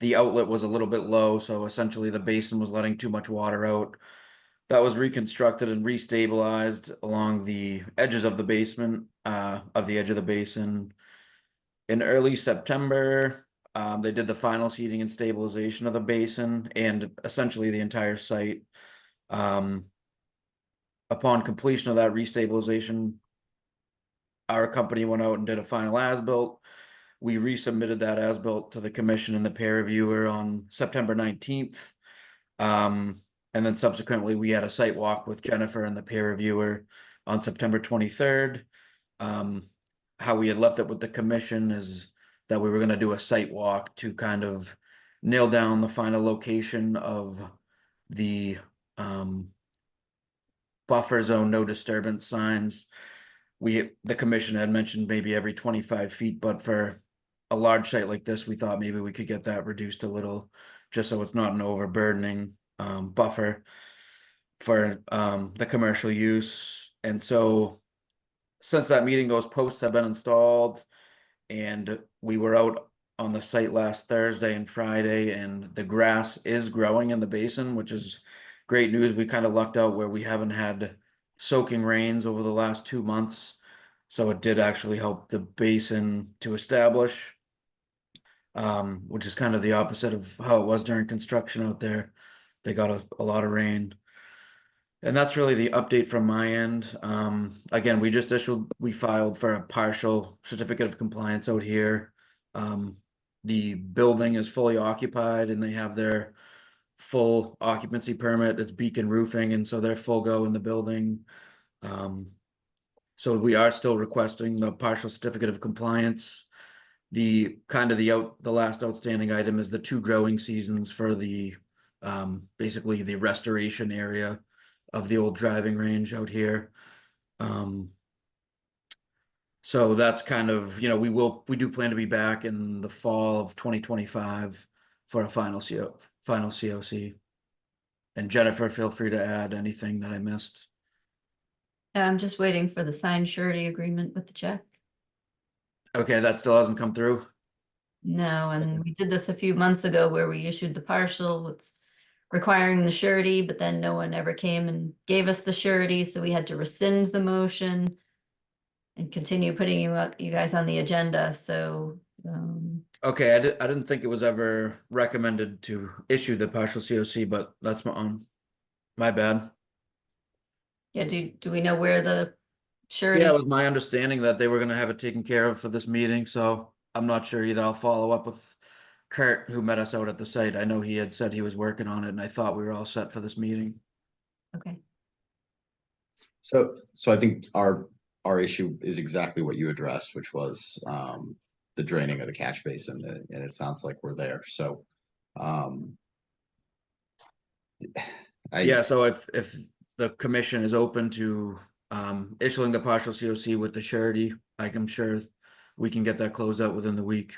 The outlet was a little bit low, so essentially the basin was letting too much water out. That was reconstructed and restabilized along the edges of the basement, of the edge of the basin. In early September, they did the final seeding and stabilization of the basin and essentially the entire site. Upon completion of that restabilization, our company went out and did a final as-built. We resubmitted that as-built to the commission and the peer reviewer on September 19th. And then subsequently, we had a site walk with Jennifer and the peer reviewer on September 23rd. How we had left it with the commission is that we were going to do a site walk to kind of nail down the final location of the buffer zone, no disturbance signs. The commission had mentioned maybe every 25 feet, but for a large site like this, we thought maybe we could get that reduced a little, just so it's not an overburdening buffer for the commercial use. And so since that meeting, those posts have been installed, and we were out on the site last Thursday and Friday, and the grass is growing in the basin, which is great news. We kind of lucked out where we haven't had soaking rains over the last 2 months, so it did actually help the basin to establish, which is kind of the opposite of how it was during construction out there. They got a lot of rain. And that's really the update from my end. Again, we filed for a partial certificate of compliance out here. The building is fully occupied and they have their full occupancy permit. It's Beacon Roofing, and so they're full go in the building. So we are still requesting the partial certificate of compliance. The last outstanding item is the 2 growing seasons for the basically the restoration area of the old driving range out here. So that's kind of, we do plan to be back in the fall of 2025 for a final COC. And Jennifer, feel free to add anything that I missed. I'm just waiting for the signed surety agreement with the check. Okay, that still hasn't come through? No, and we did this a few months ago where we issued the partial with requiring the surety, but then no one ever came and gave us the surety, so we had to rescind the motion and continue putting you guys on the agenda. So okay, I didn't think it was ever recommended to issue the partial COC, but that's my bad. Yeah, do we know where the surety? Yeah, it was my understanding that they were going to have it taken care of for this meeting, so I'm not sure either. I'll follow up with Kurt, who met us out at the site. I know he had said he was working on it, and I thought we were all set for this meeting. Okay. So I think our issue is exactly what you addressed, which was the draining of the catch basin, and it sounds like we're there. So so if the commission is open to issuing the partial COC with the surety, I'm sure we can get that closed out within the week.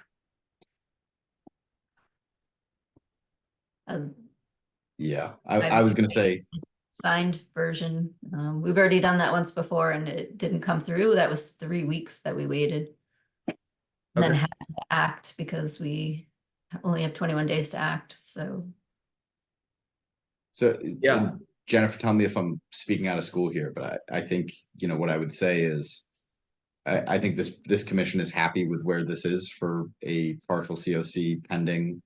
Yeah, I was going to say signed version. We've already done that once before and it didn't come through. That was 3 weeks that we waited. And then had to act because we only have 21 days to act. So yeah, Jennifer, tell me if I'm speaking out of school here, but I think, what I would say is I think this commission is happy with where this is for a partial COC pending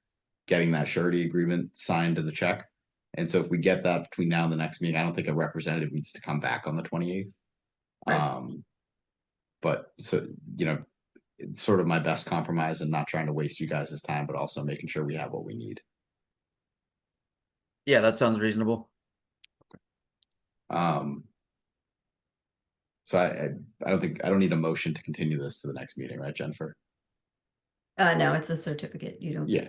getting that surety agreement signed to the check. And so if we get that between now and the next meeting, I don't think a representative needs to come back on the 28th. But so, you know, it's sort of my best compromise and not trying to waste you guys' time, but also making sure we have what we need. Yeah, that sounds reasonable. So I don't need a motion to continue this to the next meeting, right, Jennifer? No, it's a certificate. You don't. Yeah.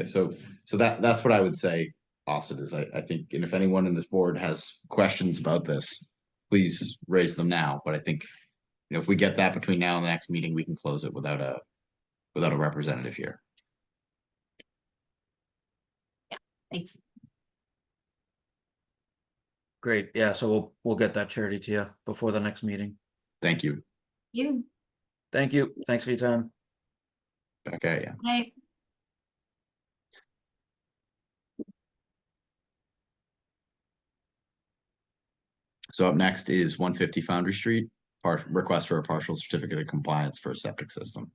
So that's what I would say, Austin, is I think, and if anyone in this board has questions about this, please raise them now. But I think, you know, if we get that between now and the next meeting, we can close it without a representative here. Thanks. Great. Yeah, so we'll get that charity to you before the next meeting. Thank you. You. Thank you. Thanks for your time. Okay, yeah. Right. So up next is 150 Foundry Street, request for a partial certificate of compliance for a septic system.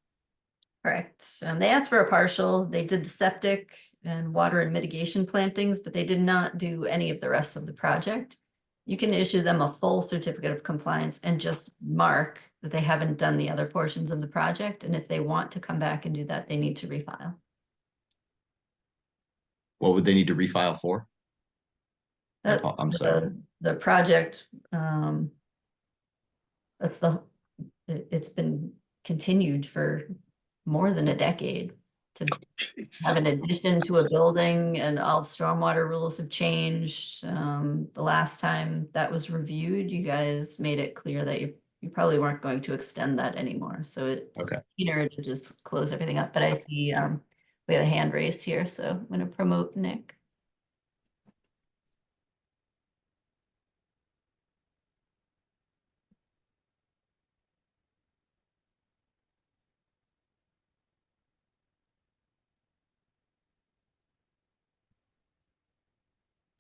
Correct. They asked for a partial. They did the septic and water and mitigation plantings, but they did not do any of the rest of the project. You can issue them a full certificate of compliance and just mark that they haven't done the other portions of the project. And if they want to come back and do that, they need to refile. What would they need to refile for? I'm sorry. The project, it's been continued for more than a decade to have an addition to a building, and all stormwater rules have changed. The last time that was reviewed, you guys made it clear that you probably weren't going to extend that anymore. So it's cleaner to just close everything up. But I see we have a hand raised here, so I'm going to promote Nick.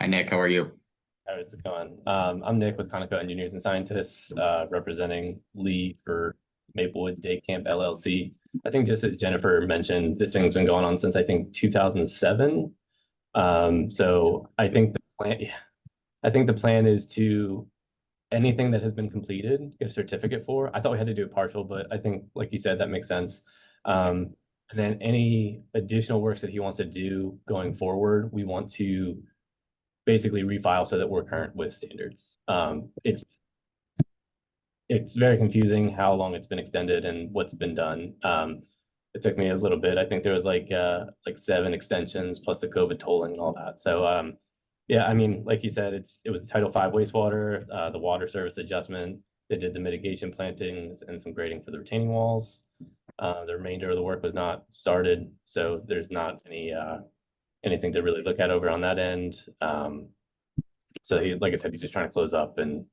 Hi, Nick. How are you? How's it going? I'm Nick with Conoco Engineers and Scientists, representing Lee for Maplewood Day Camp LLC. I think just as Jennifer mentioned, this thing's been going on since I think 2007. So I think the plan is to anything that has been completed, get a certificate for. I thought we had to do a partial, but I think, like you said, that makes sense. And then any additional works that he wants to do going forward, we want to basically refile so that we're current with standards. It's very confusing how long it's been extended and what's been done. It took me a little bit. I think there was like 7 extensions plus the COVID tolling and all that. So yeah, I mean, like you said, it was Title V wastewater, the water service adjustment. They did the mitigation plantings and some grading for the retaining walls. The remainder of the work was not started, so there's not anything to really look at over on that end. So he, like I said, he's just trying to close up and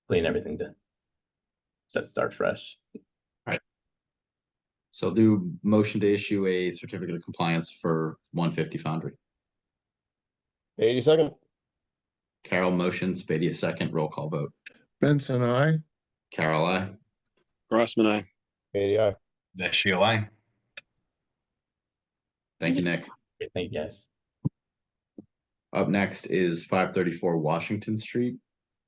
clean everything to start fresh. Right. So do motion to issue a certificate of compliance for 150 Foundry. 82nd. Carol motions, Beatty a second, roll call vote. Benson, I. Carol, I. Crossman, I. Beatty, aye. Vecchio, I. Thank you, Nick. Thank you, guys. Up next is 534 Washington Street.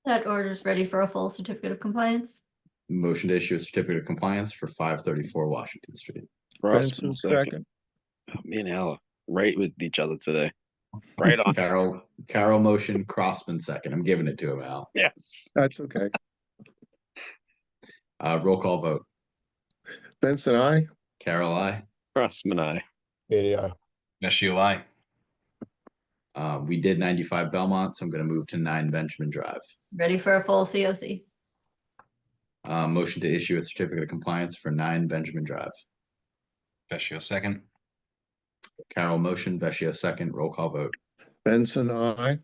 That order is ready for a full certificate of compliance. Motion to issue a certificate of compliance for 534 Washington Street. Benson, second. Oh, me and Al are right with each other today. Right on. Carol motion, Crossman second. I'm giving it to him, Al. Yes. That's okay. Roll call vote. Benson, I. Carol, I. Crossman, I. Beatty, aye. Vecchio, I. We did 95 Belmont, so I'm going to move to 9 Benjamin Drive. Ready for a full COC. Motion to issue a certificate of compliance for 9 Benjamin Drive. Vecchio, second. Carol motion, Vecchio second, roll call vote. Benson, I.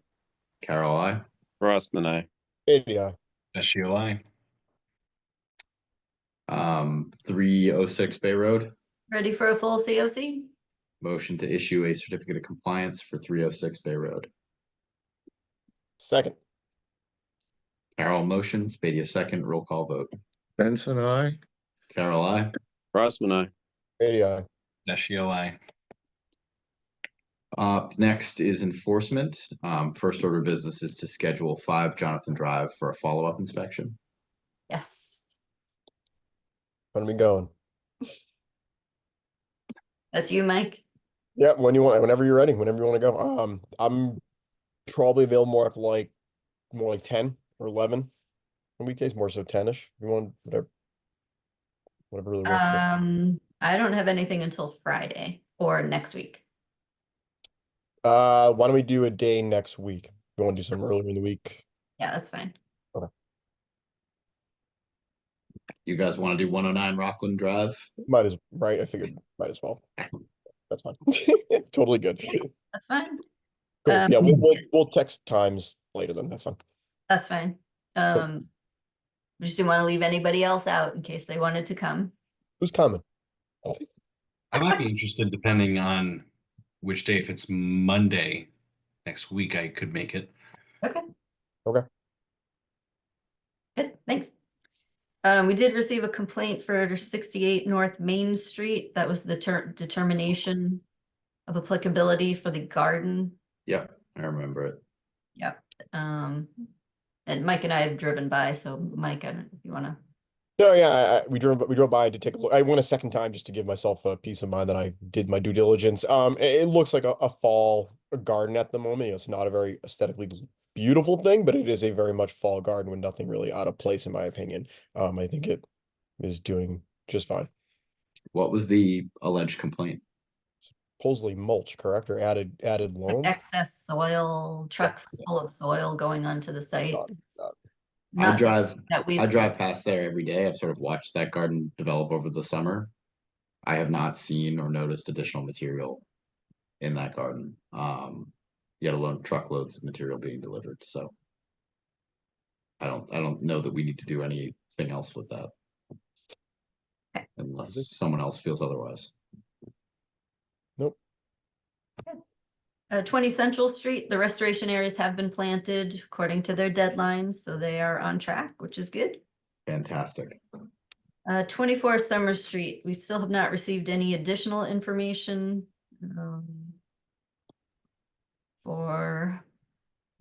Carol, I. Crossman, I. Beatty, aye. Vecchio, I. 306 Bay Road. Ready for a full COC. Motion to issue a certificate of compliance for 306 Bay Road. Second. Carol motion, Spadia second, roll call vote. Benson, I. Carol, I. Crossman, I. Beatty, aye. Vecchio, I. Next is enforcement. First order of business is to schedule 5 Jonathan Drive for a follow-up inspection. Yes, When are we going? that's you, Mike. Yeah, whenever you're ready, whenever you want to go. I'm probably available more like 10 or 11 on weekdays, more so 10ish. You want whatever really works. I don't have anything until Friday or next week. Why don't we do a day next week? You want to do some earlier in the week? Yeah, that's fine. Okay. You guys want to do 109 Rockland Drive? Right. I figured might as well. That's fine. Totally good. That's fine. Cool. Yeah, we'll text times later then. That's fine. That's fine. We just didn't want to leave anybody else out in case they wanted to come. Who's coming? I might be interested depending on which day. If it's Monday next week, I could make it. Okay. Okay. Good, thanks. We did receive a complaint for 68 North Main Street. That was the determination of applicability for the garden. Yep, I remember it. Yep. And Mike and I have driven by, so Mike, I don't know if you want to. No, yeah, we drove by to take a look. I went a second time just to give myself a peace of mind that I did my due diligence. It looks like a fall garden at the moment. It's not a very aesthetically beautiful thing, but it is a very much fall garden with nothing really out of place, in my opinion. I think it is doing just fine. What was the alleged complaint? Supposedly mulch, correct? Or added loam? Excess soil, trucks full of soil going onto the site. I drive past there every day. I've sort of watched that garden develop over the summer. I have not seen or noticed additional material in that garden. Yet alone truckloads of material being delivered. So I don't know that we need to do anything else with that. Unless someone else feels otherwise. Nope. 20 Central Street, the restoration areas have been planted according to their deadlines, so they are on track, which is good. Fantastic. 24 Summer Street, we still have not received any additional information for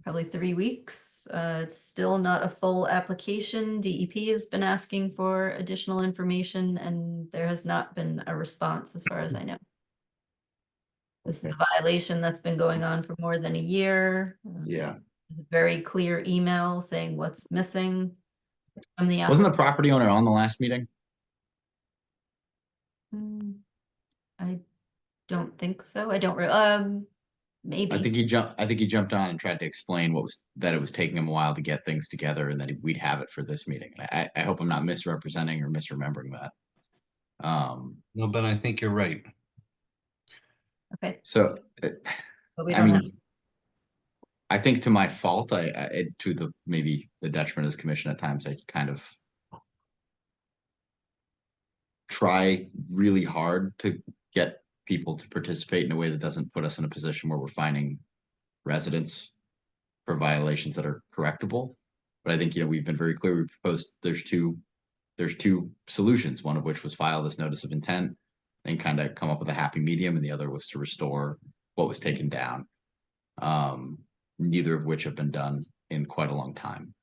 probably 3 weeks. It's still not a full application. DEP has been asking for additional information, and there has not been a response as far as I know. This is a violation that's been going on for more than a year. Yeah. A very clear email saying what's missing from the Wasn't the property owner on the last meeting? I don't think so. I don't maybe. I think he jumped on and tried to explain that it was taking him a while to get things together and that we'd have it for this meeting. I hope I'm not misrepresenting or misremembering that. No, but I think you're right. Okay. So, I mean, I think to my fault, maybe the detriment of this commission at times, I kind of try really hard to get people to participate in a way that doesn't put us in a position where we're finding residents for violations that are correctable. But I think, we've been very clear. We proposed there's two solutions, one of which was file this notice of intent and kind of come up with a happy medium, and the other was to restore what was taken down. Neither of which have been done in quite a long time.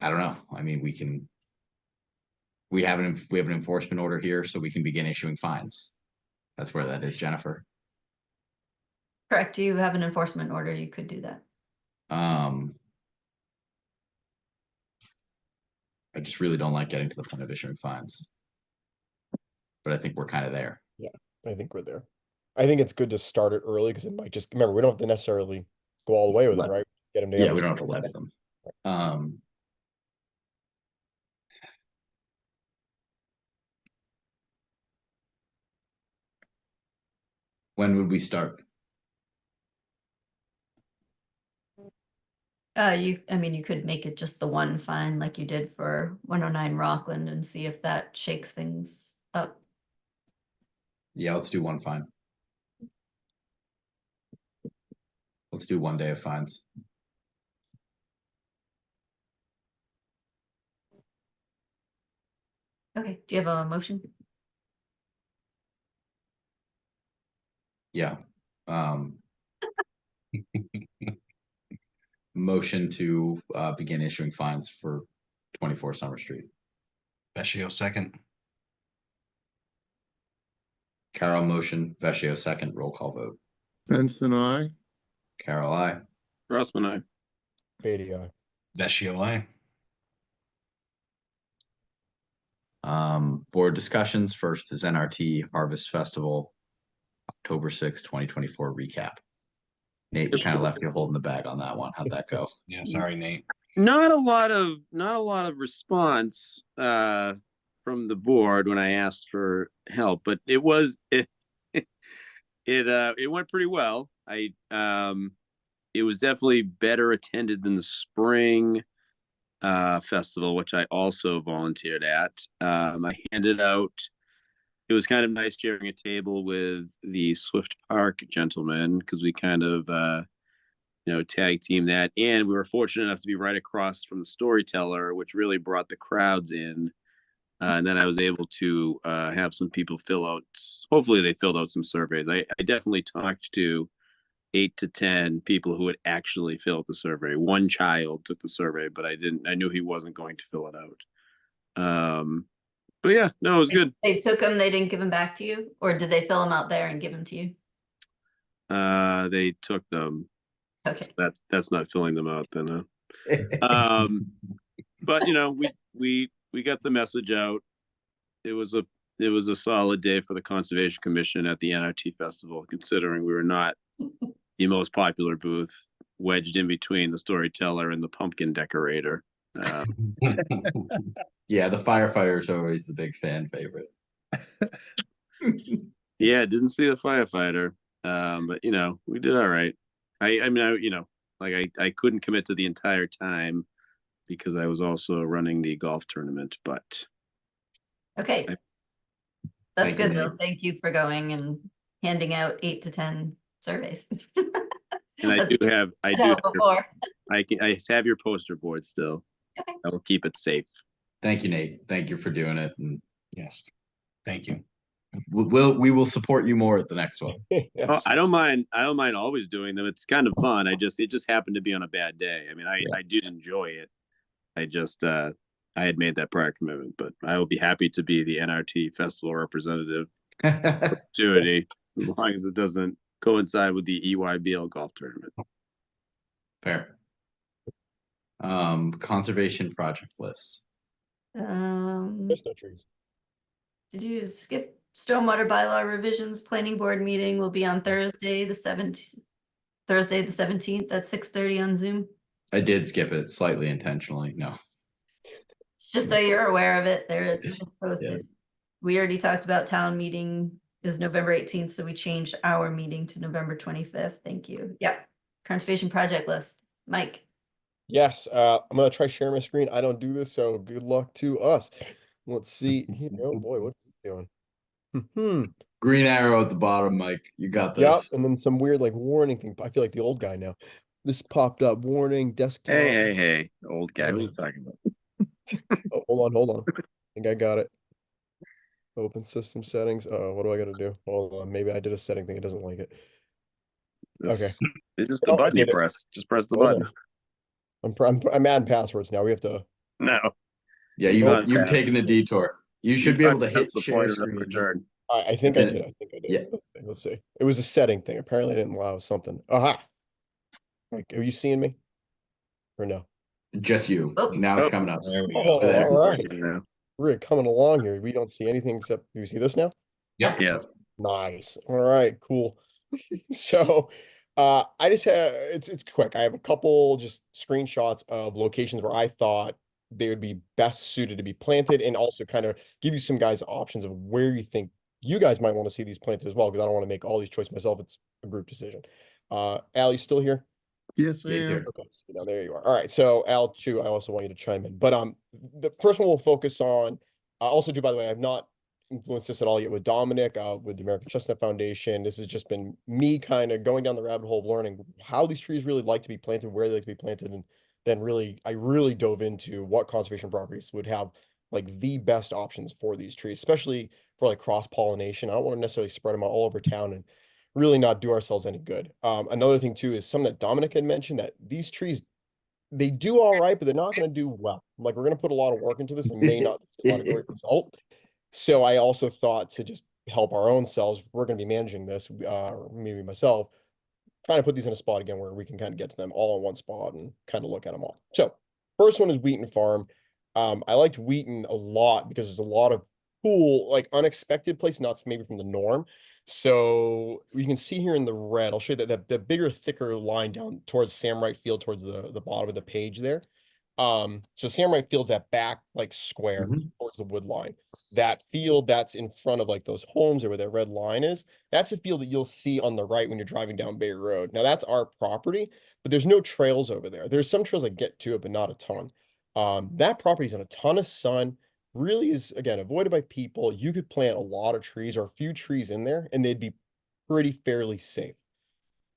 I don't know. I mean, we have an enforcement order here, so we can begin issuing fines. That's where that is, Jennifer. Correct. You have an enforcement order. You could do that. I just really don't like getting to the point of issuing fines. But I think we're kind of there. Yeah, I think we're there. I think it's good to start it early because it might just remember we don't have to necessarily go all the way with it, right? Get them Yeah, we don't have to let them. When would we start? You could make it just the one fine like you did for 109 Rockland and see if that shakes things up. Yeah, let's do one fine. Let's do 1 day of fines. Okay, do you have a motion? Yeah. Motion to begin issuing fines for 24 Summer Street. Vecchio second. Carol motion, Vecchio second, roll call vote. Benson, I. Carol, I. Rossman, I. Beatty, aye. Vecchio, aye. Board discussions. First is NRT Harvest Festival, October 6th, 2024 recap. Nate, we kind of left you holding the bag on that one. How'd that go? Yeah, sorry, Nate. Not a lot of response from the board when I asked for help, but it went pretty well. It was definitely better attended than the spring festival, which I also volunteered at. I handed out. It was kind of nice sharing a table with the Swift Park gentlemen because we kind of tag team that, and we were fortunate enough to be right across from the storyteller, which really brought the crowds in. And then I was able to have some people fill out. Hopefully, they filled out some surveys. I definitely talked to 8 to 10 people who would actually fill out the survey. One child took the survey, but I knew he wasn't going to fill it out. But yeah, no, it was good. They took them, they didn't give them back to you? Or did they fill them out there and give them to you? They took them. Okay. That's not filling them out then. But we got the message out. It was a solid day for the Conservation Commission at the NRT Festival, considering we were not the most popular booth, wedged in between the storyteller and the pumpkin decorator. Yeah, the firefighter is always the big fan favorite. Yeah, didn't see the firefighter, but we did all right. I couldn't commit to the entire time because I was also running the golf tournament, but Okay. That's Thank you, good though. Nate. Thank you for going and handing out 8 to 10 surveys. and I have your poster board still. Okay. I will keep it safe. Thank you, Nate. Thank you for doing it. And Yes. Thank you. we will support you more at the next one. Oh, I don't mind always doing them. It's kind of fun. It just happened to be on a bad day. I mean, I did enjoy it. I just I had made that prior commitment, but I will be happy to be the NRT festival representative opportunity as long as it doesn't coincide with the EYBL golf tournament. Fair. Conservation project list. Chestnut trees. Did you skip stormwater bylaw revisions? Planning board meeting will be on Thursday, the 17th. Thursday, the 17th at 6:30 on Zoom. I did skip it slightly intentionally. No. It's just so you're aware of it. There it's posted. We already talked about town meeting is November 18th, so we changed our meeting to November 25th. Thank you. Yep. Conservation project list. Mike. Yes, I'm gonna try sharing my screen. I don't do this, so good luck to us. Let's see here. Oh boy, what are you doing? Green arrow at the bottom, Mike. You got Yep, this. and then some weird like warning thing. I feel like the old guy now. This popped up. Warning, desktop. Hey, old guy. What are you talking about? Oh, hold on. I think I got it. Open system settings. What do I gotta do? Hold on. Maybe I did a setting thing. It doesn't like it. Okay. It's just the button you press. Just press the button. I'm adding passwords now. We have to. No. Yeah, you've taken a detour. You should be able to hit share screen. I think I did. Yeah. Let's see. It was a setting thing. Apparently, I didn't allow something. Aha. Are you seeing me? Or no? Just you. Now it's coming up. There we go. All right. We're coming along here. We don't see anything except. Do you see this now? Yes. Yes. Nice. All right. Cool. So, I just have it's quick. I have a couple just screenshots of locations where I thought they would be best suited to be planted, and also kind of give you some guys options of where you think you guys might want to see these planted as well, because I don't want to make all these choices myself. It's a group decision. Al, you still here? Yes, I Yeah, am. Okay, so there you are. All right, so Al, Chu, I also want you to chime in. But the first one we'll focus on. Also, Chu, by the way, I've not influenced this at all yet with Dominic, with the American Chestnut Foundation. This has just been me kind of going down the rabbit hole of learning how these trees really like to be planted, where they like to be planted, and then I really dove into what conservation properties would have like the best options for these trees, especially for like cross pollination. I don't want to necessarily spread them out all over town and really not do ourselves any good. Another thing too is something that Dominic had mentioned, that these trees, they do all right, but they're not going to do well. Like, we're going to put a lot of work into this and may not see a lot of great result. So I also thought, to just help our own selves, we're going to be managing this, maybe myself, trying to put these in a spot again where we can kind of get to them all in one spot and kind of look at them all. So first one is Wheaton Farm. I liked Wheaton a lot because there's a lot of cool, like, unexpected place nuts, maybe from the norm. So you can see here in the red, I'll show you that the bigger, thicker line down towards Sam Wright Field, towards the bottom of the page there. So Sam Wright Field's that back, like, square towards the wood line. That field that's in front of, like, those homes, or where that red line is, that's a field that you'll see on the right when you're driving down Bay Road. Now that's our property, but there's no trails over there. There's some trails that get to it, but not a ton. That property's in a ton of sun, really is, again, avoided by people. You could plant a lot of trees, or a few trees in there, and they'd be pretty fairly safe.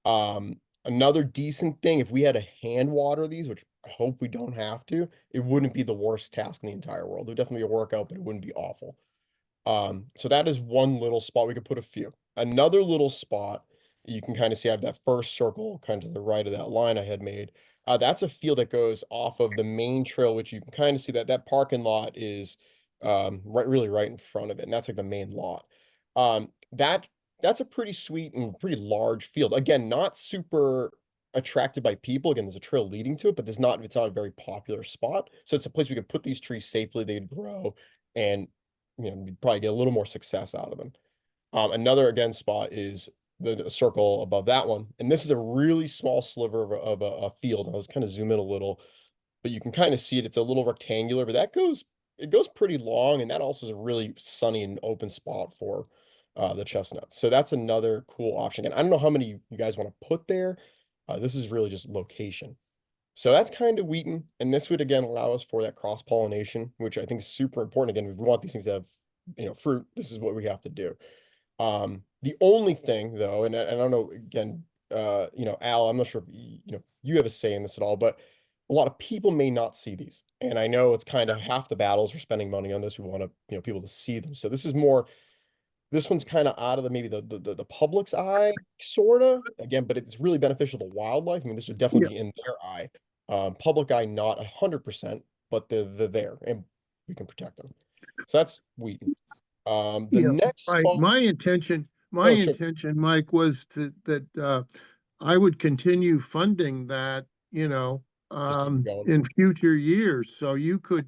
Another decent thing, if we had to hand water these, which I hope we don't have to, it wouldn't be the worst task in the entire world. It would definitely be a workout, but it wouldn't be awful. So that is one little spot. We could put a few. Another little spot, you can kind of see I have that first circle kind of to the right of that line I had made. That's a field that goes off of the main trail, which you can kind of see that parking lot is really right in front of it. And that's like the main lot. That's a pretty sweet and pretty large field. Again, not super attracted by people. Again, there's a trail leading to it, but it's not a very popular spot. So it's a place we could put these trees safely, they'd grow, and you'd probably get a little more success out of them. Another, again, spot is the circle above that one. And this is a really small sliver of a field. I was kind of zoom in a little, but you can kind of see it. It's a little rectangular, but it goes pretty long. And that also is a really sunny and open spot for the chestnuts. So that's another cool option. And I don't know how many you guys want to put there. This is really just location. So that's kind of Wheaton. And this would, again, allow us for that cross-pollination, which I think is super important. Again, if we want these things to have, fruit, this is what we have to do. The only thing, though, and I don't know, again, Al, I'm not sure if you have a say in this at all, but a lot of people may not see these. And I know it's kind of half the battles for spending money on this. We want to, people to see them. So this one's kind of out of maybe the public's eye, sort of, again, but it's really beneficial to wildlife. I mean, this would definitely be in their eye. Public eye, not 100%, but they're there, and we can protect them. So that's Wheaton. Next spot. My intention, Mike, was that I would continue funding that, in future years. So you could,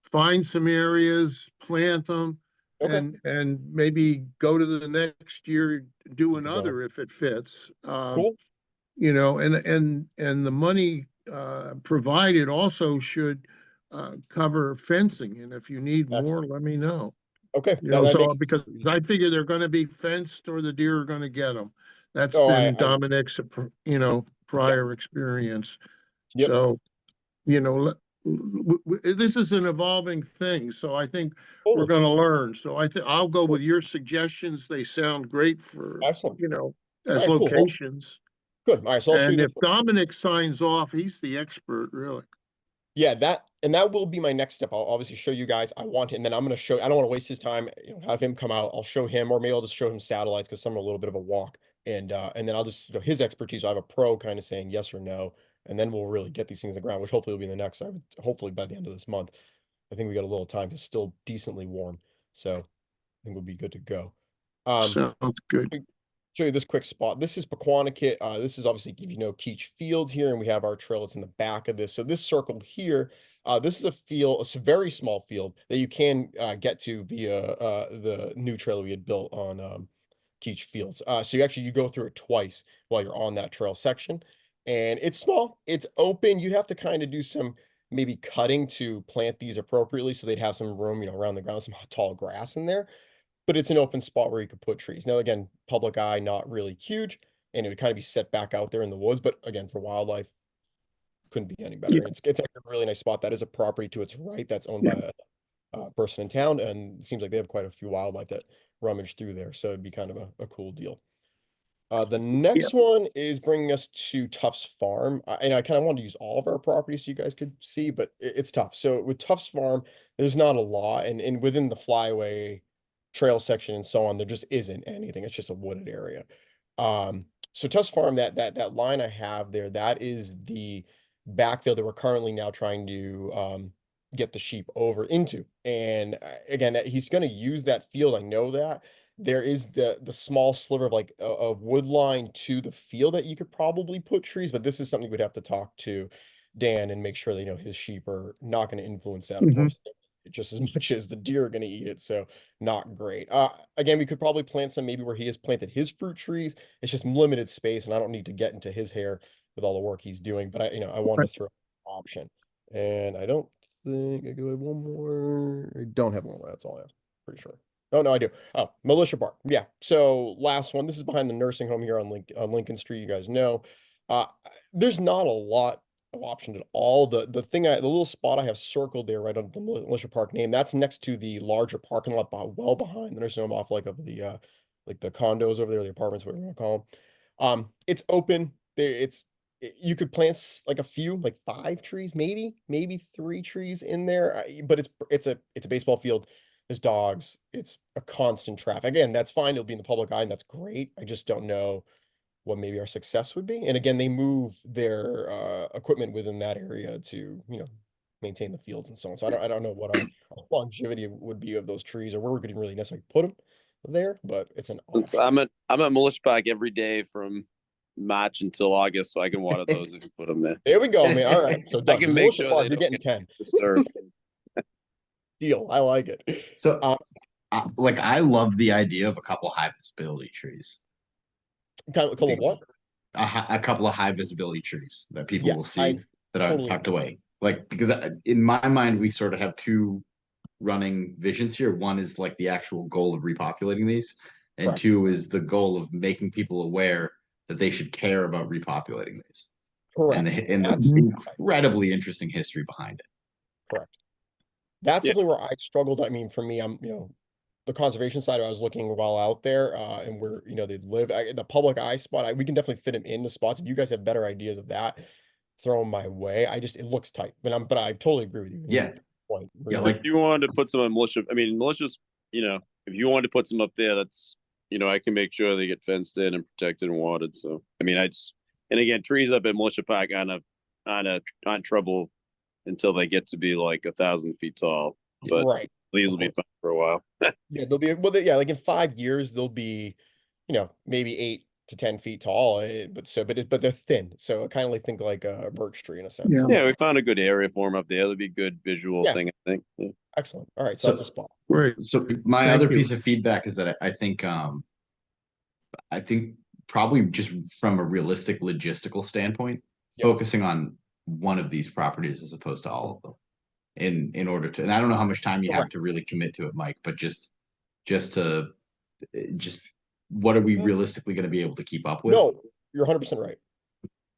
find some areas, plant them, and maybe go to the next year, do another if it fits. Cool. And the money provided also should cover fencing. And if you need more, let me know. Okay. Because I figure they're going to be fenced, or the deer are going to get them. That's been Dominic's, prior experience. Yep. So, this is an evolving thing. So I think we're going to learn. So I'll go with your suggestions. They sound great for, as locations. Cool. Good. All right. So and if Dominic signs off, he's the expert, really. Yeah, that will be my next step. I'll obviously show you guys. I want him, and then I'm going to show, I don't want to waste his time, have him come out. I'll show him, or maybe I'll just show him satellites, because some are a little bit of a walk. And then I'll just, his expertise. I have a pro kind of saying yes or no, and then we'll really get these things on the ground, which hopefully will be in the next, hopefully by the end of this month. I think we got a little time, it's still decently warm. So I think we'll be good to go. Sounds good. Show you this quick spot. This is Pequannock. This is obviously, Keach Field here, and we have our trail that's in the back of this. So this circle here, this is a field, a very small field that you can get to via the new trail we had built on Keach Fields. So you go through it twice while you're on that trail section, and it's small, it's open. You'd have to kind of do some maybe cutting to plant these appropriately, so they'd have some room, around the ground, some tall grass in there. But it's an open spot where you could put trees. Now, again, public eye, not really huge, and it would kind of be set back out there in the woods. But again, for wildlife, couldn't be any better. Yeah. It's actually a really nice spot. That is a property to its right that's owned by a person in town, and it seems like they have quite a few wildlife that rummage through there. So it'd be kind of a cool deal. The next one is bringing us to Tufts Farm. And I kind of wanted to use all of our properties so you guys could see, but it's tough. So with Tufts Farm, there's not a lot. And within the flyaway trail section and so on, there just isn't anything. It's just a wooded area. So Tusk Farm, that line I have there, that is the backfield that we're currently now trying to get the sheep over into. And again, that he's going to use that field. I know that there is the small sliver of like a wood line to the field that you could probably put trees, but this is something we'd have to talk to Dan and make sure that, you know, his sheep are not going to influence that. Of course, just as much as the deer are going to eat it. So not great. Again, we could probably plant some maybe where he has planted his fruit trees. It's just limited space, and I don't need to get into his hair with all the work he's doing, but I wanted to throw an option. And I don't think I go have one more. I don't have one more. That's all I have. Pretty sure. Oh, no, I do. Oh, Militia Park. Yeah. So last one. This is behind the nursing home here on Lincoln Street. You guys know. There's not a lot of option at all. The little spot I have circled there right on the Militia Park name, that's next to the larger parking lot well behind the nursing home off like the condos over there, the apartments, whatever you want to call them. It's open. You could plant like a few, like 5 trees, maybe 3 trees in there, but it's a baseball field. There's dogs. It's a constant traffic. Again, that's fine. It'll be in the public eye, and that's great. I just don't know what maybe our success would be. And again, they move their equipment within that area to, maintain the fields and so on. So I don't know what our longevity would be of those trees or where we're going to really necessarily put them there, but it's an option. I'm at Militia Park every day from March until August, so I can water those if you put them there. There we go, man. All right. So I can make sure Park, you're getting 10. Disturbed. Deal. I like it. So I love the idea of a couple high visibility trees. A couple of what? A couple of high visibility trees that people will see that are totally tucked away. Like, because in my mind, we sort of have 2 running visions here. One is like the actual goal of repopulating these, and Correct. 2 is the goal of making people aware that they should care about repopulating these. Correct. And the incredibly interesting history behind it. Correct. That's something where I struggled. I mean, for me, I'm, the conservation side, I was looking while out there, and where, they live, the public eye spot, we can definitely fit them in the spots. If you guys have better ideas of that, throw them my way. it looks tight, but I totally agree with you. Yeah. Like if you wanted to put some on militia, militia's, if you wanted to put some up there, that's, I can make sure they get fenced in and protected and watered. So, and again, trees up at Militia Park aren't trouble until they get to be like 1,000 feet tall. But these will be fun for a while. Yeah, they'll be like in 5 years they'll be, maybe 8 to 10 feet tall. But they're thin, so I kind of think like a birch tree in a sense. Yeah, we found a good area for them up there. That'd be a good visual thing, I think. Yeah. Excellent. All right, so that's a spot. Right. So my other piece of feedback is that I think probably just from a realistic logistical standpoint, focusing on one of these properties as opposed to all of them. In order to, and I don't know how much time you have to really commit to it, Mike, but just what are we realistically going to be able to keep up with? No, you're 100% right.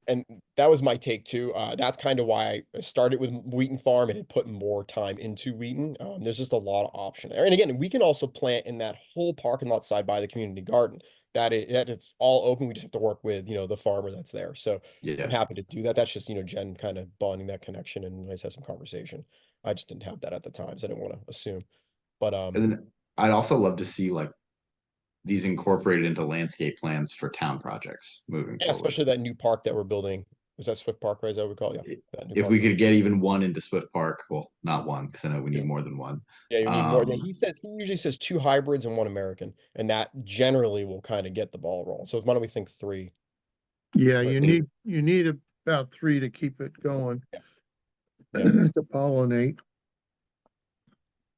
And that was my take too. That's kind of why I started with Wheaton Farm and had put more time into Wheaton. There's just a lot of option there. And again, we can also plant in that whole parking lot side by the community garden. That it's all open. We just have to work with, the farmer that's there. So I'm happy to do that. That's just, Jen kind of bonding that connection and let's have some conversation. I just didn't have that at the time, so I didn't want to assume. But and then I'd also love to see like these incorporated into landscape plans for town projects moving forward. Especially that new park that we're building. Was that Swift Park, right? Is that what we call it? Yeah. If we could get even one into Swift Park, well, not one, because I know we need more than one. Yeah, you need more than he usually says 2 hybrids and 1 American, and that generally will kind of get the ball rolling. So why don't we think 3? Yeah, you need about 3 to keep it going. To pollinate.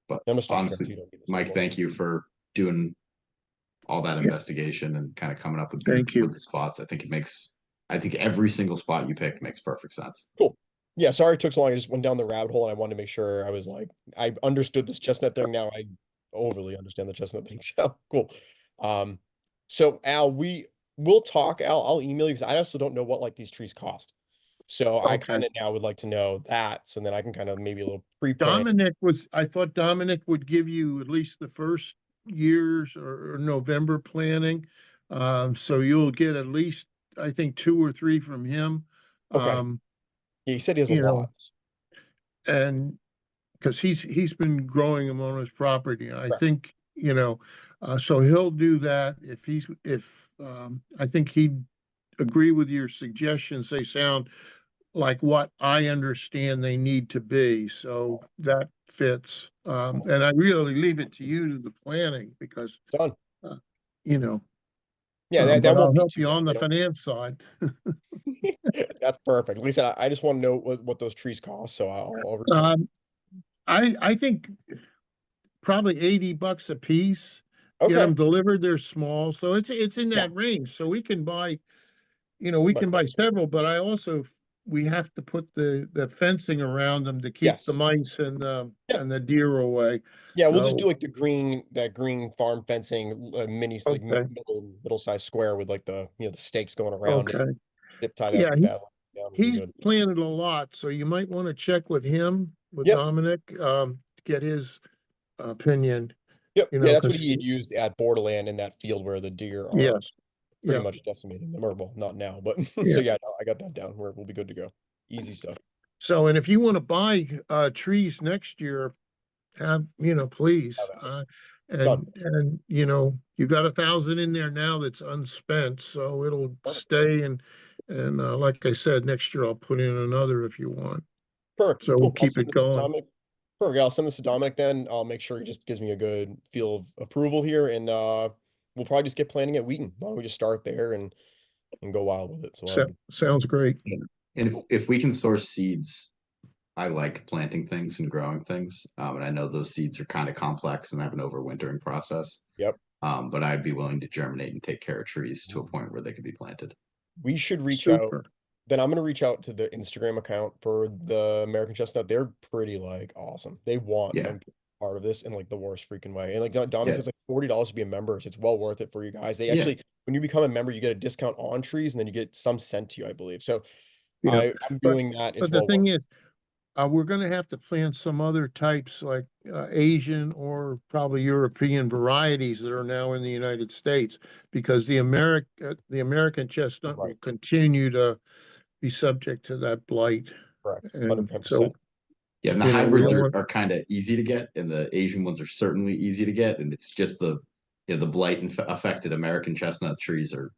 But honestly, Mike, thank you for doing all that investigation and kind of coming up with the spots. I think every single spot you picked makes perfect sense. Cool. Yeah, sorry it took so long. I just went down the rabbit hole and I wanted to make sure I was like, I understood this chestnut thing. Now I overly understand the chestnut thing. So cool. So Al, we'll talk. Al, I'll email you because I also don't know what like these trees cost. So I kind of now would like to know that. So then I can kind of maybe a little pre-plan. I thought Dominic would give you at least the first year's or November planning. So you'll get at least, I think, 2 or 3 from him. Okay. He said he has a lot. And because he's been growing them on his property. I think you know, so he'll do that if I think he'd agree with your suggestions. They sound like what I understand they need to be, so that fits. And I really leave it to you to the planning because, you know. Yeah, that But won't I'll be help too you bad, on the know? finance side. That's perfect. At least I just want to know what those trees cost, so I'll reach out. I think probably $80 a piece. Get them Okay. delivered. They're small, so it's in Yeah. that range. So we can buy, we can buy several. But we have to put the fencing around them to keep the Yes. mice and the deer away. Yeah, we'll just do So, like that green farm fencing, mini, like okay. middle sized square with like the the stakes going around it. Okay. Zip tie Yeah, that down. Will be he's good. planted a lot, so you might want to check with him, with Yep. Dominic, to get his opinion. Yep. You Yeah, know, that's what because he had used at Borderland in that field where the deer are yes, pretty yeah, much decimating them. Or well, not now, but yeah. so yeah, no, I got that down. We'll be good to go. Easy stuff. So, and if you want to buy trees next year, please. Done. And you got 1,000 in there now that's unspent, so it'll stay. And like I said, next year I'll put in another if you want. Perfect. So Cool. we'll I'll keep send it this to going. Dominic. Perfect. I'll send this to Dominic then. I'll make sure he just gives me a good feel of approval here, and we'll probably just get planning at Wheaton. Why don't we just start there and go wild with it? So Sounds great. And if we can source seeds, I like planting things and growing things. And I know those seeds are kind of complex and have an overwintering process. Yep. But I'd be willing to germinate and take care of trees to a point where they could be planted. we should reach out. Super. Then I'm gonna reach out to the Instagram account for the American Chestnut. They're pretty like awesome. They want Yeah. them to be part of this in like the worst freaking way. And like Dominic Yeah. says, like $40 to be a member. So it's well worth it for you guys. They Yeah. actually, when you become a member, you get a discount on trees, and then you get some sent to you, I believe. So Yeah. I'm But doing that. It's but the well thing worth it. is, we're going to have to plant some other types like Asian or probably European varieties that are now in the United States because the American chestnut will Right. continue to be subject to that blight. Correct. And 110%. so, Yeah, and the we hybrids don't want. are kind of easy to get, and the Asian ones are certainly easy to get, and it's just the blight affected American chestnut trees are.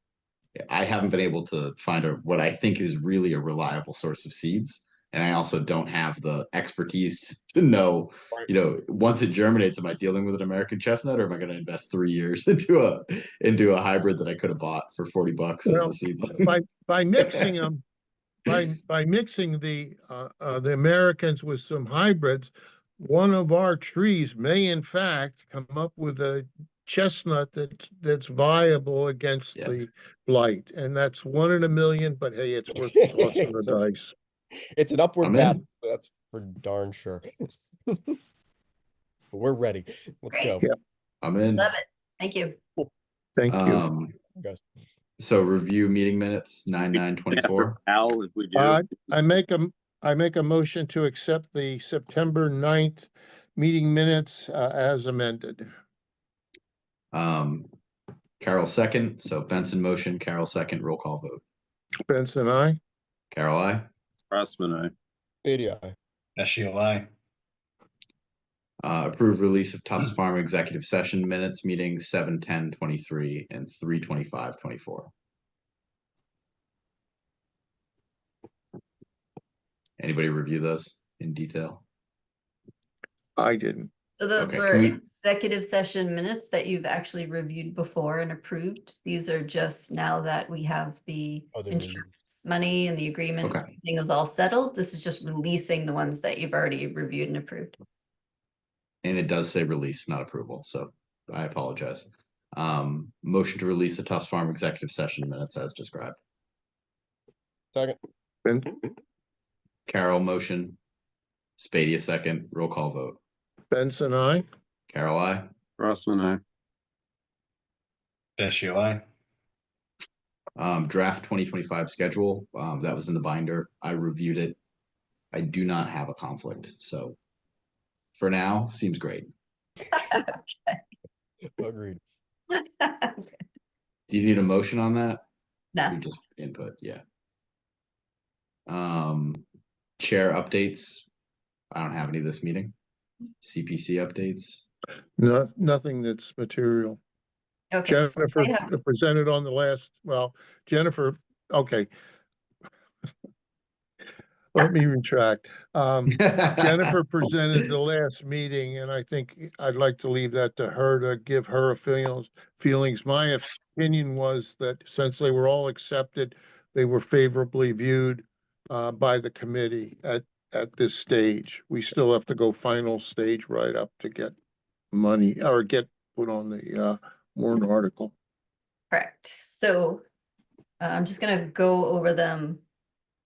I haven't been able to find what I think is really a reliable source of seeds, and I also don't have the expertise to know. Right. Once it germinates, am I dealing with an American chestnut, or am I going to invest 3 years into a hybrid that I could have bought for $40 as Well, a seed? by mixing them, by mixing the Americans with some hybrids, one of our trees may in fact come up with a chestnut that's viable against the blight, and that's 1 in a million. But hey, it's worth tossing the dice. It's an upward I'm battle. in. That's for darn sure. But we're ready. Let's go. Yeah, I'm in. Love it. Thank you. thank you. Guys. So review meeting minutes 9/9/24. Al, if we do. I make a motion to accept the September 9th meeting minutes as amended. Carol second. So Benson motion, Carol second, roll call vote. Benson, aye. Carol, aye. Crossman, aye. Beatty, aye. Eshiel, aye. Approve release of Tufts Farm executive session minutes meeting 7/10/23 and 3/25/24. Anybody review those in detail? I didn't. So those Okay, were can we- executive session minutes that you've actually reviewed before and approved. These are just now that we have the insurance money and the agreement, Okay. everything is all settled. This is just releasing the ones that you've already reviewed and approved. And it does say release, not approval, so I apologize. Motion to release the Tufts Farm executive session minutes as described. Second. Carol motion, Spadia second, roll call vote. Benson, aye. Carol, aye. Crossman, aye. Eshiel, aye. Draft 2025 schedule, that was in the binder. I reviewed it. I do not have a conflict, so for now, seems great. Agreed. Do you need a motion on that? No. You just input, yeah. Chair updates. I don't have any this meeting. CPC updates. Nothing that's material. Okay. so Jennifer I have- presented on the last, well, Jennifer, okay. Let me retract. Jennifer presented the last meeting, and I think I'd like to leave that to her to give her feelings. My opinion was that since they were all accepted, they were favorably viewed by the committee at this stage. We still have to go final stage right up to get money or get put on the warrant article. Correct. So I'm just gonna go over them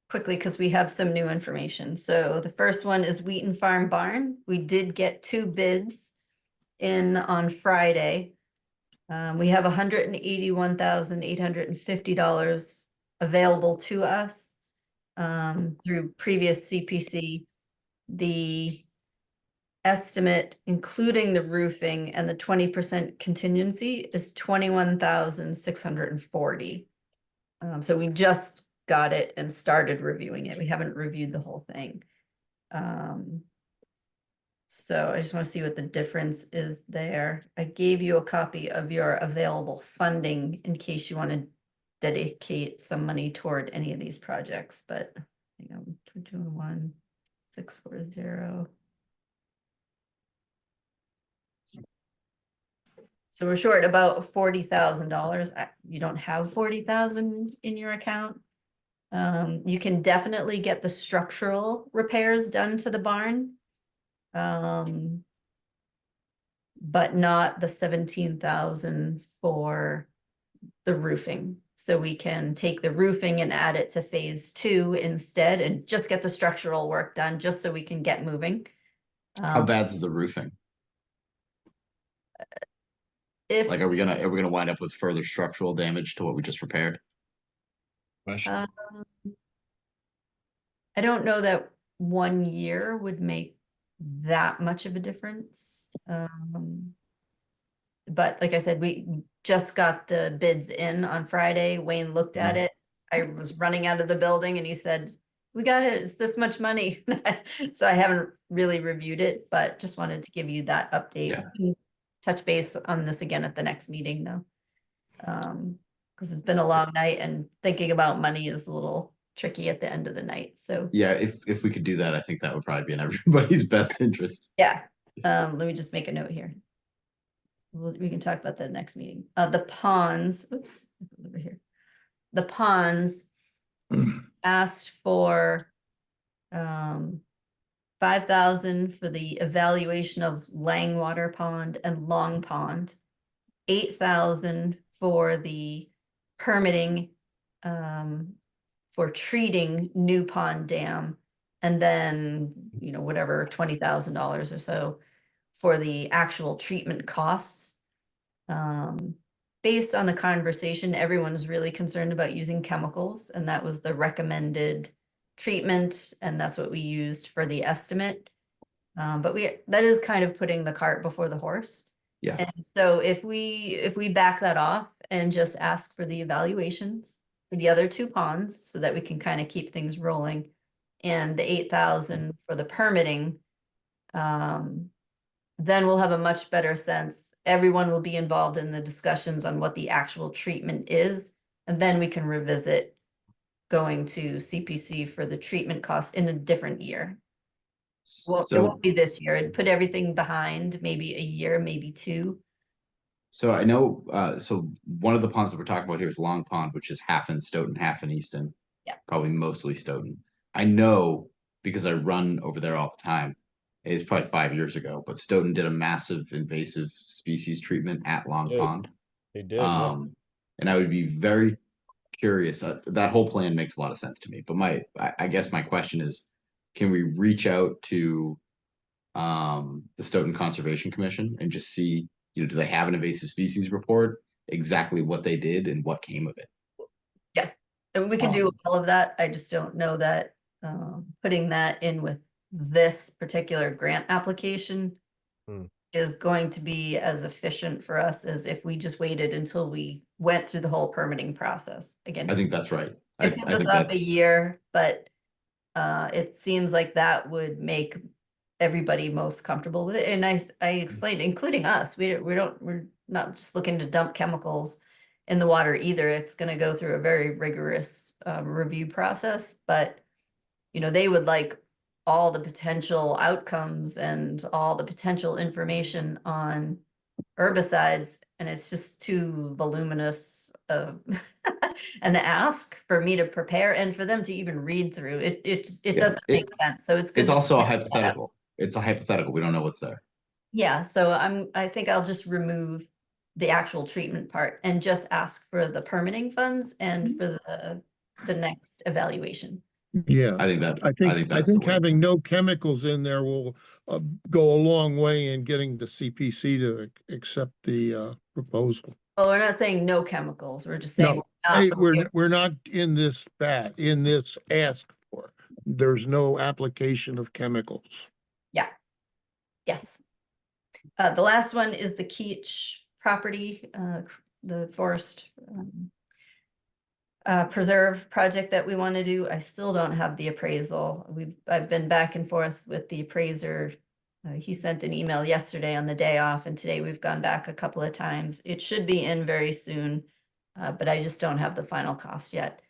quickly because we have some new information. So the first one is Wheaton Farm Barn. We did get 2 bids in on Friday. We have $181,850 available to us through previous CPC. The estimate, including the roofing and the 20% contingency, is $21,640. So we just got it and started reviewing it. We haven't reviewed the whole thing. So I just want to see what the difference is there. I gave you a copy of your available funding in case you want to dedicate some money toward any of these projects, but hang on, 221,640. So we're short about $40,000. You don't have 40,000 in your account. You can definitely get the structural repairs done to the barn. But not the 17,000 for the roofing. So we can take the roofing and add it to phase 2 instead and just get the structural work done just so we can get moving. How bad is the roofing? Like, are we gonna wind up with further structural damage to what we just repaired? I don't know that 1 year would make that much of a difference. But like I said, we just got the bids in on Friday. Wayne looked at it. I was running out of the building and he said, we got it, it's this much money. So I haven't really reviewed it, but just wanted to give you that update. Yeah. We can touch base on this again at the next meeting though. Because it's been a long night and thinking about money is a little tricky at the end of the night. So Yeah, if we could do that, I think that would probably be in everybody's best interest. yeah, let me just make a note here. We can talk about that next meeting. The ponds, oops, over here. The ponds asked for 5,000 for the evaluation of Langwater Pond and Long Pond, 8,000 for the permitting for treating New Pond Dam, and then, you know, whatever, $20,000 or so for the actual treatment costs. Based on the conversation, everyone's really concerned about using chemicals, and that was the recommended treatment, and that's what we used for the estimate. But that is kind of putting the cart before the horse. Yeah. And so if we back that off and just ask for the evaluations for the other 2 ponds so that we can kind of keep things rolling, and the 8,000 for the permitting, then we'll have a much better sense. Everyone will be involved in the discussions on what the actual treatment is, and then we can revisit going to CPC for the treatment cost in a different year. Well, it won't be this year. It'd put everything behind maybe a year, maybe 2. So I know, so one of the ponds that we're talking about here is Long Pond, which is half in Stoughton, half in Easton. Yeah. Probably mostly Stoughton. I know because I run over there all the time. It's probably 5 years ago, but Stoughton did a massive invasive species treatment at Long Pond. They did. Yeah. And I would be very curious. That whole plan makes a lot of sense to me. But I guess my question is, can we reach out to the Stoughton Conservation Commission and just see, you know, do they have an invasive species report, exactly what they did and what came of it? Yes, and we can do all of that. I just don't know that putting that in with this particular grant application is going to be as efficient for us as if we just waited until we went through the whole permitting process. Again, I think that's right. It puts us up a year, but it seems like that would make everybody most comfortable with it. And I explained, including us, we're not just looking to dump chemicals in the water either. It's going to go through a very rigorous review process, but they would like all the potential outcomes and all the potential information on herbicides, and it's just too voluminous of an ask for me to prepare and for them to even read through it. It doesn't make sense. So it's good. It's to also a prepare that. hypothetical. It's a hypothetical. We don't know what's there. Yeah, so I think I'll just remove the actual treatment part and just ask for the permitting funds and for the next evaluation. Yeah, I think I think that's the way. having no chemicals in there will go a long way in getting the CPC to accept the proposal. Well, we're not saying no chemicals. We're just saying No, we're not in this ask for. There's no application of chemicals. Yeah. Yes. The last one is the Keach property, the forest preserve project that we want to do. I still don't have the appraisal. I've been back and forth with the appraiser. He sent an email yesterday on the day off, and today we've gone back a couple of times. It should be in very soon, but I just don't have the final cost yet.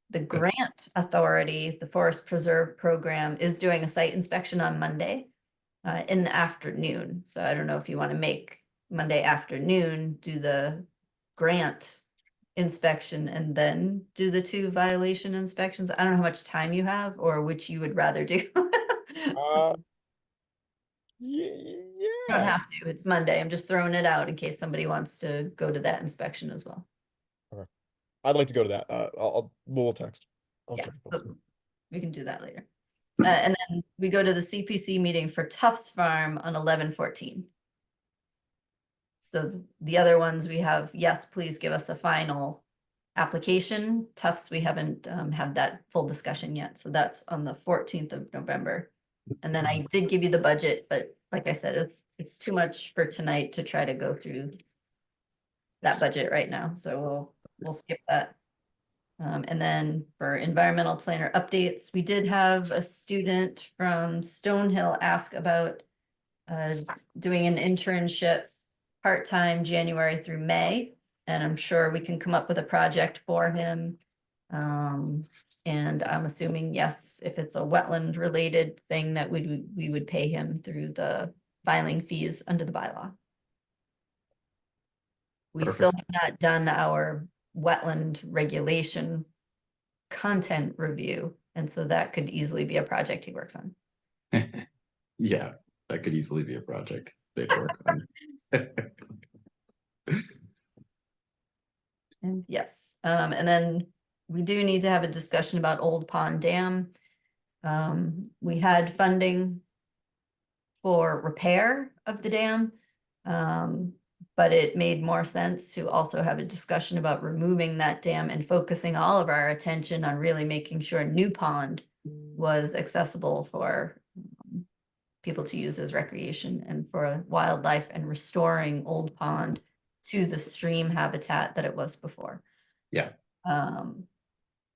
The grant authority, the Forest Preserve Program, is doing a site inspection on Monday in the afternoon. So I don't know if you want to make Monday afternoon, do the grant inspection and then do the 2 violation inspections. I don't know how much time you have or which you would rather do. You don't have to. It's Monday. I'm just throwing it out in case somebody wants to go to that inspection as well. Okay. I'd like to go to that. We'll text. Yeah, we can do that later. And then we go to the CPC meeting for Tufts Farm on 11/14. So the other ones we have, yes, please give us a final application. Tufts, we haven't had that full discussion yet. So that's on the 14th of November. And then I did give you the budget, but like I said, it's too much for tonight to try to go through that budget right now. So we'll skip that. And then for environmental planner updates, we did have a student from Stonehill ask about doing an internship part-time January through May, and I'm sure we can come up with a project for him. And I'm assuming, yes, if it's a wetland related thing, that we would pay him through the filing fees under the bylaw. We still have not done our wetland regulation content review, and so that could easily be a project he works on. Yeah, that could easily be a project they work on. And yes, and then we do need to have a discussion about Old Pond Dam. We had funding for repair of the dam, but it made more sense to also have a discussion about removing that dam and focusing all of our attention on really making sure New Pond was accessible for people to use as recreation and for wildlife, and restoring Old Pond to the stream habitat that it was before. Yeah.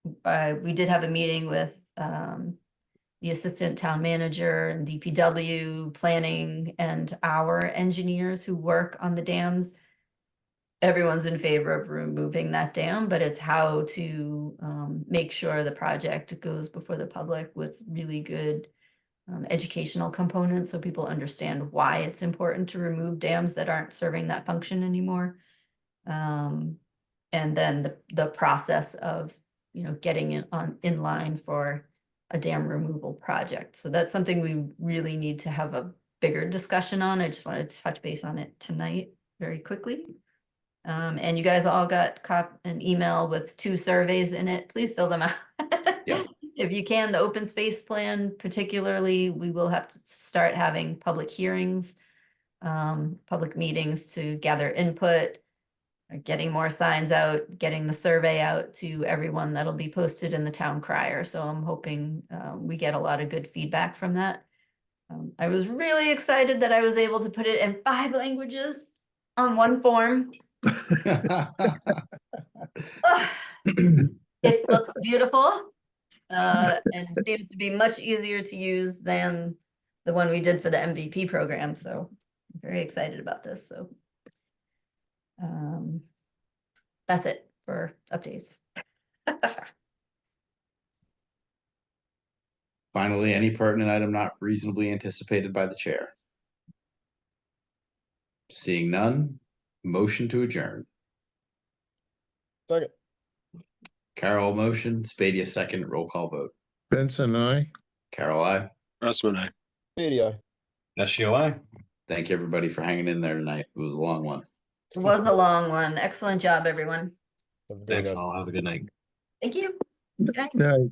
We did have a meeting with the assistant town manager and DPW planning and our engineers who work on the dams. Everyone's in favor of removing that dam, but it's how to make sure the project goes before the public with really good educational components, so people understand why it's important to remove dams that aren't serving that function anymore. And then the process of getting it in line for a dam removal project. So that's something we really need to have a bigger discussion on. I just wanted to touch base on it tonight very quickly. And you guys all got an email with 2 surveys in it. Please fill them out. Yeah. If you can, the open space plan particularly, we will have to start having public hearings, public meetings to gather input, getting more signs out, getting the survey out to everyone. That'll be posted in the town crier. So I'm hoping we get a lot of good feedback from that. I was really excited that I was able to put it in 5 languages on one form. It looks beautiful and seems to be much easier to use than the one we did for the MVP program. So I'm very excited about this. So that's it for updates. Finally, any pertinent item not reasonably anticipated by the chair? Seeing none, motion to adjourn. Second. Carol motion, Spadia second, roll call vote. Benson, I. Carol, I. Russman, I. Media. SGOI. Thank you, everybody, for hanging in there tonight. It was a long one. It was a long one. Excellent job, everyone. Thanks all. Have a good night. Thank you. Good night. Yeah.